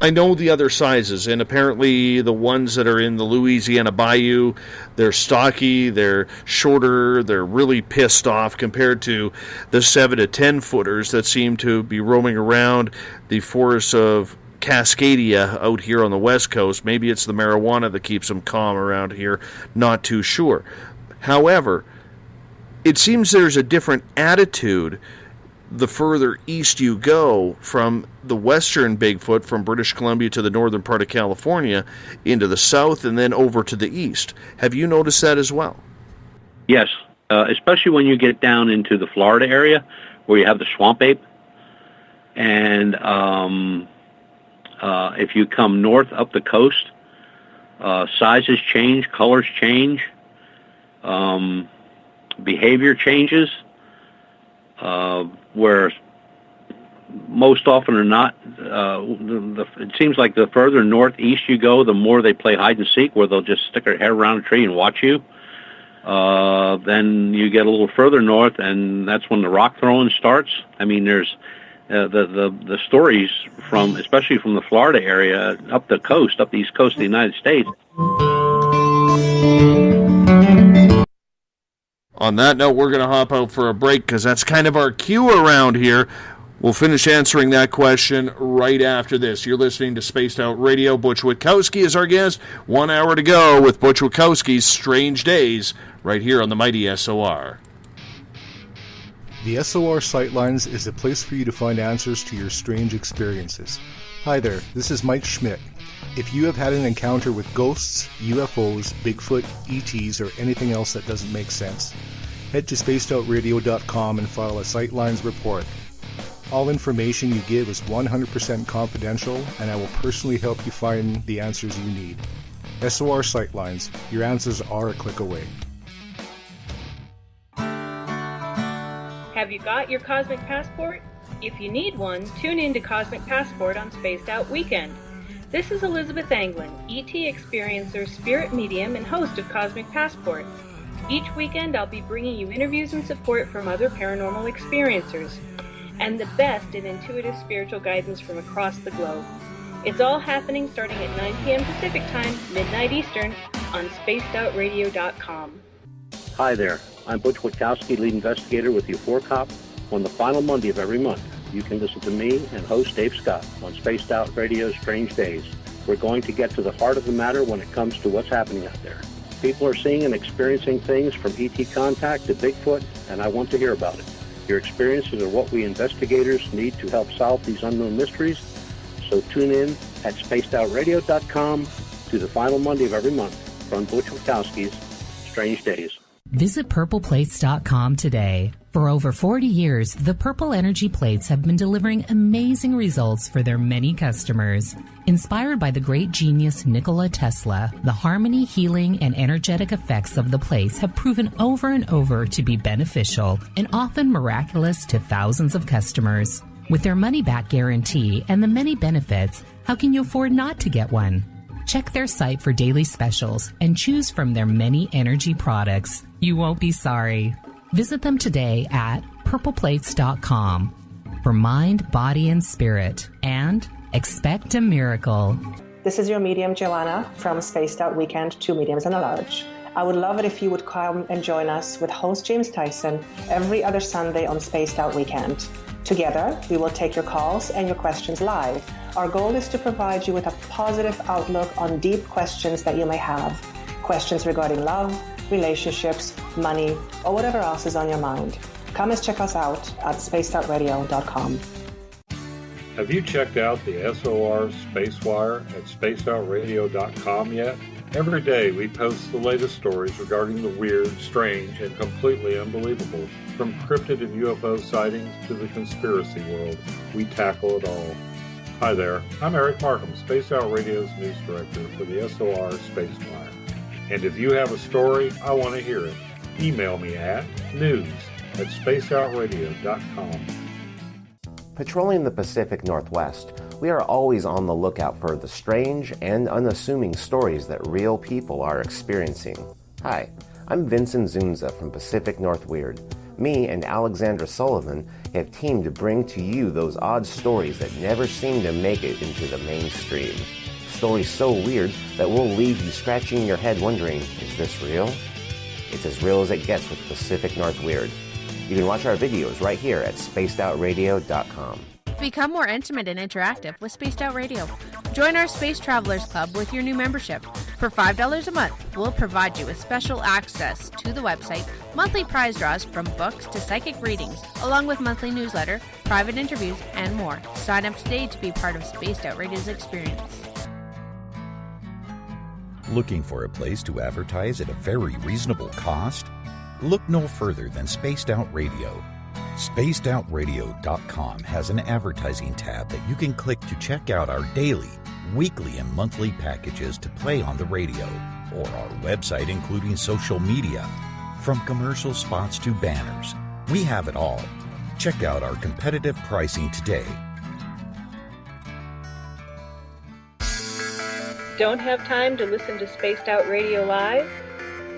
[SPEAKER 9] I know the other sizes, and apparently the ones that are in the Louisiana Bayou, they're stocky, they're shorter, they're really pissed off compared to the 7 to 10 footers that seem to be roaming around the forests of Cascadia out here on the West Coast. Maybe it's the marijuana that keeps them calm around here, not too sure. However, it seems there's a different attitude the further east you go from the western Bigfoot, from British Columbia to the northern part of California, into the south and then over to the east. Have you noticed that as well?
[SPEAKER 10] Yes, especially when you get down into the Florida area where you have the swamp ape. And if you come north up the coast, sizes change, colors change, behavior changes. Where most often or not, it seems like the further northeast you go, the more they play hide and seek, where they'll just stick their head around a tree and watch you. Then you get a little further north, and that's when the rock throwing starts. I mean, there's the stories from, especially from the Florida area up the coast, up the east coast of the United States.
[SPEAKER 9] On that note, we're going to hop out for a break because that's kind of our cue around here. We'll finish answering that question right after this. You're listening to Spaced Out Radio. Butch Witkowski is our guest. 1 hour to go with Butch Witkowski's Strange Days right here on the mighty SOR.
[SPEAKER 12] The SOR Sightlines is a place for you to find answers to your strange experiences. Hi there, this is Mike Schmidt. If you have had an encounter with ghosts, UFOs, Bigfoot, ETs, or anything else that doesn't make sense, head to spacedoutradio.com and file a Sightlines report. All information you give is 100% confidential, and I will personally help you find the answers you need. SOR Sightlines, your answers are a click away.
[SPEAKER 15] Have you got your Cosmic Passport? If you need one, tune in to Cosmic Passport on Spaced Out Weekend. This is Elizabeth Anglin, ET experiencer, spirit medium, and host of Cosmic Passport. Each weekend I'll be bringing you interviews and support from other paranormal experiencers, and the best in intuitive spiritual guidance from across the globe. It's all happening starting at 9 p.m. Pacific Time, midnight Eastern, on spacedoutradio.com.
[SPEAKER 10] Hi there, I'm Butch Witkowski, lead investigator with UFO Cop. On the final Monday of every month, you can listen to me and host Dave Scott on Spaced Out Radio's Strange Days. We're going to get to the heart of the matter when it comes to what's happening out there. People are seeing and experiencing things from ET contact to Bigfoot, and I want to hear about it. Your experiences are what we investigators need to help solve these unknown mysteries. So tune in at spacedoutradio.com to the final Monday of every month from Butch Witkowski's Strange Days.
[SPEAKER 13] Visit purpleplates.com today. For over 40 years, the Purple Energy Plates have been delivering amazing results for their many customers. Inspired by the great genius Nikola Tesla, the harmony, healing, and energetic effects of the plates have proven over and over to be beneficial and often miraculous to thousands of customers. With their money-back guarantee and the many benefits, how can you afford not to get one? Check their site for daily specials and choose from their many energy products. You won't be sorry. Visit them today at purpleplates.com for mind, body, and spirit, and expect a miracle.
[SPEAKER 19] This is your medium, Joanna, from Spaced Out Weekend, 2 mediums and a large. I would love it if you would come and join us with host James Tyson every other Sunday on Spaced Out Weekend. Together, we will take your calls and your questions live. Our goal is to provide you with a positive outlook on deep questions that you may have. Questions regarding love, relationships, money, or whatever else is on your mind. Come and check us out at spacedoutradio.com.
[SPEAKER 11] Have you checked out the SOR Spacewire at spacedoutradio.com yet? Every day we post the latest stories regarding the weird, strange, and completely unbelievable. From cryptid and UFO sightings to the conspiracy world, we tackle it all. Hi there, I'm Eric Markham, Spaced Out Radio's news director for the SOR Spacewire. And if you have a story, I want to hear it. Email me at news@spacedoutradio.com.
[SPEAKER 16] Patrolling the Pacific Northwest, we are always on the lookout for the strange and unassuming stories that real people are experiencing. Hi, I'm Vincent Zunza from Pacific North Weird. Me and Alexandra Sullivan have teamed to bring to you those odd stories that never seem to make it into the mainstream. Stories so weird that will leave you scratching your head wondering, is this real? It's as real as it gets with Pacific North Weird. You can watch our videos right here at spacedoutradio.com.
[SPEAKER 4] Become more intimate and interactive with Spaced Out Radio. Join our Space Travelers Club with your new membership. For $5 a month, we'll provide you with special access to the website, monthly prize draws from books to psychic readings, along with monthly newsletter, private interviews, and more. Sign up today to be part of Spaced Out Radio's experience.
[SPEAKER 14] Looking for a place to advertise at a very reasonable cost? Look no further than Spaced Out Radio. SpacedOutRadio.com has an advertising tab that you can click to check out our daily, weekly, and monthly packages to play on the radio, or our website including social media. From commercial spots to banners, we have it all. Check out our competitive pricing today.
[SPEAKER 15] Don't have time to listen to Spaced Out Radio Live?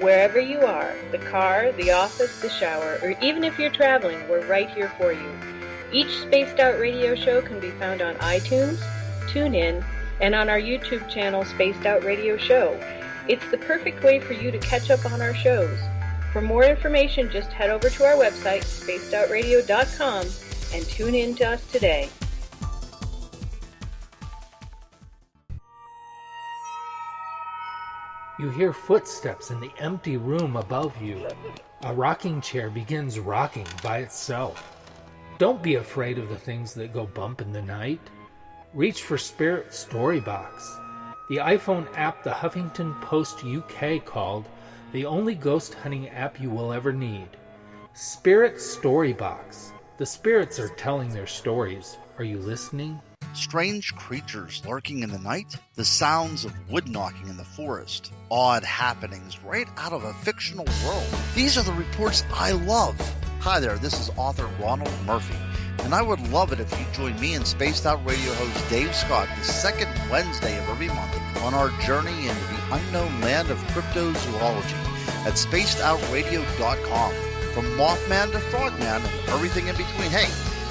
[SPEAKER 15] Wherever you are, the car, the office, the shower, or even if you're traveling, we're right here for you. Each Spaced Out Radio show can be found on iTunes, TuneIn, and on our YouTube channel, Spaced Out Radio Show. It's the perfect way for you to catch up on our shows. For more information, just head over to our website, spacedoutradio.com, and tune in to us today.
[SPEAKER 20] You hear footsteps in the empty room above you. A rocking chair begins rocking by itself. Don't be afraid of the things that go bump in the night. Reach for Spirit Storybox, the iPhone app the Huffington Post UK called the only ghost hunting app you will ever need. Spirit Storybox. The spirits are telling their stories. Are you listening?
[SPEAKER 21] Strange creatures lurking in the night, the sounds of wood knocking in the forest, odd happenings right out of a fictional world. These are the reports I love. Hi there, this is author Ronald Murphy, and I would love it if you join me and Spaced Out Radio host Dave Scott the second Wednesday of every month on our journey into the unknown land of cryptozoology at spacedoutradio.com. From Mothman to Frogman and everything in between. Hey,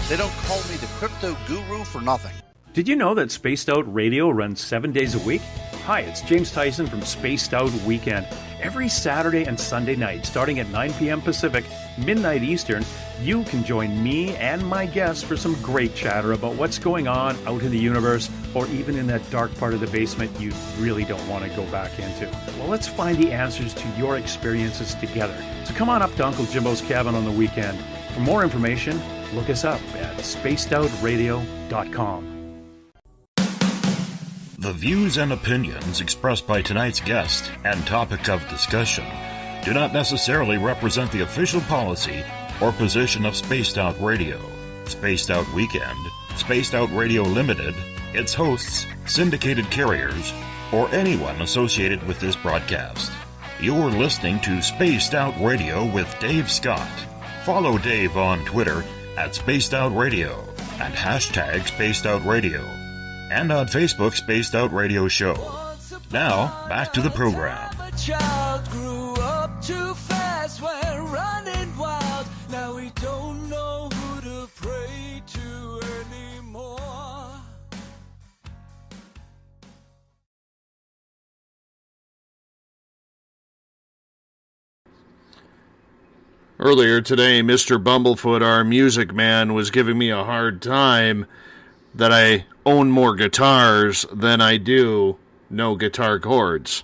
[SPEAKER 21] they don't call me the crypto guru for nothing.
[SPEAKER 18] Did you know that Spaced Out Radio runs 7 days a week? Hi, it's James Tyson from Spaced Out Weekend. Every Saturday and Sunday night, starting at 9 p.m. Pacific, midnight Eastern, you can join me and my guests for some great chatter about what's going on out in the universe, or even in that dark part of the basement you really don't want to go back into. Well, let's find the answers to your experiences together. So come on up to Uncle Jimbo's cabin on the weekend. For more information, look us up at spacedoutradio.com.
[SPEAKER 2] The views and opinions expressed by tonight's guest and topic of discussion do not necessarily represent the official policy or position of Spaced Out Radio, Spaced Out Weekend, Spaced Out Radio Limited, its hosts, syndicated carriers, or anyone associated with this broadcast. You're listening to Spaced Out Radio with Dave Scott. Follow Dave on Twitter at Spaced Out Radio and hashtag Spaced Out Radio, and on Facebook Spaced Out Radio Show. Now, back to the program.
[SPEAKER 1] Child grew up too fast, went running wild. Now we don't know who to pray to anymore.
[SPEAKER 9] Earlier today, Mr. Bumblefoot, our music man, was giving me a hard time that I own more guitars than I do no guitar chords.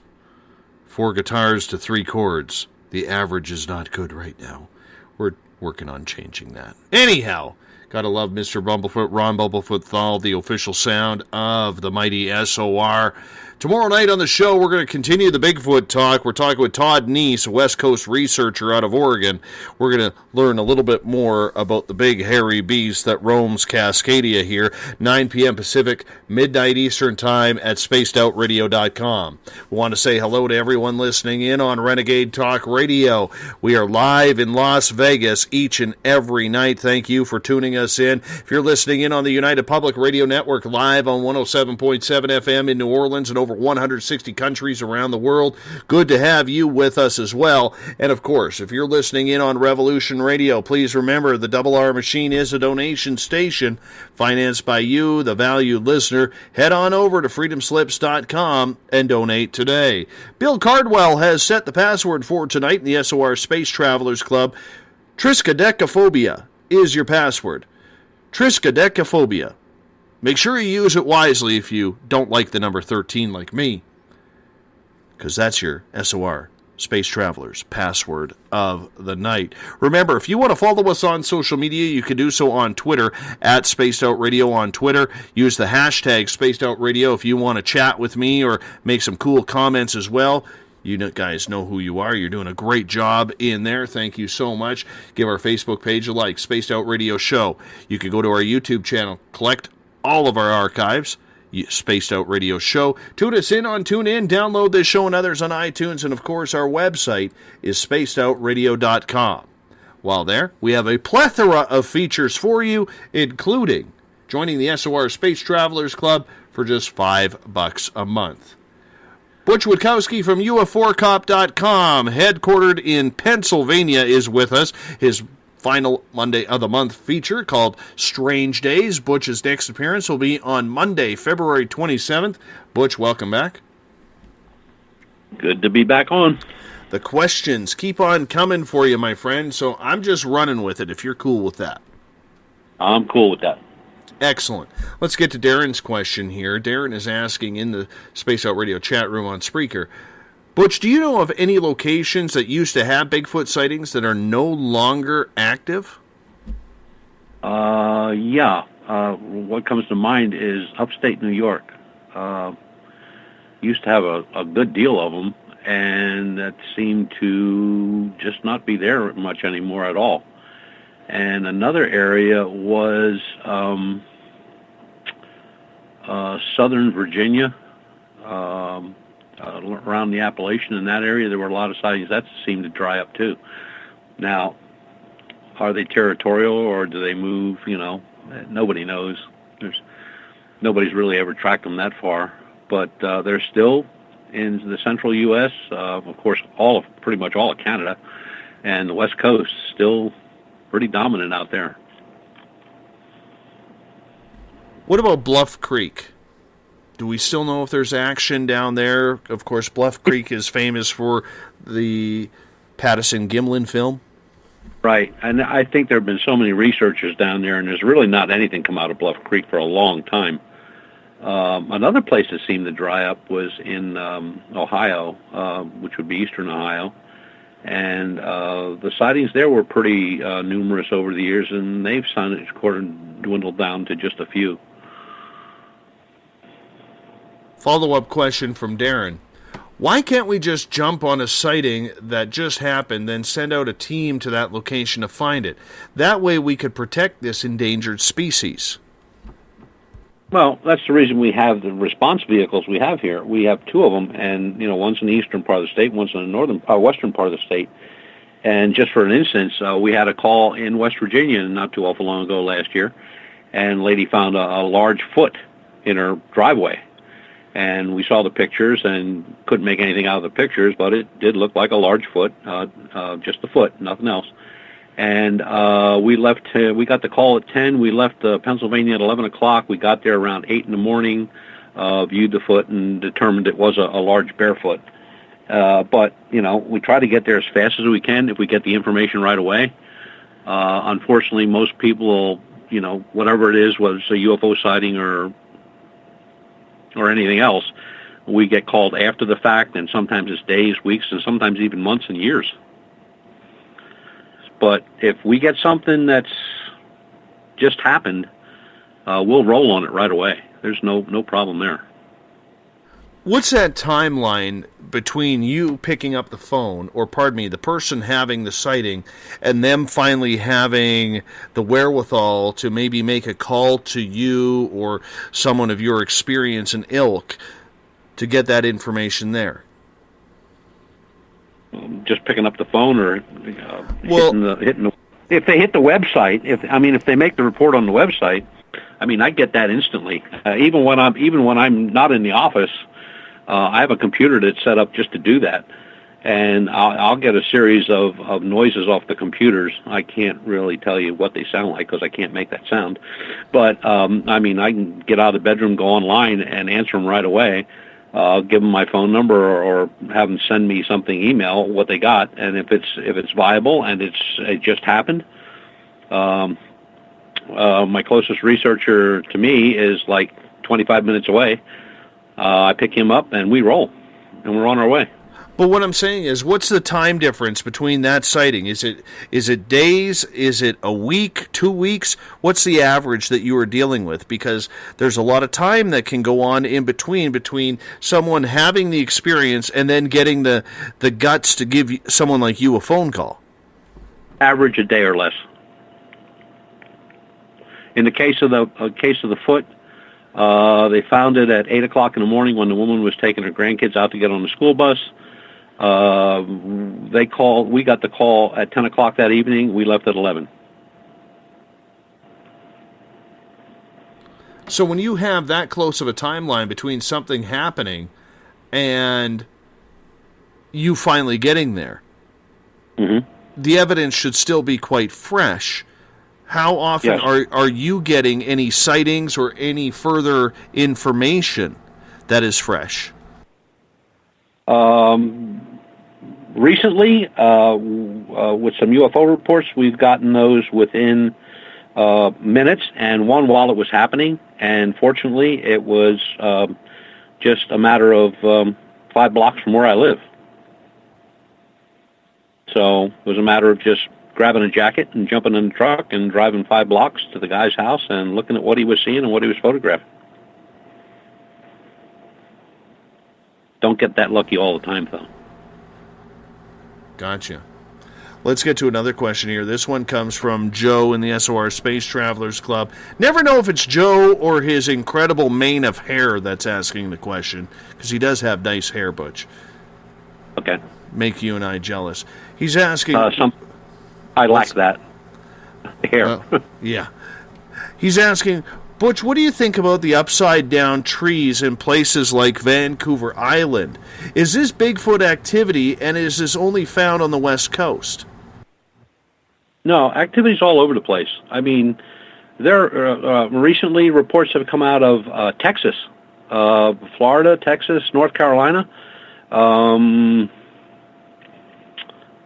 [SPEAKER 9] 4 guitars to 3 chords. The average is not good right now. We're working on changing that. Anyhow, gotta love Mr. Bumblefoot, Ron Bumblefoot Thal, the official sound of the mighty SOR. Tomorrow night on the show, we're going to continue the Bigfoot talk. We're talking with Todd Neese, a West Coast researcher out of Oregon. We're going to learn a little bit more about the big hairy beast that roams Cascadia here. 9 p.m. Pacific, midnight Eastern Time at spacedoutradio.com. We want to say hello to everyone listening in on Renegade Talk Radio. We are live in Las Vegas each and every night. Thank you for tuning us in. If you're listening in on the United Public Radio Network live on 107.7 FM in New Orleans and over 160 countries around the world, good to have you with us as well. And of course, if you're listening in on Revolution Radio, please remember the Double R Machine is a donation station financed by you, the valued listener. Head on over to freedomslips.com and donate today. Bill Cardwell has set the password for tonight in the SOR Space Travelers Club. Triskaidekaphobia is your password. Triskaidekaphobia. Make sure you use it wisely if you don't like the number 13 like me, because that's your SOR Space Travelers password of the night. Remember, if you want to follow us on social media, you can do so on Twitter, at Spaced Out Radio on Twitter. Use the hashtag Spaced Out Radio if you want to chat with me or make some cool comments as well. You guys know who you are. You're doing a great job in there. Thank you so much. Give our Facebook page a like, Spaced Out Radio Show. You can go to our YouTube channel, collect all of our archives, Spaced Out Radio Show. Tune us in on TuneIn, download this show and others on iTunes, and of course our website is spacedoutradio.com. While there, we have a plethora of features for you, including joining the SOR Space Travelers Club for just $5 a month. Butch Witkowski from UFOcop.com, headquartered in Pennsylvania, is with us. His final Monday of the month feature called Strange Days. Butch's next appearance will be on Monday, February 27th. Butch, welcome back.
[SPEAKER 10] Good to be back on.
[SPEAKER 9] The questions keep on coming for you, my friend, so I'm just running with it if you're cool with that.
[SPEAKER 10] I'm cool with that.
[SPEAKER 9] Excellent. Let's get to Darren's question here. Darren is asking in the Space Out Radio chat room on Spreaker, Butch, do you know of any locations that used to have Bigfoot sightings that are no longer active?
[SPEAKER 10] Yeah. What comes to mind is upstate New York. Used to have a good deal of them, and that seemed to just not be there much anymore at all. And another area was southern Virginia, around the Appalachian, in that area, there were a lot of sightings. That seemed to dry up too. Now, are they territorial or do they move? Nobody knows. Nobody's really ever tracked them that far. But they're still in the central U.S., of course, pretty much all of Canada, and the West Coast, still pretty dominant out there.
[SPEAKER 9] What about Bluff Creek? Do we still know if there's action down there? Of course, Bluff Creek is famous for the Patterson-Gimlin film.
[SPEAKER 10] Right, and I think there have been so many researchers down there, and there's really not anything come out of Bluff Creek for a long time. Another place that seemed to dry up was in Ohio, which would be eastern Ohio, and the sightings there were pretty numerous over the years, and they've dwindled down to just a few.
[SPEAKER 9] Follow-up question from Darren. Why can't we just jump on a sighting that just happened, then send out a team to that location to find it? That way we could protect this endangered species.
[SPEAKER 10] Well, that's the reason we have the response vehicles we have here. We have two of them, and one's in the eastern part of the state, one's in the western part of the state. And just for an instance, we had a call in West Virginia not too awful long ago last year, and a lady found a large foot in her driveway. And we saw the pictures and couldn't make anything out of the pictures, but it did look like a large foot, just a foot, nothing else. And we got the call at 10. We left Pennsylvania at 11 o'clock. We got there around 8 in the morning, viewed the foot, and determined it was a large barefoot. But, we try to get there as fast as we can if we get the information right away. Unfortunately, most people, whatever it is, whether it's a UFO sighting or anything else, we get called after the fact, and sometimes it's days, weeks, and sometimes even months and years. But if we get something that's just happened, we'll roll on it right away. There's no problem there.
[SPEAKER 9] What's that timeline between you picking up the phone, or the person having the sighting, and them finally having the wherewithal to maybe make a call to you or someone of your experience and ilk to get that information there?
[SPEAKER 10] Just picking up the phone, or hitting the. If they hit the website, if they make the report on the website, I get that instantly. Even when I'm not in the office, I have a computer that's set up just to do that, and I'll get a series of noises off the computers. I can't really tell you what they sound like because I can't make that sound, but I can get out of the bedroom, go online, and answer them right away. I'll give them my phone number or have them send me something, email what they got, and if it's viable and it just happened, my closest researcher to me is like 25 minutes away. I pick him up and we roll, and we're on our way.
[SPEAKER 9] But what I'm saying is, what's the time difference between that sighting? Is it days? Is it a week, 2 weeks? What's the average that you are dealing with? Because there's a lot of time that can go on in between someone having the experience and then getting the guts to give someone like you a phone call.
[SPEAKER 10] Average a day or less. In the case of the foot, they found it at 8 o'clock in the morning when the woman was taking her grandkids out to get on the school bus. We got the call at 10 o'clock that evening. We left at 11.
[SPEAKER 9] So when you have that close of a timeline between something happening and you finally getting there, the evidence should still be quite fresh. How often are you getting any sightings or any further information that is fresh?
[SPEAKER 10] Recently, with some UFO reports, we've gotten those within minutes, and one while it was happening. And fortunately, it was just a matter of 5 blocks from where I live. So it was a matter of just grabbing a jacket and jumping in the truck and driving 5 blocks to the guy's house and looking at what he was seeing and what he was photographing. Don't get that lucky all the time, though.
[SPEAKER 9] Gotcha. Let's get to another question here. This one comes from Joe in the SOR Space Travelers Club. Never know if it's Joe or his incredible mane of hair that's asking the question, because he does have nice hair, Butch.
[SPEAKER 10] Okay.
[SPEAKER 9] Make you and I jealous. He's asking...
[SPEAKER 10] I lack that hair.
[SPEAKER 9] Yeah. He's asking, Butch, what do you think about the upside-down trees in places like Vancouver Island? Is this Bigfoot activity, and is this only found on the West Coast?
[SPEAKER 10] No, activity's all over the place. Recently reports have come out of Texas, Florida, Texas, North Carolina.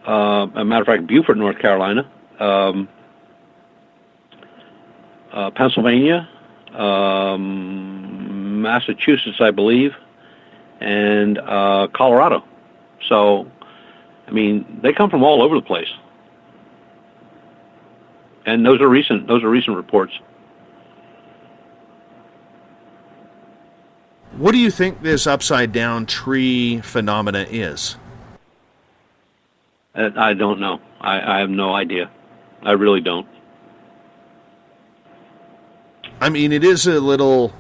[SPEAKER 10] As a matter of fact, Beaufort, North Carolina, Pennsylvania, Massachusetts, I believe, and Colorado. So, they come from all over the place, and those are recent reports.
[SPEAKER 9] What do you think this upside-down tree phenomena is?
[SPEAKER 10] I don't know. I have no idea. I really don't.
[SPEAKER 9] I mean, it is a little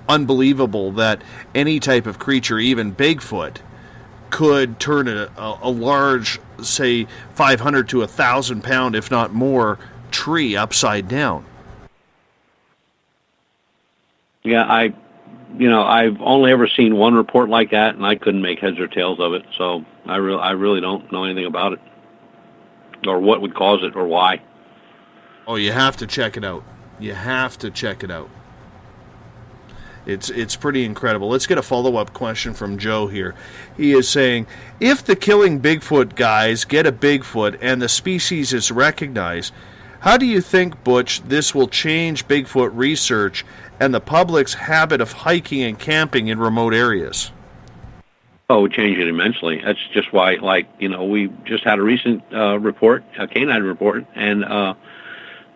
[SPEAKER 9] unbelievable that any type of creature, even Bigfoot, could turn a large, say, 500 to 1,000 pound, if not more, tree upside down.
[SPEAKER 10] Yeah, I've only ever seen one report like that, and I couldn't make heads or tails of it. So I really don't know anything about it, or what would cause it, or why.
[SPEAKER 9] Oh, you have to check it out. You have to check it out. It's pretty incredible. Let's get a follow-up question from Joe here. He is saying, if the killing Bigfoot guys get a Bigfoot and the species is recognized, how do you think, Butch, this will change Bigfoot research and the public's habit of hiking and camping in remote areas?
[SPEAKER 10] Oh, it would change it immensely. That's just why, we just had a recent report, a canine report, and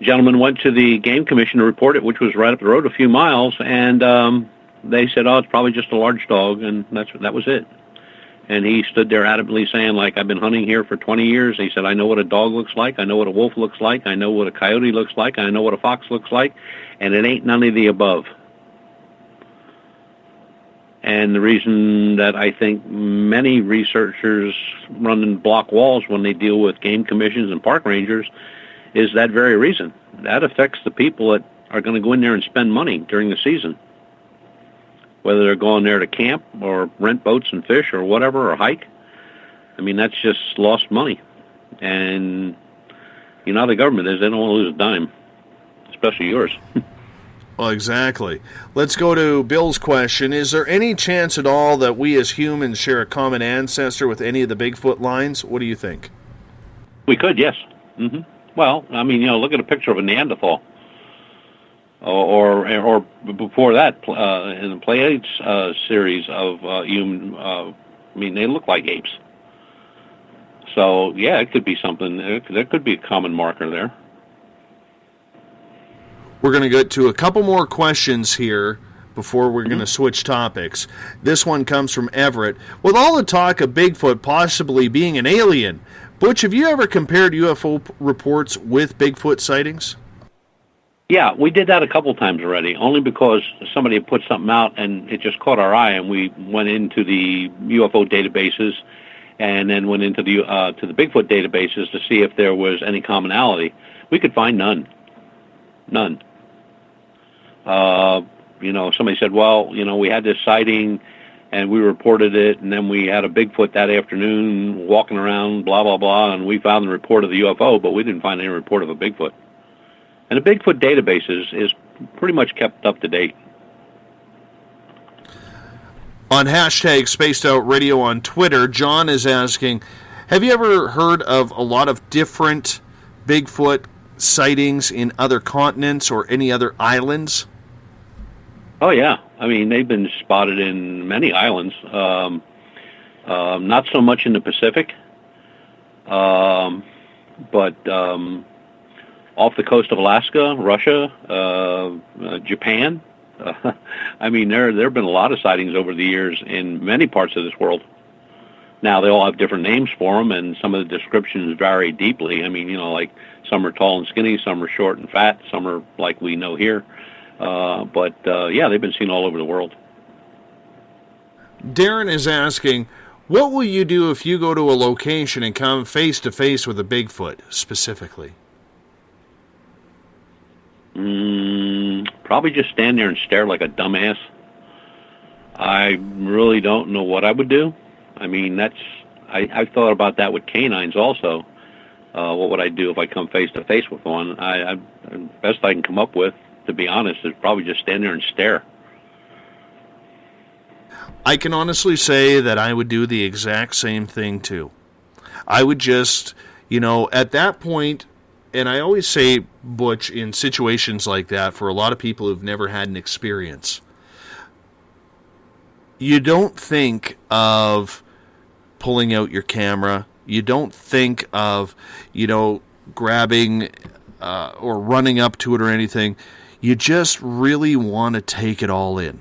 [SPEAKER 10] gentleman went to the game commission to report it, which was right up the road a few miles, and they said, "Oh, it's probably just a large dog," and that was it. And he stood there adamantly saying, "I've been hunting here for 20 years." He said, "I know what a dog looks like. I know what a wolf looks like. I know what a coyote looks like. I know what a fox looks like, and it ain't none of the above." And the reason that I think many researchers run in block walls when they deal with game commissions and park rangers is that very reason. That affects the people that are going to go in there and spend money during the season, whether they're going there to camp or rent boats and fish or whatever, or hike. I mean, that's just lost money. And you know how the government is. They don't want to lose a dime, especially yours.
[SPEAKER 9] Well, exactly. Let's go to Bill's question. Is there any chance at all that we as humans share a common ancestor with any of the Bigfoot lines? What do you think?
[SPEAKER 10] We could, yes. Mm-hmm. Well, I mean, look at a picture of a Neanderthal, or before that, in the Pleiades series of human. They look like apes. So yeah, it could be something. There could be a common marker there.
[SPEAKER 9] We're going to get to a couple more questions here before we're going to switch topics. This one comes from Everett. With all the talk of Bigfoot possibly being an alien, Butch, have you ever compared UFO reports with Bigfoot sightings?
[SPEAKER 10] Yeah, we did that a couple times already, only because somebody had put something out and it just caught our eye, and we went into the UFO databases and then went into the to the Bigfoot databases to see if there was any commonality. We could find none. None. Somebody said, well, we had this sighting and we reported it, and then we had a Bigfoot that afternoon walking around, blah, blah, blah, and we found the report of the UFO, but we didn't find any report of a Bigfoot. And the Bigfoot database is pretty much kept up to date.
[SPEAKER 9] On hashtag Spaced Out Radio on Twitter, John is asking, have you ever heard of a lot of different Bigfoot sightings in other continents or any other islands?
[SPEAKER 10] Oh, yeah. I mean, they've been spotted in many islands. Not so much in the Pacific, but off the coast of Alaska, Russia, Japan. I mean, there have been a lot of sightings over the years in many parts of this world. Now, they all have different names for them, and some of the descriptions vary deeply. I mean, like some are tall and skinny, some are short and fat, some are like we know here. But they've been seen all over the world.
[SPEAKER 9] Darren is asking, what will you do if you go to a location and come face to face with a Bigfoot, specifically?
[SPEAKER 10] Probably just stand there and stare like a dumbass. I really don't know what I would do. I mean, I've thought about that with canines also. What would I do if I come face to face with one? The best I can come up with, to be honest, is probably just stand there and stare.
[SPEAKER 9] I can honestly say that I would do the exact same thing too. I would just, at that point, and I always say, Butch, in situations like that, for a lot of people who've never had an experience, you don't think of pulling out your camera. You don't think of, grabbing or running up to it or anything. You just really want to take it all in.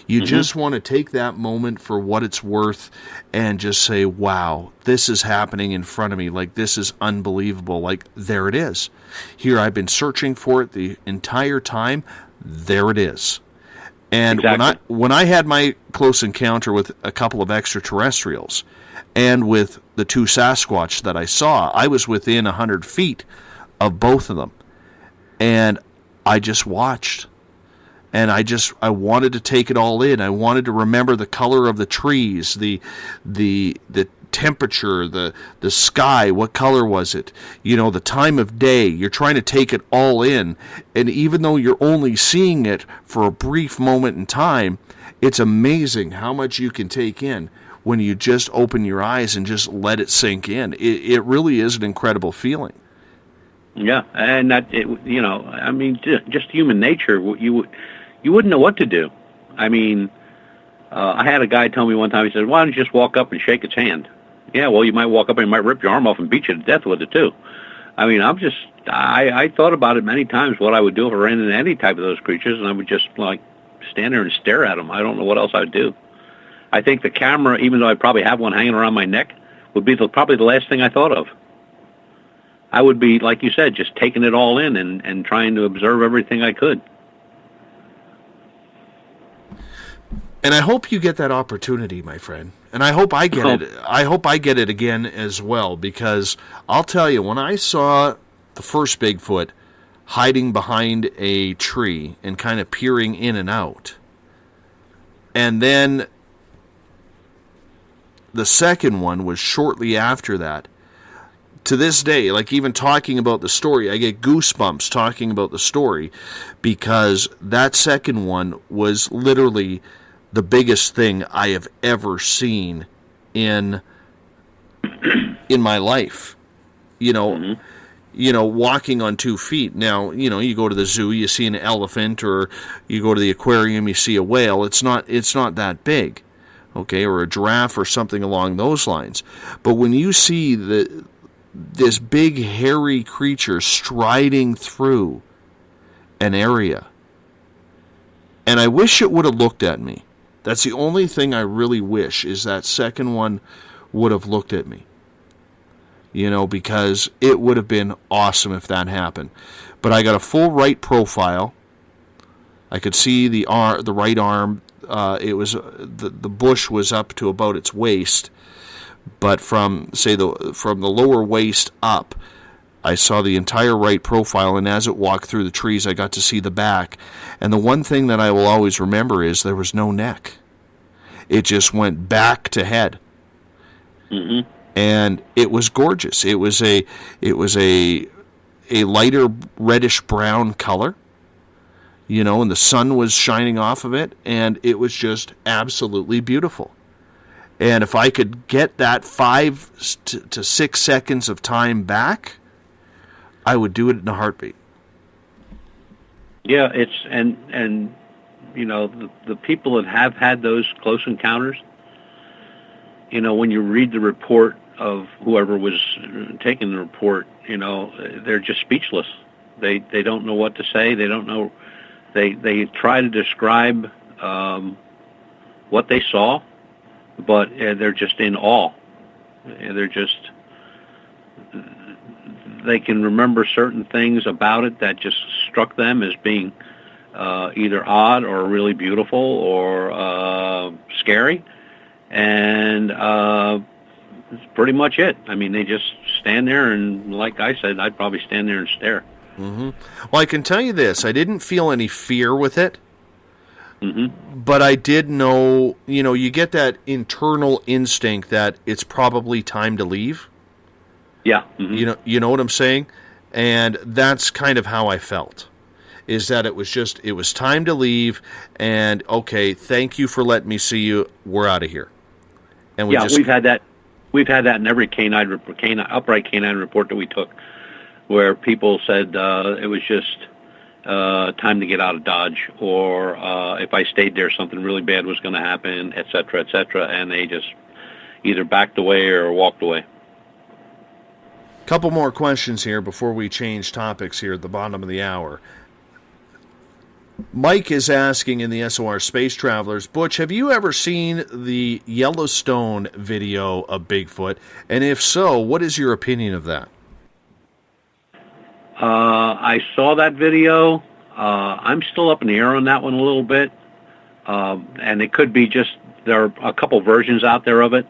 [SPEAKER 9] You just want to take that moment for what it's worth and just say, wow, this is happening in front of me. Like, this is unbelievable. Like, there it is. Here, I've been searching for it the entire time. There it is. And when I had my close encounter with a couple of extraterrestrials and with the two Sasquatch that I saw, I was within 100 feet of both of them. And I just watched. And I wanted to take it all in. I wanted to remember the color of the trees, the temperature, the sky, what color was it? You know, the time of day. You're trying to take it all in. And even though you're only seeing it for a brief moment in time, it's amazing how much you can take in when you just open your eyes and just let it sink in. It really is an incredible feeling.
[SPEAKER 10] Yeah, and I mean, just human nature. You wouldn't know what to do. I mean, I had a guy tell me one time, he said, why don't you just walk up and shake its hand? Yeah, well, you might walk up and he might rip your arm off and beat you to death with it, too. I mean, I thought about it many times, what I would do if I ran into any type of those creatures, and I would just, like, stand there and stare at them. I don't know what else I would do. I think the camera, even though I probably have one hanging around my neck, would be probably the last thing I thought of. I would be, like you said, just taking it all in and trying to observe everything I could.
[SPEAKER 9] And I hope you get that opportunity, my friend. And I hope I get it. I hope I get it again as well, because I'll tell you, when I saw the first Bigfoot hiding behind a tree and kind of peering in and out, and then the second one was shortly after that, to this day, like even talking about the story, I get goosebumps talking about the story, because that second one was literally the biggest thing I have ever seen in my life. You know, walking on 2 feet. Now, you know, you go to the zoo, you see an elephant, or you go to the aquarium, you see a whale. It's not that big, okay, or a giraffe or something along those lines. But when you see this big hairy creature striding through an area, and I wish it would have looked at me. That's the only thing I really wish, is that second one would have looked at me. You know, because it would have been awesome if that happened. But I got a full right profile. I could see the right arm. It was the bush was up to about its waist, but from the lower waist up, I saw the entire right profile, and as it walked through the trees, I got to see the back. And the one thing that I will always remember is there was no neck. It just went back to head. Mm-hmm. And it was gorgeous. It was a lighter reddish brown color, you know, and the sun was shining off of it, and it was just absolutely beautiful. And if I could get that 5 to 6 seconds of time back, I would do it in a heartbeat.
[SPEAKER 10] Yeah, and you know, the people that have had those close encounters, you know, when you read the report of whoever was taking the report, you know, they're just speechless. They don't know what to say. They don't know. They try to describe what they saw, but they're just in awe. They can remember certain things about it that just struck them as being either odd or really beautiful or scary, and that's pretty much it. I mean, they just stand there, and like I said, I'd probably stand there and stare.
[SPEAKER 9] Mm-hmm. Well, I can tell you this. I didn't feel any fear with it. Mm-hmm. But I did know, you know, you get that internal instinct that it's probably time to leave.
[SPEAKER 10] Yeah. Mm-hmm.
[SPEAKER 9] You know what I'm saying? And that's kind of how I felt. Is that it was time to leave, and okay, thank you for letting me see you. We're out of here. And
[SPEAKER 10] we've had that. We've had that in every upright canine report that we took, where people said it was just time to get out of Dodge, or if I stayed there, something really bad was going to happen, et cetera, and they just either backed away or walked away.
[SPEAKER 9] Couple more questions here before we change topics here at the bottom of the hour. Mike is asking in the SOR Space Travelers, Butch, have you ever seen the Yellowstone video of Bigfoot? And if so, what is your opinion of that?
[SPEAKER 10] I saw that video. I'm still up in the air on that one a little bit. And it could be just, there are a couple versions out there of it.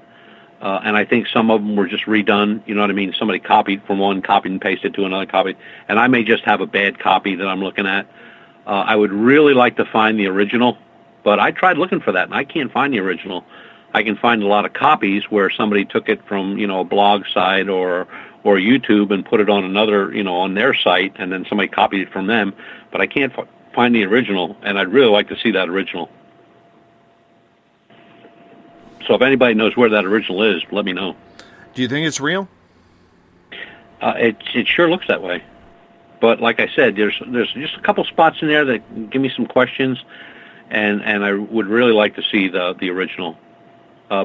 [SPEAKER 10] And I think some of them were just redone. You know what I mean? Somebody copied from one, copied and pasted to another copy. And I may just have a bad copy that I'm looking at. I would really like to find the original, but I tried looking for that, and I can't find the original. I can find a lot of copies where somebody took it from, a blog site or YouTube and put it on another, on their site, and then somebody copied it from them. But I can't find the original, and I'd really like to see that original. So if anybody knows where that original is, let me know.
[SPEAKER 9] Do you think it's real?
[SPEAKER 10] It sure looks that way. But like I said, there's just a couple spots in there that give me some questions, and I would really like to see the original,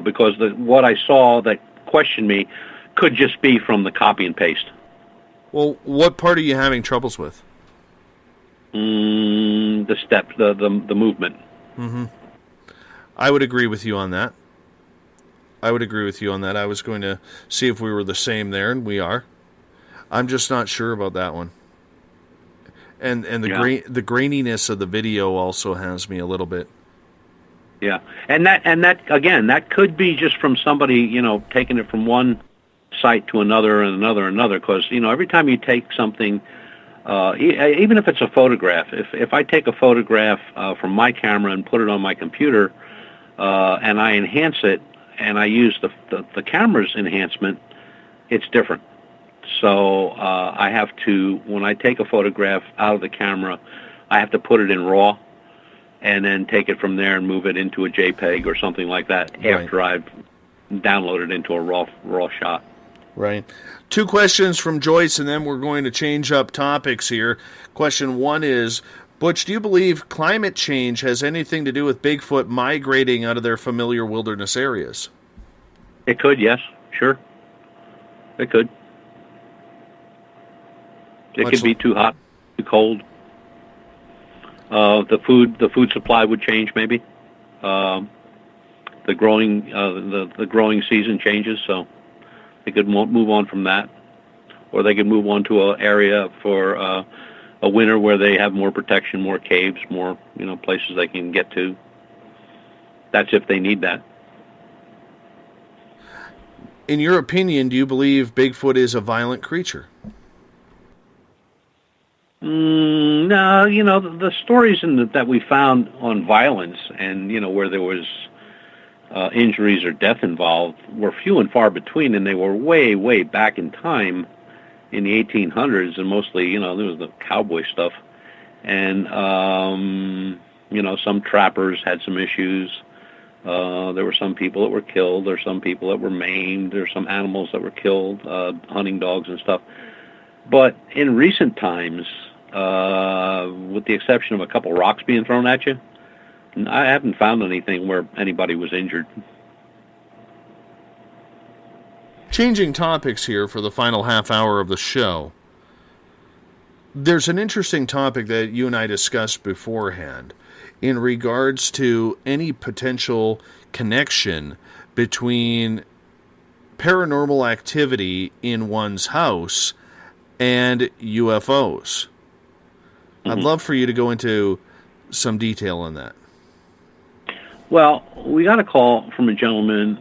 [SPEAKER 10] because what I saw that questioned me could just be from the copy and paste.
[SPEAKER 9] Well, what part are you having troubles with?
[SPEAKER 10] The step, the movement.
[SPEAKER 9] Mm-hmm. I would agree with you on that. I was going to see if we were the same there, and we are. I'm just not sure about that one. And the graininess of the video also has me a little bit.
[SPEAKER 10] Yeah, and that again, that could be just from somebody, taking it from one site to another and another. Because every time you take something, even if it's a photograph, if I take a photograph from my camera and put it on my computer, and I enhance it, and I use the camera's enhancement, it's different. So I have to, when I take a photograph out of the camera, I have to put it in RAW and then take it from there and move it into a JPEG or something like that after I've downloaded into a raw shot.
[SPEAKER 9] Right. 2 questions from Joyce, and then we're going to change up topics here. Question 1 is, Butch, do you believe climate change has anything to do with Bigfoot migrating out of their familiar wilderness areas?
[SPEAKER 10] It could, yes, sure. It could. It could be too hot, too cold. The food supply would change, maybe. The growing season changes, so they could move on from that, or they could move on to an area for a winter where they have more protection, more caves, more places they can get to. That's if they need that.
[SPEAKER 9] In your opinion, do you believe Bigfoot is a violent creature?
[SPEAKER 10] No, the stories that we found on violence and, where there was injuries or death involved were few and far between, and they were way, way back in time in the 1800s, and mostly, there was the cowboy stuff. And, some trappers had some issues. There were some people that were killed. There were some people that were maimed. There were some animals that were killed, hunting dogs and stuff. But in recent times, with the exception of a couple rocks being thrown at you, I haven't found anything where anybody was injured.
[SPEAKER 9] Changing topics here for the final half hour of the show. There's an interesting topic that you and I discussed beforehand in regards to any potential connection between paranormal activity in one's house and UFOs. I'd love for you to go into some detail on that.
[SPEAKER 10] Well, we got a call from a gentleman,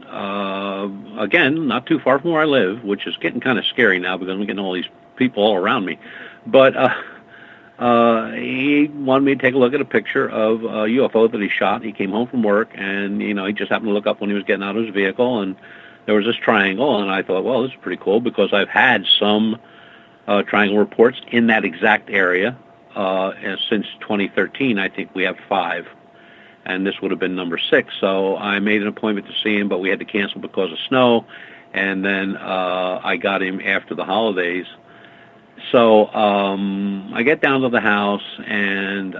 [SPEAKER 10] again, not too far from where I live, which is getting kind of scary now because I'm getting all these people all around me. But he wanted me to take a look at a picture of a UFO that he shot. He came home from work, and, he just happened to look up when he was getting out of his vehicle, and there was this triangle, and I thought, well, this is pretty cool because I've had some triangle reports in that exact area. And since 2013, I think we have 5. And this would have been number 6. So I made an appointment to see him, but we had to cancel because of snow. And then I got him after the holidays. So I get down to the house, and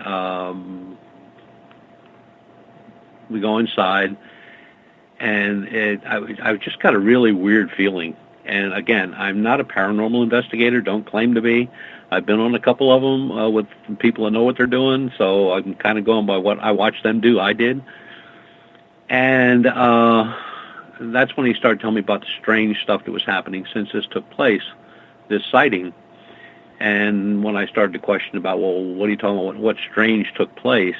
[SPEAKER 10] we go inside. And I just got a really weird feeling. And again, I'm not a paranormal investigator, don't claim to be. I've been on a couple of them with people that know what they're doing, so I'm kind of going by what I watched them do. I did. And that's when he started telling me about the strange stuff that was happening since this took place, this sighting. And when I started to question about, well, what are you talking about? What strange took place?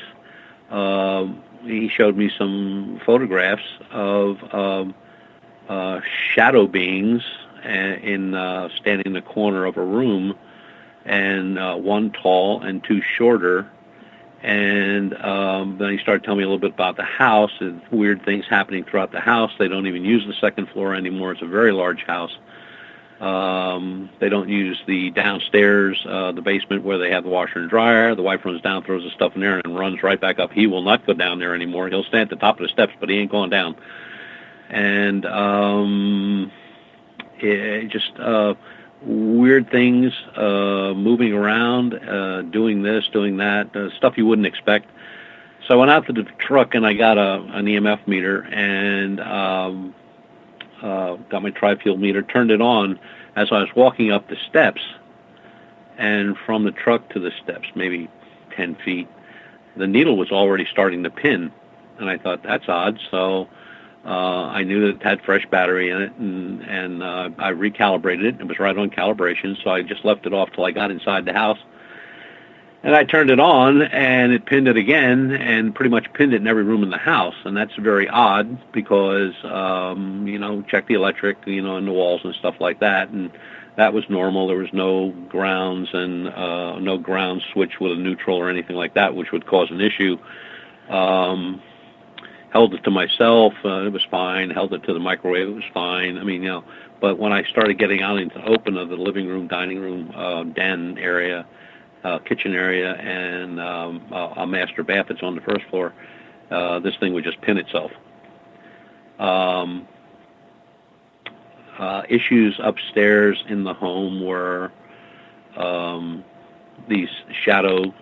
[SPEAKER 10] He showed me some photographs of shadow beings standing in the corner of a room, and one tall and two shorter. And then he started telling me a little bit about the house and weird things happening throughout the house. They don't even use the second floor anymore. It's a very large house. They don't use the downstairs, the basement where they have the washer and dryer. The wife runs down, throws the stuff in there, and runs right back up. He will not go down there anymore. He'll stand at the top of the steps, but he ain't going down. And just weird things, moving around, doing this, doing that, stuff you wouldn't expect. So I went out to the truck and I got an EMF meter and got my tri-field meter, turned it on as I was walking up the steps. And from the truck to the steps, maybe 10 feet, the needle was already starting to pin. And I thought, that's odd. So I knew that it had fresh battery in it, and I recalibrated it. It was right on calibration, so I just left it off till I got inside the house. And I turned it on, and it pinned it again, and pretty much pinned it in every room in the house. And that's very odd because, check the electric, and the walls and stuff like that. And that was normal. There was no grounds and no ground switch with a neutral or anything like that, which would cause an issue. Held it to myself, it was fine. Held it to the microwave, it was fine. But when I started getting out into the open of the living room, dining room, den area, kitchen area, and a master bath that's on the first floor, this thing would just pin itself. Issues upstairs in the home were these shadow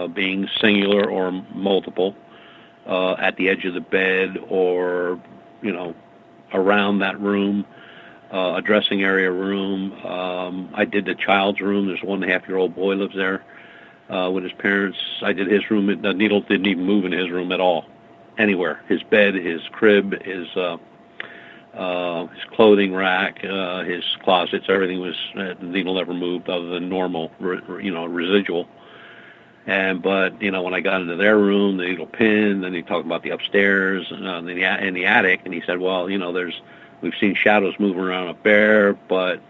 [SPEAKER 10] beings, singular or multiple, at the edge of the bed or, around that room, a dressing area room. I did the child's room. There's a 1.5-year-old boy lives there with his parents. I did his room. The needle didn't even move in his room at all, anywhere. His bed, his crib, his clothing rack, his closets, everything was, the needle never moved other than normal, residual. But when I got into their room, the needle pinned. Then he talked about the upstairs and in the attic, and he said, "Well, we've seen shadows moving around up there, but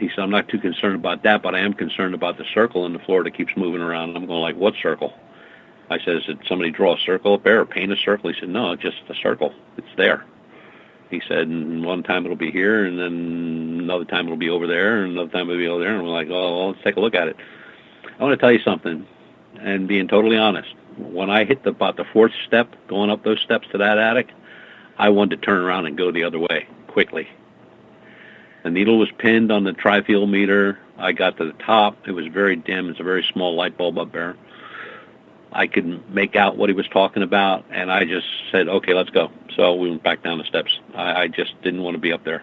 [SPEAKER 10] he said I'm not too concerned about that, but I am concerned about the circle in the floor that keeps moving around." And I'm going like, "What circle?" I said, "Did somebody draw a circle up there or paint a circle?" He said, "No, just a circle. It's there." He said, "And one time it'll be here, and then another time it'll be over there, and another time it'll be over there." And we're like, "Oh, well, let's take a look at it." I want to tell you something, and being totally honest, when I hit about the fourth step, going up those steps to that attic, I wanted to turn around and go the other way, quickly. The needle was pinned on the tri-field meter. I got to the top. It was very dim. It's a very small light bulb up there. I could make out what he was talking about, and I just said, okay, let's go. So we went back down the steps. I just didn't want to be up there.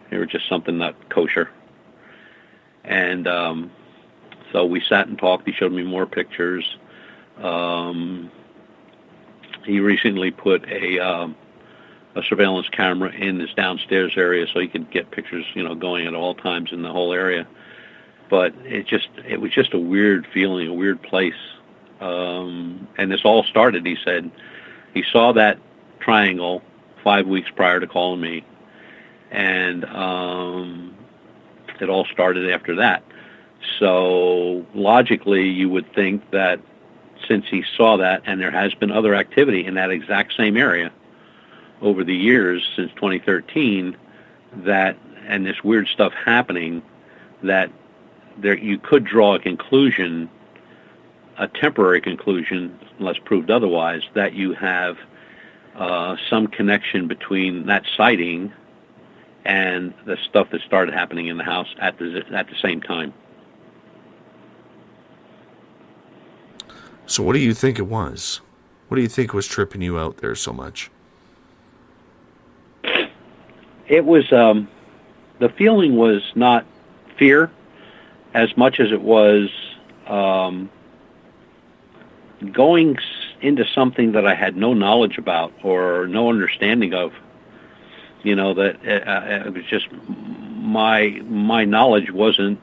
[SPEAKER 10] They were just something not kosher. And so we sat and talked. He showed me more pictures. He recently put a surveillance camera in this downstairs area so he could get pictures, going at all times in the whole area. But it was just a weird feeling, a weird place. And this all started, he said, he saw that triangle 5 weeks prior to calling me. And it all started after that. So logically, you would think that since he saw that, and there has been other activity in that exact same area over the years since 2013, and this weird stuff happening, that you could draw a conclusion, a temporary conclusion, unless proved otherwise, that you have some connection between that sighting and the stuff that started happening in the house at the same time.
[SPEAKER 9] So what do you think it was? What do you think was tripping you out there so much?
[SPEAKER 10] it was, the feeling was not fear as much as it was going into something that I had no knowledge about or no understanding of. You know, that it was just my knowledge wasn't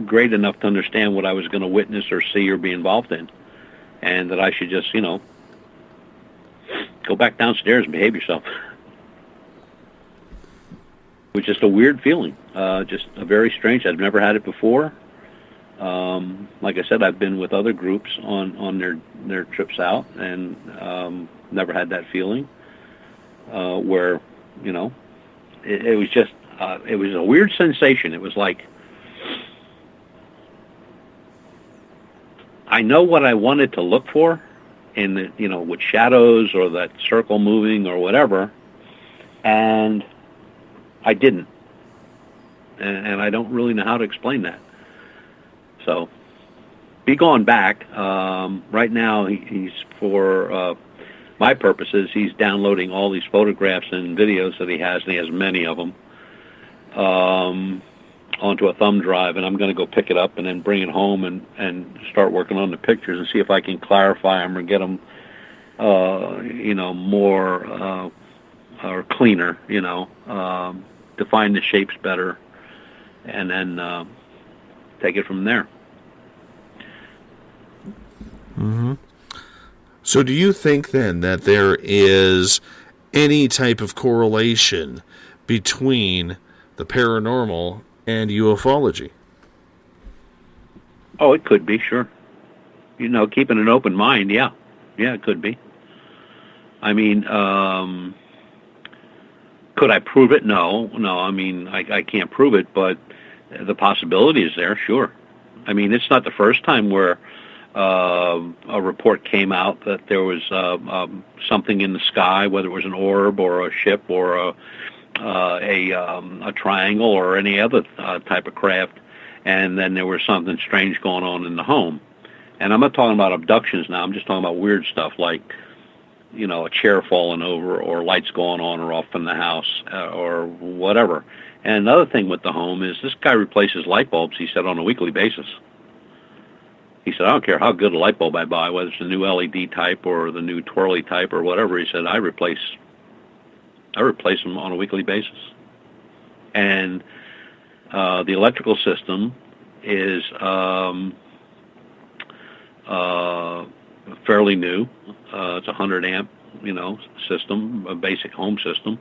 [SPEAKER 10] great enough to understand what I was going to witness or see or be involved in, and that I should just, you know, go back downstairs and behave yourself. It was just a weird feeling, just a very strange. I've never had it before. Like I said, I've been with other groups on their trips out, and never had that feeling where, you know, it was just it was a weird sensation. It was like, I know what I wanted to look for in the, you know, with shadows or that circle moving or whatever, and I didn't, and I don't really know how to explain that. So, be going back. Right now, he's for my purposes, he's downloading all these photographs and videos that he has, and he has many of them, onto a thumb drive, and I'm going to go pick it up and then bring it home and start working on the pictures and see if I can clarify them or get them, you know, more or cleaner, you know, define the shapes better, and then take it from there.
[SPEAKER 9] Mm-hmm. So do you think then that there is any type of correlation between the paranormal and ufology?
[SPEAKER 10] Oh, it could be, sure. You know, keeping an open mind, yeah. Yeah, it could be. I mean, could I prove it? No, I mean, I can't prove it, but the possibility is there, sure. I mean, it's not the first time where a report came out that there was something in the sky, whether it was an orb or a ship or a triangle or any other type of craft, and then there was something strange going on in the home. And I'm not talking about abductions now. I'm just talking about weird stuff like, you know, a chair falling over or lights going on or off in the house or whatever. And another thing with the home is this guy replaces light bulbs, he said, on a weekly basis. He said, I don't care how good a light bulb I buy, whether it's the new LED type or the new twirly type or whatever. He said, I replace them on a weekly basis. And the electrical system is fairly new. It's a 100 amp, you know, system, a basic home system,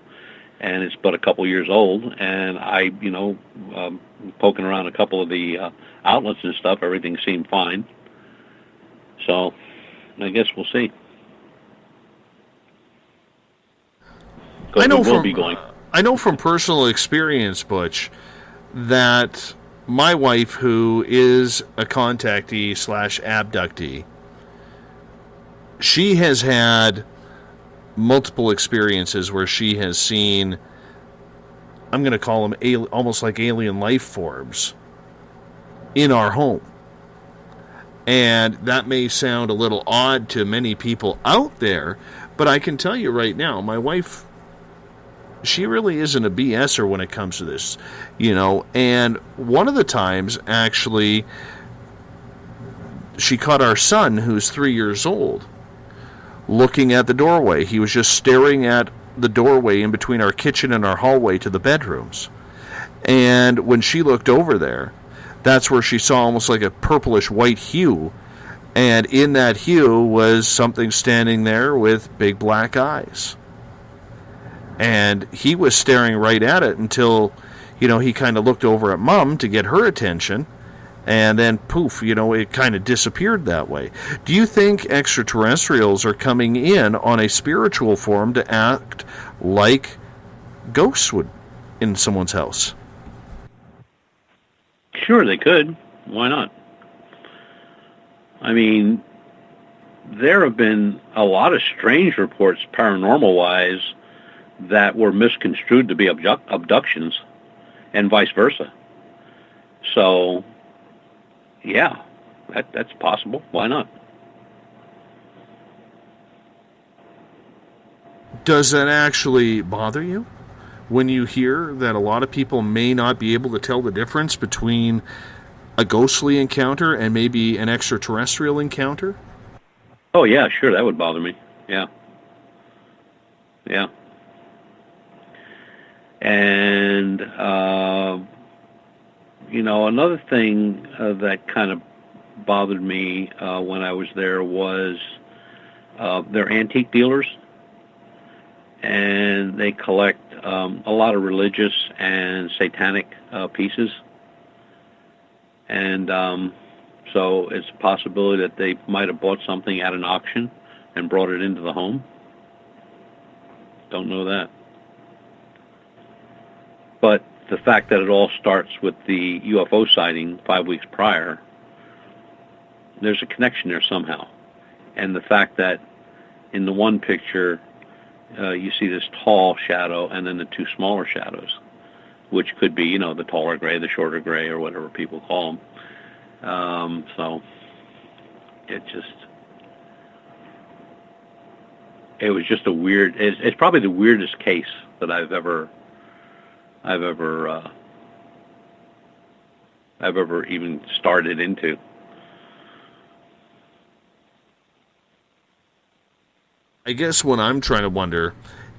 [SPEAKER 10] and it's but a couple years old. And I, you know, poking around a couple of the outlets and stuff, everything seemed fine. So I guess we'll see.
[SPEAKER 9] I know from personal experience, Butch, that my wife, who is a contactee / abductee, she has had multiple experiences where she has seen, I'm going to call them almost like alien life forms in our home. And that may sound a little odd to many people out there, but I can tell you right now, my wife, she really isn't a BSer when it comes to this, you know. And one of the times, actually, she caught our son, who's 3 years old, looking at the doorway. He was just staring at the doorway in between our kitchen and our hallway to the bedrooms. And when she looked over there, that's where she saw almost like a purplish white hue. And in that hue was something standing there with big black eyes. And he was staring right at it until, you know, he kind of looked over at Mom to get her attention. And then, poof, you know, it kind of disappeared that way. Do you think extraterrestrials are coming in on a spiritual form to act like ghosts would in someone's house?
[SPEAKER 10] Sure, they could. Why not? I mean, there have been a lot of strange reports, paranormal-wise, that were misconstrued to be abductions, and vice versa. So, yeah, that's possible. Why not?
[SPEAKER 9] Does that actually bother you when you hear that a lot of people may not be able to tell the difference between a ghostly encounter and maybe an extraterrestrial encounter?
[SPEAKER 10] Oh, yeah, sure, that would bother me. Yeah. Yeah. And, another thing that kind of bothered me when I was there was they're antique dealers, and they collect a lot of religious and satanic pieces. And so it's a possibility that they might have bought something at an auction and brought it into the home. Don't know that. But the fact that it all starts with the UFO sighting 5 weeks prior, there's a connection there somehow. And the fact that in the one picture, you see this tall shadow and then the two smaller shadows, which could be, the taller gray, the shorter gray, or whatever people call them. So it was just a weird, it's probably the weirdest case that I've ever even started into.
[SPEAKER 9] I guess what I'm trying to wonder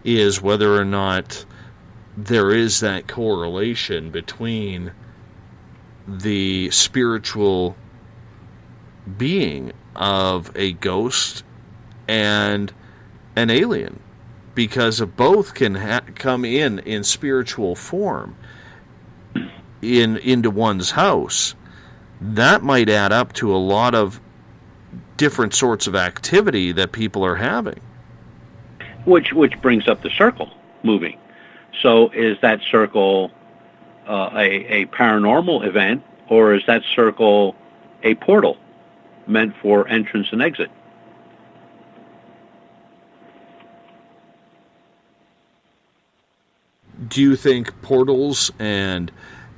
[SPEAKER 9] is whether or not there is that correlation between the spiritual being of a ghost and an alien, because if both can come in spiritual form into one's house, that might add up to a lot of different sorts of activity that people are having.
[SPEAKER 10] Which brings up the circle moving. So is that circle a paranormal event, or is that circle a portal meant for entrance and exit?
[SPEAKER 9] Do you think portals and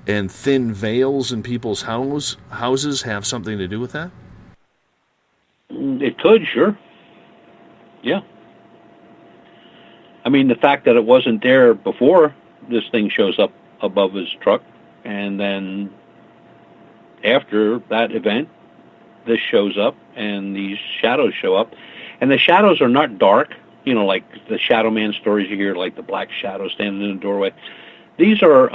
[SPEAKER 9] thin veils in people's houses have something to do with that?
[SPEAKER 10] It could, sure. Yeah. I mean, the fact that it wasn't there before this thing shows up above his truck, and then after that event, this shows up, and these shadows show up. And the shadows are not dark, like the Shadow Man stories you hear, like the black shadow standing in the doorway. These are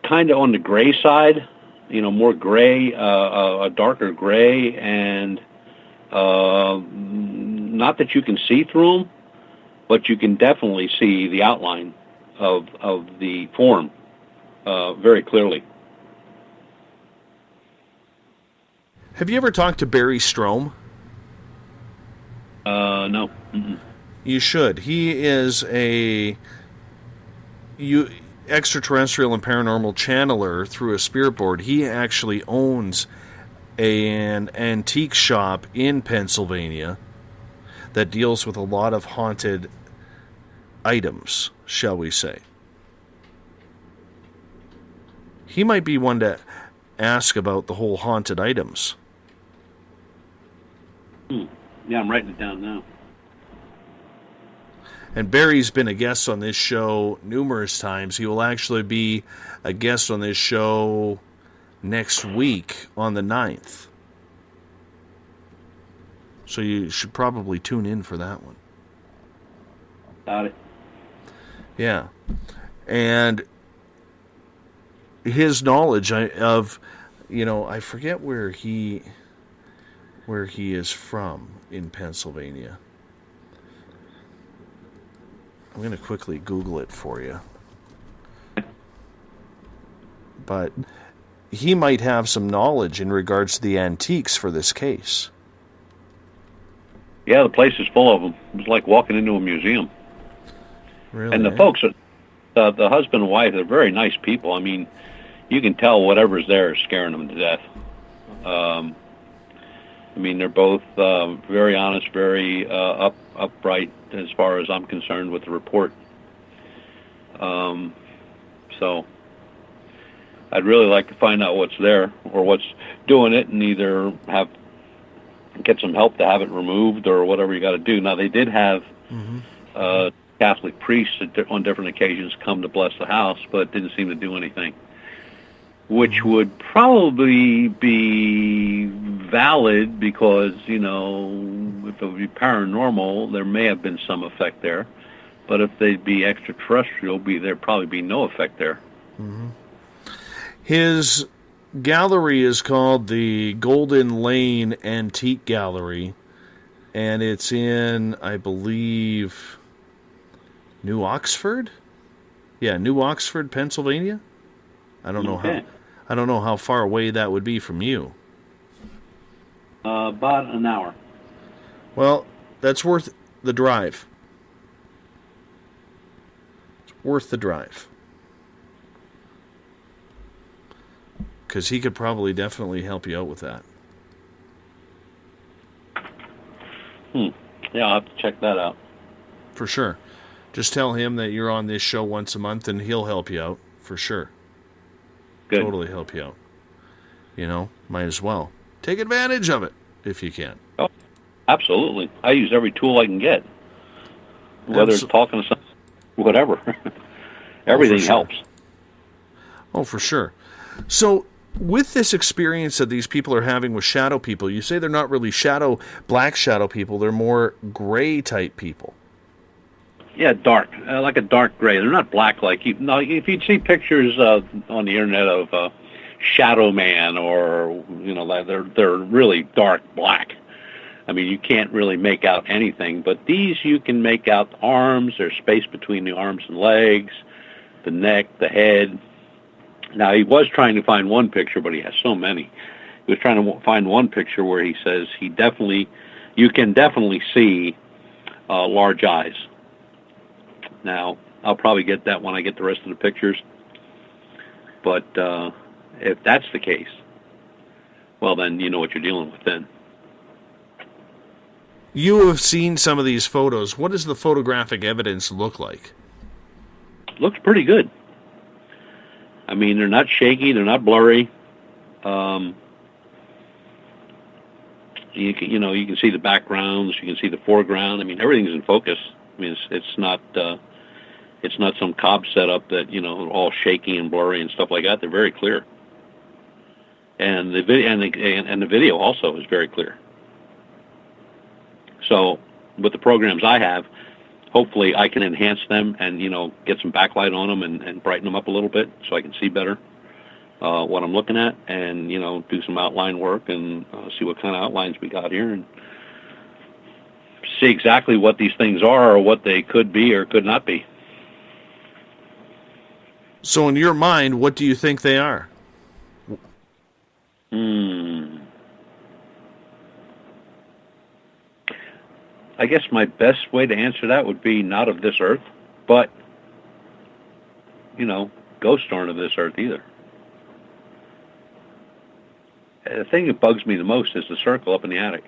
[SPEAKER 10] kind of on the gray side, more gray, a darker gray, and not that you can see through them, but you can definitely see the outline of the form very clearly.
[SPEAKER 9] Have you ever talked to Barry Strom?
[SPEAKER 10] No. Mm-mm.
[SPEAKER 9] You should. He is a extraterrestrial and paranormal channeler through a spirit board. He actually owns an antique shop in Pennsylvania that deals with a lot of haunted items, shall we say. He might be one to ask about the whole haunted items.
[SPEAKER 10] Yeah, I'm writing it down now.
[SPEAKER 9] And Barry's been a guest on this show numerous times. He will actually be a guest on this show next week on the 9th. So you should probably tune in for that one.
[SPEAKER 10] Got it.
[SPEAKER 9] Yeah. And his knowledge of, I forget where he is from in Pennsylvania. I'm going to quickly Google it for you. But he might have some knowledge in regards to the antiques for this case.
[SPEAKER 10] Yeah, the place is full of them. It's like walking into a museum.
[SPEAKER 9] Really?
[SPEAKER 10] And the folks, the husband and wife, they're very nice people. I mean, you can tell whatever's there is scaring them to death. They're both very honest, very upright as far as I'm concerned with the report. So I'd really like to find out what's there or what's doing it, and either get some help to have it removed or whatever you got to do. Now, they did have Catholic priests on different occasions come to bless the house, but didn't seem to do anything, which would probably be valid because, you know, if it would be paranormal, there may have been some effect there. But if they'd be extraterrestrial, there'd probably be no effect there.
[SPEAKER 9] Mm-hmm. His gallery is called the Golden Lane Antique Gallery, and it's in, I believe, New Oxford? Yeah, New Oxford, Pennsylvania. I don't know how far away that would be from you.
[SPEAKER 10] About an hour.
[SPEAKER 9] Well, that's worth the drive. It's worth the drive. Because he could probably definitely help you out with that.
[SPEAKER 10] Yeah, I'll have to check that out.
[SPEAKER 9] For sure. Just tell him that you're on this show once a month and he'll help you out. For sure.
[SPEAKER 10] Good.
[SPEAKER 9] Totally help you out. You know, might as well. Take advantage of it if you can.
[SPEAKER 10] Oh, absolutely. I use every tool I can get. Whether it's talking to someone, whatever. Everything helps.
[SPEAKER 9] Oh, for sure. So, with this experience that these people are having with shadow people, you say they're not really black shadow people, they're more gray type people.
[SPEAKER 10] Yeah, dark, like a dark gray. They're not black like you. No, if you see pictures on the internet of Shadow Man, or you know, they're really dark black. I mean, you can't really make out anything. But these, you can make out the arms. There's space between the arms and legs, the neck, the head. Now, he was trying to find one picture, but he has so many. He was trying to find one picture where he says you can definitely see large eyes. Now, I'll probably get that when I get the rest of the pictures. But if that's the case, well, then you know what you're dealing with then.
[SPEAKER 9] You have seen some of these photos. What does the photographic evidence look like?
[SPEAKER 10] Looks pretty good. I mean, they're not shaky, they're not blurry. You can see the backgrounds, you can see the foreground. I mean, everything's in focus. I mean, it's not some cob setup that, you know, all shaky and blurry and stuff like that. They're very clear. And the video also is very clear. So, with the programs I have, hopefully I can enhance them and, you know, get some backlight on them and brighten them up a little bit so I can see better what I'm looking at, and, you know, do some outline work and see what kind of outlines we got here and see exactly what these things are or what they could be or could not be.
[SPEAKER 9] So in your mind, what do you think they are?
[SPEAKER 10] I guess my best way to answer that would be not of this earth, but, you know, ghosts aren't of this earth either. The thing that bugs me the most is the circle up in the attic.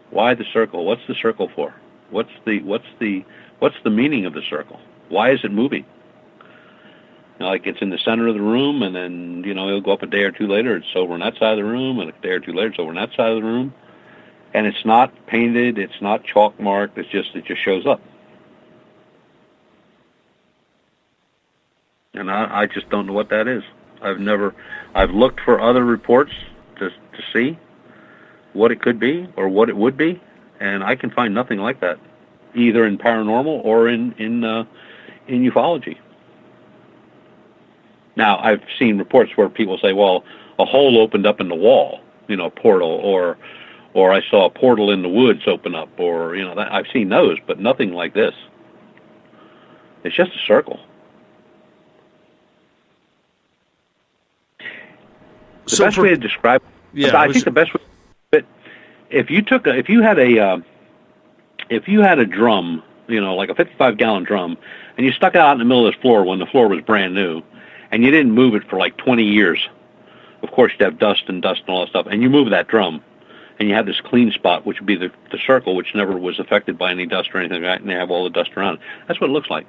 [SPEAKER 10] Why the circle? What's the circle for? What's the meaning of the circle? Why is it moving? You know, like it's in the center of the room, and then, you know, it'll go up a day or two later, it's over on that side of the room, and a day or two later, it's over on that side of the room. And it's not painted, it's not chalk marked, it just shows up. And I just don't know what that is. I've looked for other reports to see what it could be or what it would be, and I can find nothing like that, either in paranormal or in ufology. Now, I've seen reports where people say, well, a hole opened up in the wall, you know, a portal, or I saw a portal in the woods open up, or, you know, I've seen those, but nothing like this. It's just a circle. The best way to describe it, I think the best way, but if you had a drum, you know, like a 55-gallon drum, and you stuck it out in the middle of the floor when the floor was brand new, and you didn't move it for like 20 years, of course you'd have dust and all that stuff, and you move that drum, and you have this clean spot, which would be the circle, which never was affected by any dust or anything like that, and they have all the dust around it. That's what it looks like.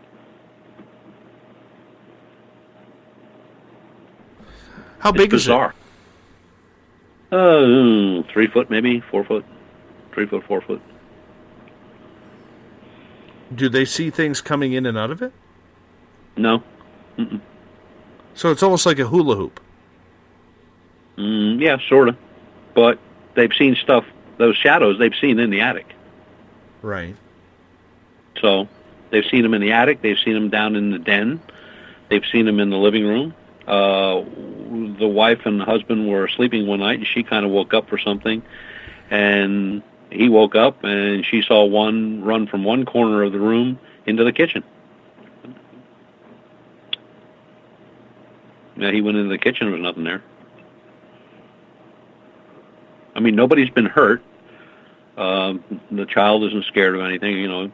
[SPEAKER 9] How big is it?
[SPEAKER 10] 3 foot, maybe 4 foot, 3 foot, 4 foot.
[SPEAKER 9] Do they see things coming in and out of it?
[SPEAKER 10] No. Mm-mm.
[SPEAKER 9] So it's almost like a hula hoop.
[SPEAKER 10] Yeah, sort of. But they've seen stuff, those shadows they've seen in the attic.
[SPEAKER 9] Right.
[SPEAKER 10] So they've seen them in the attic. They've seen them down in the den. They've seen them in the living room. The wife and the husband were sleeping one night, and she kind of woke up for something. And he woke up, and she saw one run from one corner of the room into the kitchen. Yeah, he went into the kitchen. There was nothing there. I mean, nobody's been hurt. The child isn't scared of anything, you know.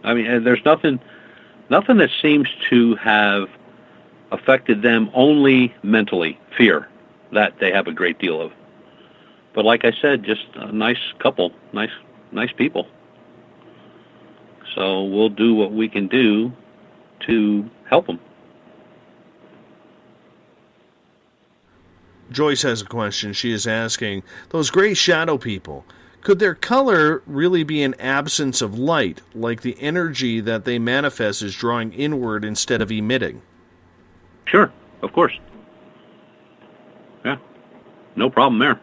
[SPEAKER 10] I mean, there's nothing that seems to have affected them, only mentally. Fear, that they have a great deal of. But like I said, just a nice couple, nice people. So we'll do what we can do to help them.
[SPEAKER 9] Joyce has a question. She is asking, those gray shadow people, could their color really be an absence of light, like the energy that they manifest is drawing inward instead of emitting?
[SPEAKER 10] Sure, of course. Yeah, no problem there.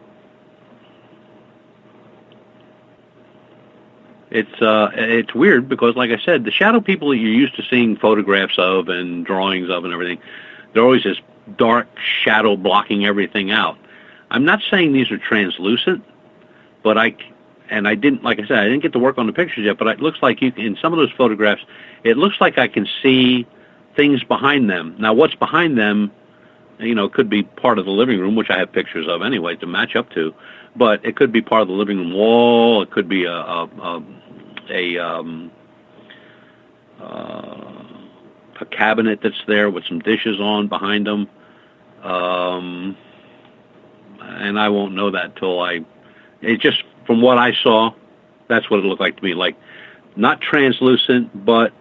[SPEAKER 10] It's weird because, like I said, the shadow people that you're used to seeing photographs of and drawings of and everything, they're always this dark shadow blocking everything out. I'm not saying these are translucent, but I didn't, like I said, I didn't get to work on the pictures yet, but it looks like in some of those photographs, it looks like I can see things behind them. Now, what's behind them, you know, could be part of the living room, which I have pictures of anyway to match up to, but it could be part of the living room wall. It could be a cabinet that's there with some dishes on behind them. And I won't know that till it just, from what I saw, that's what it looked like to me. Like, not translucent, but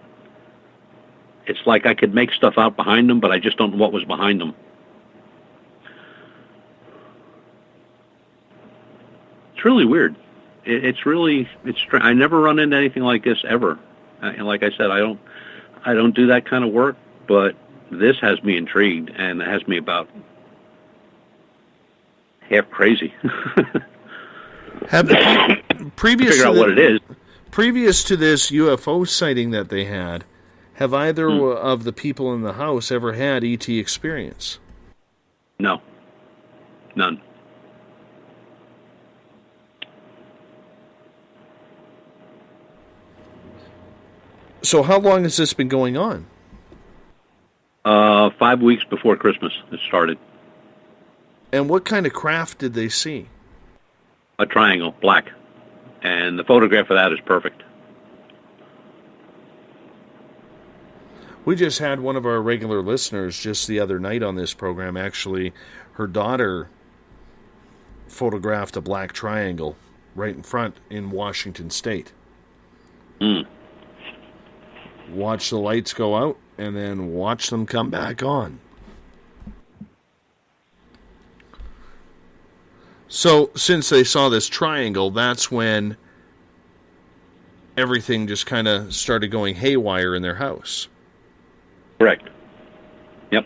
[SPEAKER 10] it's like I could make stuff out behind them, but I just don't know what was behind them. It's really weird. It's strange. I never run into anything like this ever. And like I said, I don't do that kind of work, but this has me intrigued, and it has me about half crazy.
[SPEAKER 9] Previous
[SPEAKER 10] figure out what it is.
[SPEAKER 9] Previous to this UFO sighting that they had, have either of the people in the house ever had ET experience?
[SPEAKER 10] No. None.
[SPEAKER 9] So how long has this been going on?
[SPEAKER 10] 5 weeks before Christmas it started.
[SPEAKER 9] And what kind of craft did they see?
[SPEAKER 10] A triangle, black. And the photograph of that is perfect.
[SPEAKER 9] We just had one of our regular listeners just the other night on this program. Actually, her daughter photographed a black triangle right in front in Washington State. Watch the lights go out and then watch them come back on. So, since they saw this triangle, that's when everything just kind of started going haywire in their house.
[SPEAKER 10] Correct. Yep.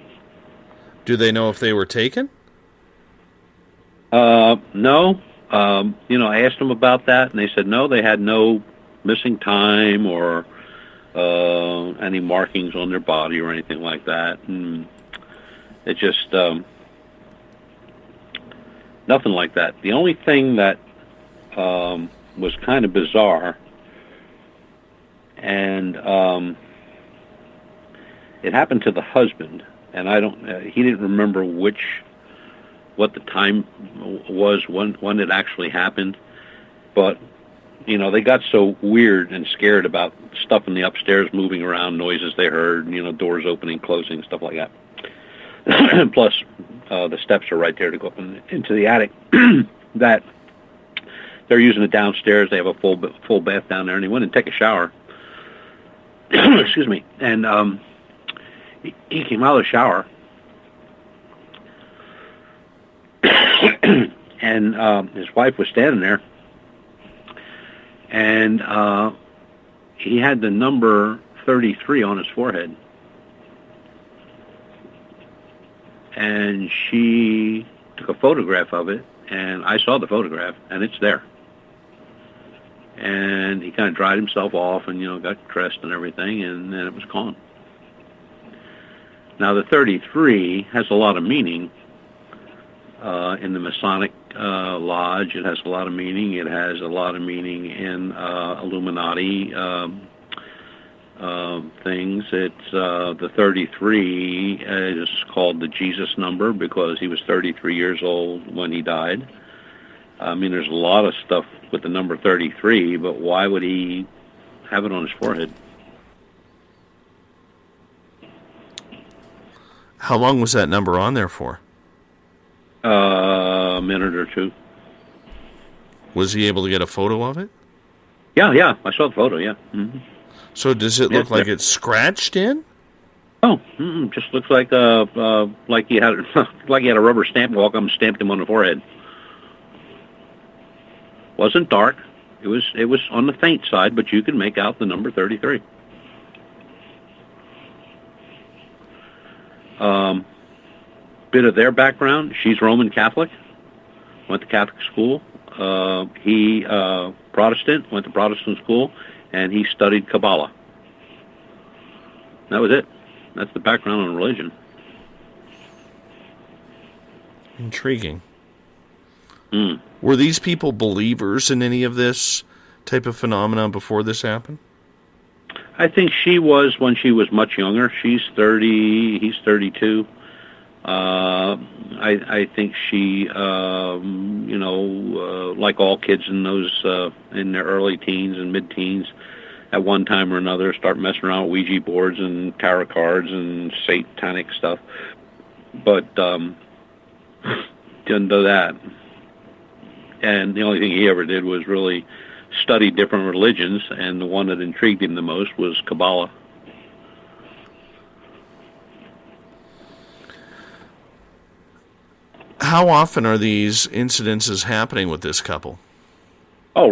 [SPEAKER 9] Do they know if they were taken?
[SPEAKER 10] No. I asked them about that, and they said no, they had no missing time or any markings on their body or anything like that. And it just... nothing like that. The only thing that was kind of bizarre, and it happened to the husband, and he didn't remember what the time was when it actually happened, but they got so weird and scared about stuff in the upstairs moving around, noises they heard, doors opening, closing, stuff like that. Plus, the steps are right there to go up into the attic. That they're using it downstairs. They have a full bath down there, and he went and take a shower. Excuse me. And he came out of the shower, and his wife was standing there, and he had the number 33 on his forehead. And she took a photograph of it, and I saw the photograph, and it's there. And he kind of dried himself off and, got dressed and everything, and then it was gone. Now, the 33 has a lot of meaning in the Masonic Lodge. It has a lot of meaning. It has a lot of meaning in Illuminati things. It's the 33 is called the Jesus number because he was 33 years old when he died. I mean, there's a lot of stuff with the number 33, but why would he have it on his forehead?
[SPEAKER 9] How long was that number on there for?
[SPEAKER 10] A minute or two.
[SPEAKER 9] Was he able to get a photo of it?
[SPEAKER 10] Yeah, I saw the photo, yeah. Mm-hmm.
[SPEAKER 9] So does it look like it's scratched in?
[SPEAKER 10] Oh, just looks like he had a rubber stamp walk up and stamped him on the forehead. Wasn't dark. It was on the faint side, but you can make out the number 33. Bit of their background. She's Roman Catholic. Went to Catholic school. He Protestant. Went to Protestant school, and he studied Kabbalah. That was it. That's the background on religion.
[SPEAKER 9] Intriguing. Were these people believers in any of this type of phenomenon before this happened?
[SPEAKER 10] I think she was when she was much younger. She's 30. He's 32. I think she, like all kids in those in their early teens and mid-teens, at one time or another, start messing around with Ouija boards and tarot cards and satanic stuff. But didn't do that. And the only thing he ever did was really study different religions, and the one that intrigued him the most was Kabbalah.
[SPEAKER 9] How often are these incidences happening with this couple?
[SPEAKER 10] Oh,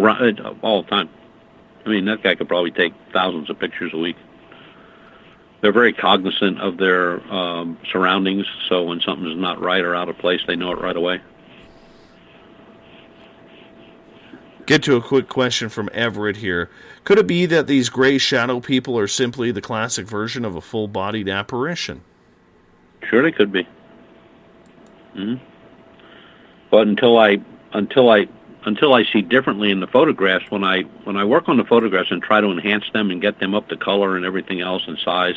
[SPEAKER 10] all the time. I mean, that guy could probably take thousands of pictures a week. They're very cognizant of their surroundings, so when something's not right or out of place, they know it right away.
[SPEAKER 9] Get to a quick question from Everett here. Could it be that these gray shadow people are simply the classic version of a full-bodied apparition?
[SPEAKER 10] Sure, they could be. Mm-hmm. But until I see differently in the photographs, when I work on the photographs and try to enhance them and get them up to color and everything else and size,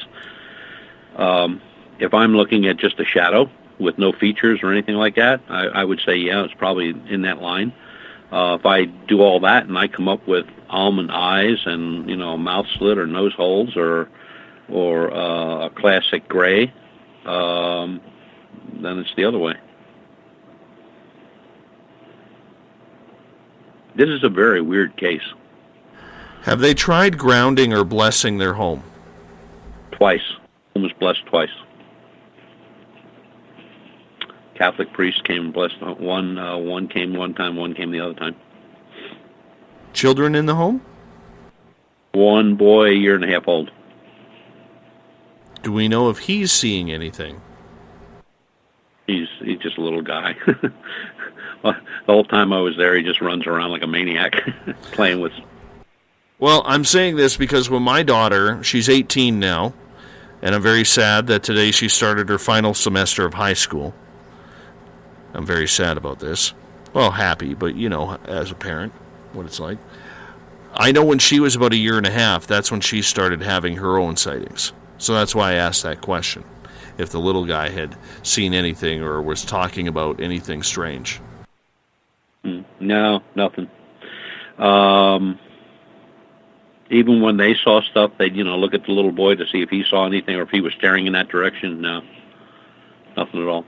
[SPEAKER 10] if I'm looking at just a shadow with no features or anything like that, I would say, yeah, it's probably in that line. If I do all that and I come up with almond eyes and mouth slit or nose holes or a classic gray, then it's the other way. This is a very weird case.
[SPEAKER 9] Have they tried grounding or blessing their home?
[SPEAKER 10] Twice. Home was blessed twice. Catholic priest came and blessed one. One came one time, one came the other time.
[SPEAKER 9] Children in the home?
[SPEAKER 10] One boy, 1.5 years old.
[SPEAKER 9] Do we know if he's seeing anything?
[SPEAKER 10] He's just a little guy. The whole time I was there, he just runs around like a maniac, playing with.
[SPEAKER 9] Well, I'm saying this because when my daughter, she's 18 now, and I'm very sad that today she started her final semester of high school. I'm very sad about this. Well, happy, but as a parent, what it's like. I know when she was about 1.5 years, that's when she started having her own sightings. So that's why I asked that question, if the little guy had seen anything or was talking about anything strange.
[SPEAKER 10] No, nothing. Even when they saw stuff, they'd look at the little boy to see if he saw anything or if he was staring in that direction. No, nothing at all.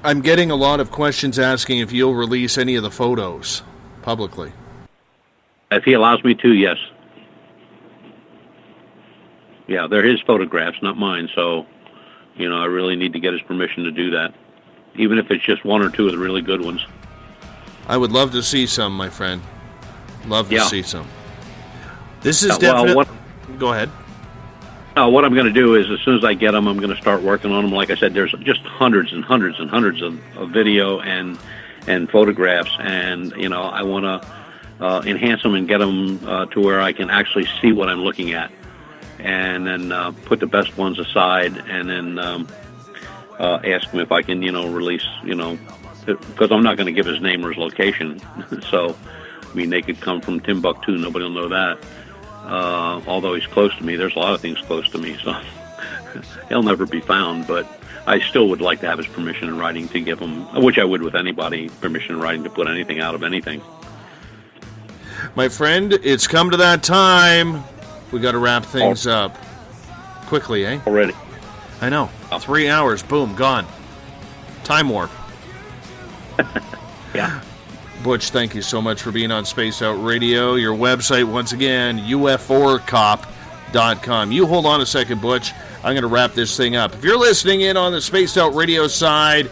[SPEAKER 9] I'm getting a lot of questions asking if you'll release any of the photos publicly.
[SPEAKER 10] If he allows me to, yes. Yeah, they're his photographs, not mine, so, I really need to get his permission to do that, even if it's just one or two of the really good ones.
[SPEAKER 9] I would love to see some, my friend. Love to
[SPEAKER 10] Yeah.
[SPEAKER 9] see some. This is definitely... Go ahead.
[SPEAKER 10] What I'm going to do is, as soon as I get them, I'm going to start working on them. Like I said, there's just hundreds and hundreds and hundreds of video and photographs, and I want to enhance them and get them to where I can actually see what I'm looking at, and then put the best ones aside, and then ask him if I can, release, because I'm not going to give his name or his location. So, I mean, they could come from Timbuktu. Nobody will know that. Although he's close to me, there's a lot of things close to me, so he'll never be found. But I still would like to have his permission in writing to give him, which I would with anybody, permission in writing to put anything out of anything.
[SPEAKER 9] My friend, it's come to that time. We got to wrap things up quickly, eh?
[SPEAKER 10] Already.
[SPEAKER 9] I know. 3 hours, boom, gone. Time warp.
[SPEAKER 10] Yeah.
[SPEAKER 9] Butch, thank you so much for being on Space Out Radio. Your website, once again, UFOcop.com. You hold on a second, Butch. I'm going to wrap this thing up. If you're listening in on the Spaced Out Radio side,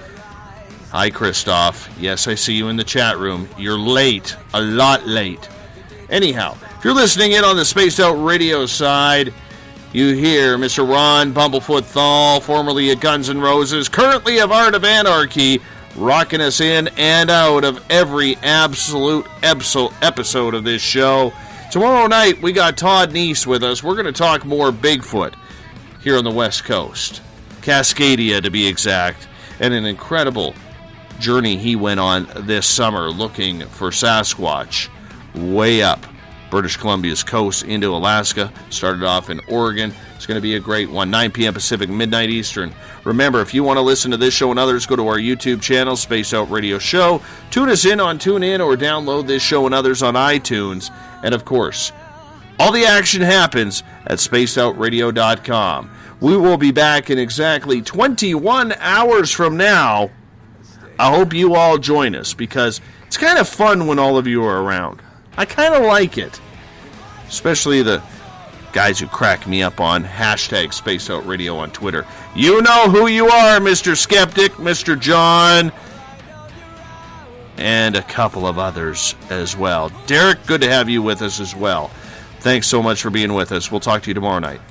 [SPEAKER 9] hi, Christoph. Yes, I see you in the chat room. You're late. A lot late. Anyhow, if you're listening in on the Spaced Out Radio side, you hear Mr. Ron Bumblefoot Thal, formerly of Guns N' Roses, currently of Art of Anarchy, rocking us in and out of every absolute episode of this show. Tomorrow night, we got Todd Neese with us. We're going to talk more Bigfoot here on the West Coast. Cascadia, to be exact. And an incredible journey he went on this summer looking for Sasquatch way up British Columbia's coast into Alaska. Started off in Oregon. It's going to be a great one. 9 p.m. Pacific, midnight Eastern. Remember, if you want to listen to this show and others, go to our YouTube channel, Space Out Radio Show. Tune us in on TuneIn or download this show and others on iTunes. And, of course, all the action happens at spacedoutradio.com. We will be back in exactly 21 hours from now. I hope you all join us because it's kind of fun when all of you are around. I kind of like it. Especially the guys who crack me up on hashtag Space Out Radio on Twitter. You know who you are, Mr. Skeptic, Mr. John, and a couple of others as well. Derek, good to have you with us as well. Thanks so much for being with us. We'll talk to you tomorrow night.